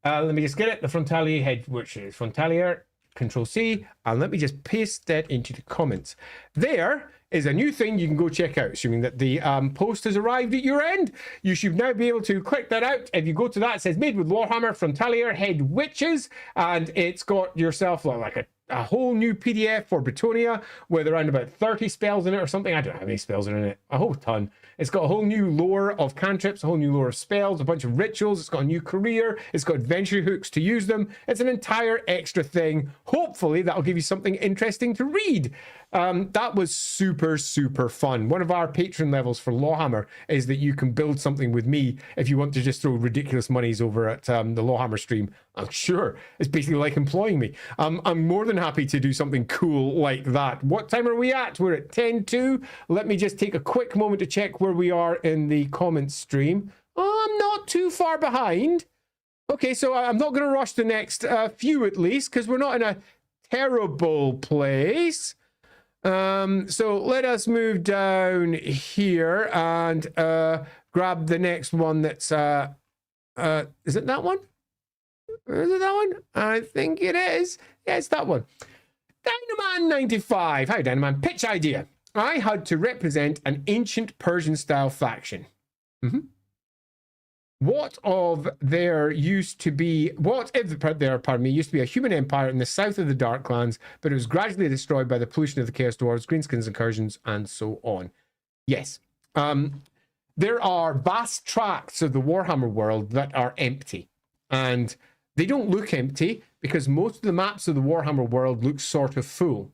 Let me just get it. The Frontalier Hedge Witches. Frontalier, Control C. And let me just paste that into the comments. There is a new thing you can go check out, assuming that the post has arrived at your end. You should now be able to click that out. If you go to that, it says made with LAWhammer, Frontalier Hedge Witches, and it's got yourself like a whole new PDF for Bretonia with around about 30 spells in it or something. I don't know how many spells are in it. A whole ton. It's got a whole new lore of cantrips, a whole new lore of spells, a bunch of rituals. It's got a new career. It's got adventure hooks to use them. It's an entire extra thing. Hopefully that'll give you something interesting to read. That was super, super fun. One of our Patreon levels for LAWhammer is that you can build something with me if you want to just throw ridiculous monies over at the LAWhammer stream. I'm sure it's basically like employing me. I'm more than happy to do something cool like that. What time are we at? We're at 10:02. Let me just take a quick moment to check where we are in the comments stream. Oh, I'm not too far behind. Okay, so I'm not going to rush the next few at least, because we're not in a terrible place. So let us move down here and grab the next one that's is it that one? Is it that one? I think it is. Yeah, it's that one. Dynaman95. Hi, Dynaman. Pitch idea. I had to represent an ancient Persian style faction. What if there used to be a human empire in the south of the Darklands, but it was gradually destroyed by the pollution of the Chaos Dwarves, Greenskins incursions, and so on? Yes. There are vast tracts of the Warhammer world that are empty. And they don't look empty because most of the maps of the Warhammer world look sort of full.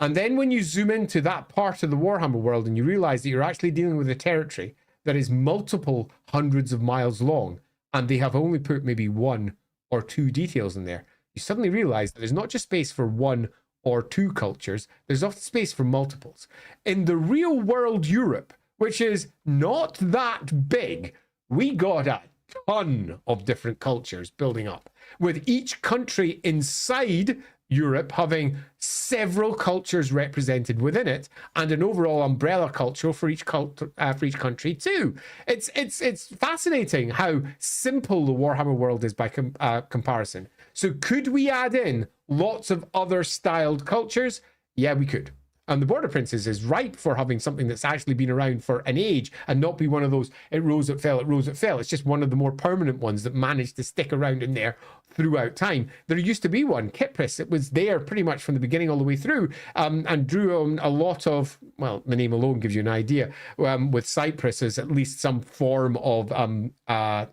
And then when you zoom into that part of the Warhammer world and you realize that you're actually dealing with a territory that is multiple hundreds of miles long, and they have only put maybe 1 or 2 details in there, you suddenly realize that there's not just space for 1 or 2 cultures, there's often space for multiples. In the real world Europe, which is not that big, we got a ton of different cultures building up, with each country inside Europe having several cultures represented within it, and an overall umbrella culture for each country too. It's fascinating how simple the Warhammer world is by comparison. So could we add in lots of other styled cultures? Yeah, we could. And the Border Princes is ripe for having something that's actually been around for an age and not be one of those, it rose, it fell, it rose, it fell. It's just one of the more permanent ones that managed to stick around in there throughout time. There used to be one, Kypris. It was there pretty much from the beginning all the way through, and drew on a lot of, well, the name alone gives you an idea, with Cyprus as at least some form of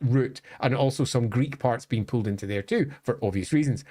root, and also some Greek parts being pulled into there too, for obvious reasons.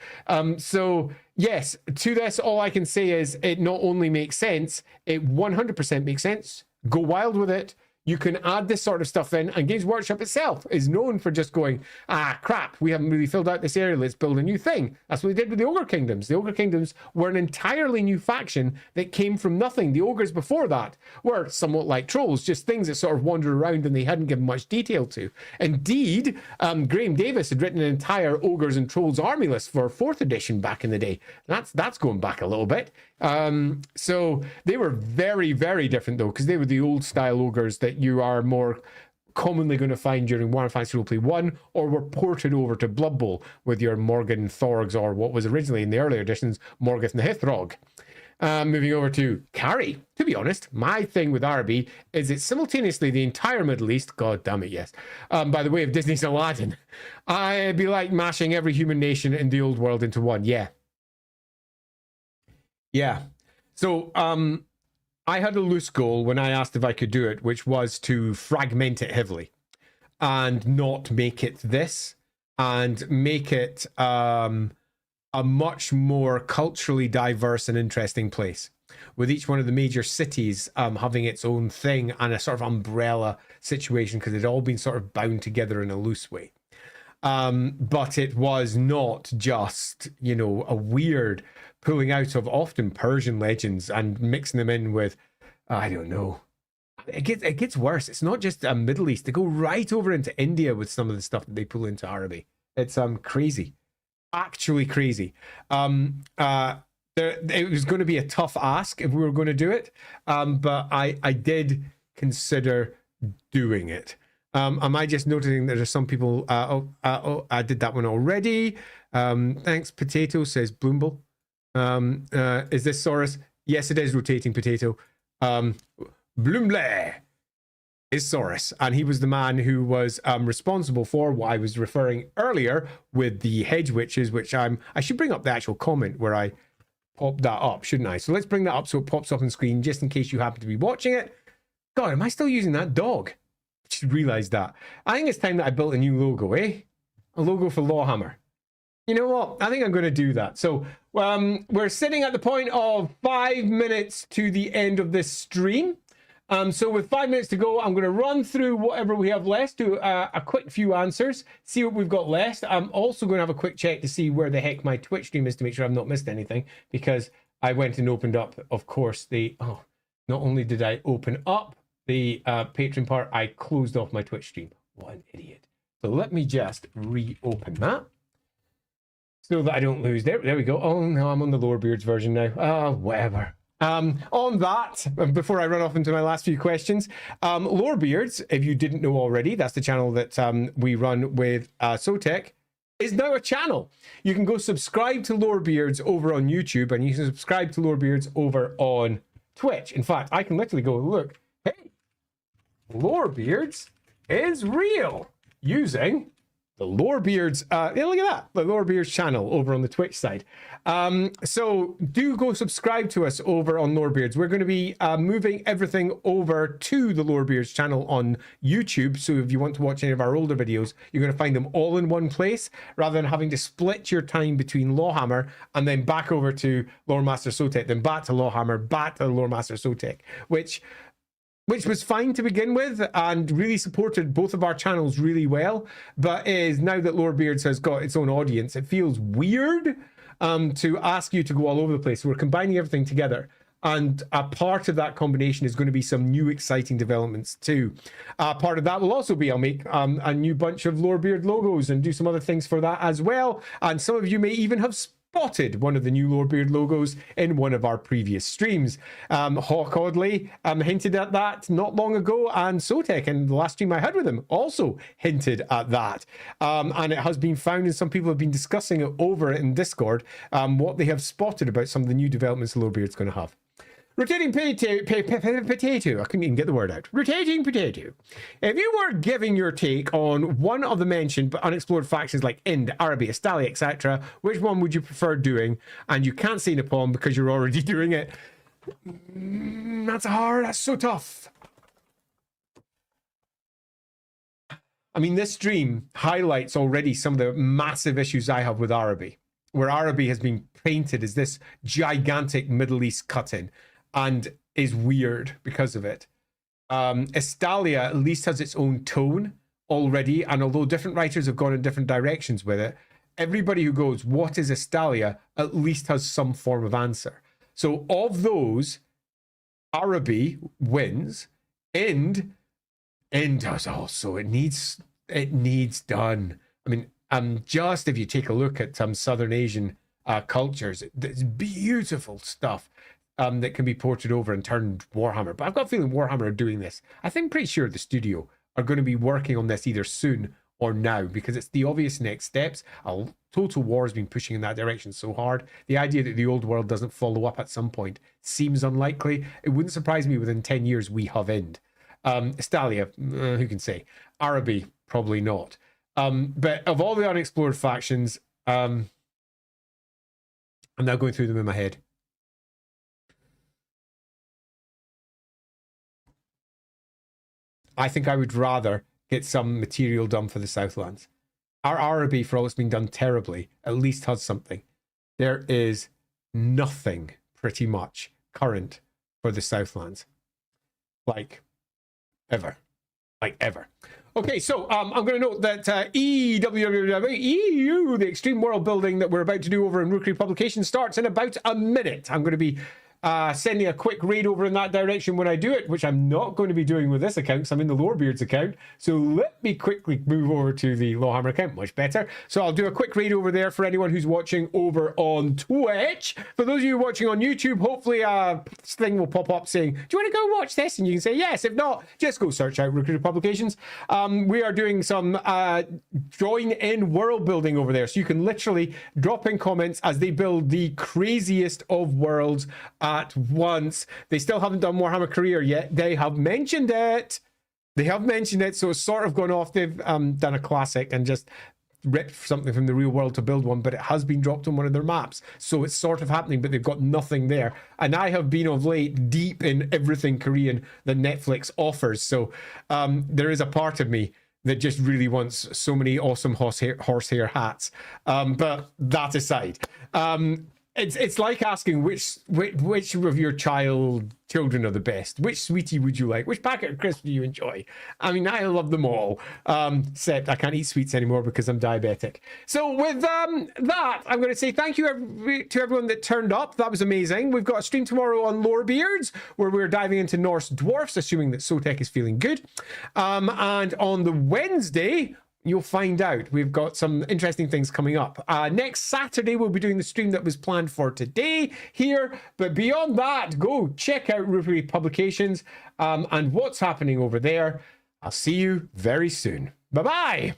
So yes, to this, all I can say is it not only makes sense, it 100% makes sense. Go wild with it. You can add this sort of stuff in, and Games Workshop itself is known for just going, crap, we haven't really filled out this area, let's build a new thing. That's what they did with the Ogre Kingdoms. The Ogre Kingdoms were an entirely new faction that came from nothing. The ogres before that were somewhat like trolls, just things that sort of wandered around and they hadn't given much detail to. Indeed, Graham Davis had written an entire Ogres and Trolls army list for 4th edition back in the day. That's going back a little bit. So they were very, very different though, because they were the old style ogres that you are more commonly going to find during Warhammer Fantasy Roleplay 1, or were ported over to Blood Bowl with your Morgan Thorgs, or what was originally in the earlier editions, Morgoth and Hithrog. Moving over to Carrie. To be honest, my thing with Araby is it's simultaneously the entire Middle East. God damn it, yes. By the way of Disney's Aladdin. I'd be like mashing every human nation in the old world into one. Yeah. Yeah. So, I had a loose goal when I asked if I could do it, which was to fragment it heavily and not make it this, and make it a much more culturally diverse and interesting place, with each one of the major cities having its own thing and a sort of umbrella situation, because they'd all been sort of bound together in a loose way. But it was not just, you know, a weird pulling out of often Persian legends and mixing them in with, I don't know. It gets worse. It's not just a Middle East. They go right over into India with some of the stuff that they pull into Araby. It's crazy. Actually crazy. It was going to be a tough ask if we were going to do it, but I did consider doing it. Am I just noticing that there's some people? I did that one already. Thanks, Potato, says Bloomble. Is this Saurus? Yes, it is Rotating Potato. Bloomble is Saurus, and he was the man who was responsible for what I was referring earlier with the hedge witches, which I should bring up the actual comment where I popped that up, shouldn't I? So let's bring that up so it pops up on screen just in case you happen to be watching it. God, am I still using that dog? I just realized that. I think it's time that I built a new logo, eh? A logo for LAWhammer. You know what? I think I'm going to do that. So we're sitting at the point of 5 minutes to the end of this stream. So with 5 minutes to go, I'm going to run through whatever we have left, do a quick few answers, see what we've got left. I'm also going to have a quick check to see where the heck my Twitch stream is to make sure I've not missed anything, because I went and opened up, of course, not only did I open up the Patreon part, I closed off my Twitch stream. What an idiot. So let me just reopen that so that I don't lose. There we go. Oh no, I'm on the Lowerbeards version now. Whatever. On that, before I run off into my last few questions, Lorebeards, if you didn't know already, that's the channel that we run with Sotek, is now a channel. You can go subscribe to Lorebeards over on YouTube, and you can subscribe to Lorebeards over on Twitch. In fact, I can literally go, look, hey, Lorebeards is real, using the Lorebeards, yeah, look at that, the Lorebeards channel over on the Twitch side. So do go subscribe to us over on Lorebeards. We're going to be moving everything over to the Lorebeards channel on YouTube. So if you want to watch any of our older videos, you're going to find them all in one place, rather than having to split your time between LAWhammer and then back over to Loremaster Sotek, then back to LAWhammer, back to Loremaster Sotek, which was fine to begin with and really supported both of our channels really well, but is now that Lorebeards has got its own audience, it feels weird to ask you to go all over the place. So we're combining everything together, and a part of that combination is going to be some new exciting developments too. Part of that will also be I'll make a new bunch of Lorebeard logos and do some other things for that as well, and some of you may even have spotted one of the new Lorebeard logos in one of our previous streams. Hawk Oddly hinted at that not long ago, and Sotek in the last stream I had with him also hinted at that. And it has been found, and some people have been discussing it over in Discord, what they have spotted about some of the new developments Lorebeard's going to have. Rotating potato. I couldn't even get the word out. Rotating potato. If you were giving your take on one of the mentioned but unexplored factions like Ind, Araby, Astalia, etc., which one would you prefer doing? And you can't say Nippon because you're already doing it. That's hard. That's so tough. I mean, this stream highlights already some of the massive issues I have with Araby, where Araby has been painted as this gigantic Middle East cut-in, and is weird because of it. Astalia at least has its own tone already, and although different writers have gone in different directions with it, everybody who goes, what is Astalia, at least has some form of answer. So of those, Araby wins. Ind does also. It needs done. I mean, just if you take a look at some Southern Asian cultures, there's beautiful stuff that can be ported over and turned Warhammer. But I've got a feeling Warhammer are doing this. I think pretty sure the studio are going to be working on this either soon or now, because it's the obvious next steps. Total War has been pushing in that direction so hard. The idea that the old world doesn't follow up at some point seems unlikely. It wouldn't surprise me within 10 years we have end. Estalia, who can say? Araby, probably not. But of all the unexplored factions, I'm now going through them in my head. I think I would rather get some material done for the Southlands. Our Araby, for all it's been done terribly, at least has something. There is nothing, pretty much, current for the Southlands. Like, ever. Like, ever. Okay, so I'm going to note that EU, the extreme world building that we're about to do over in Rookery Publications, starts in about a minute. I'm going to be sending a quick raid over in that direction when I do it, which I'm not going to be doing with this account because I'm in the Lorebeards account. So let me quickly move over to the LAWhammer account, much better. So I'll do a quick raid over there for anyone who's watching over on Twitch. For those of you watching on YouTube, hopefully this thing will pop up saying, do you want to go watch this? And you can say yes. If not, just go search out Rookery Publications. We are doing some join in world building over there. So you can literally drop in comments as they build the craziest of worlds at once. They still haven't done Warhammer Career yet. They have mentioned it. They have mentioned it, so it's sort of gone off. They've done a classic and just ripped something from the real world to build one, but it has been dropped on one of their maps. So it's sort of happening, but they've got nothing there. And I have been of late deep in everything Korean that Netflix offers. So there is a part of me that just really wants so many awesome horsehair hats. But that aside, it's like asking which of your children are the best. Which sweetie would you like? Which packet of crisps do you enjoy? I mean, I love them all. Except I can't eat sweets anymore because I'm diabetic. So with that, I'm going to say thank you to everyone that turned up. That was amazing. We've got a stream tomorrow on Lorebeards where we're diving into Norse dwarfs, assuming that Sotek is feeling good. And on the Wednesday, you'll find out. We've got some interesting things coming up. Next Saturday, we'll be doing the stream that was planned for today here. But beyond that, go check out Rookery Publications and what's happening over there. I'll see you very soon. Bye-bye.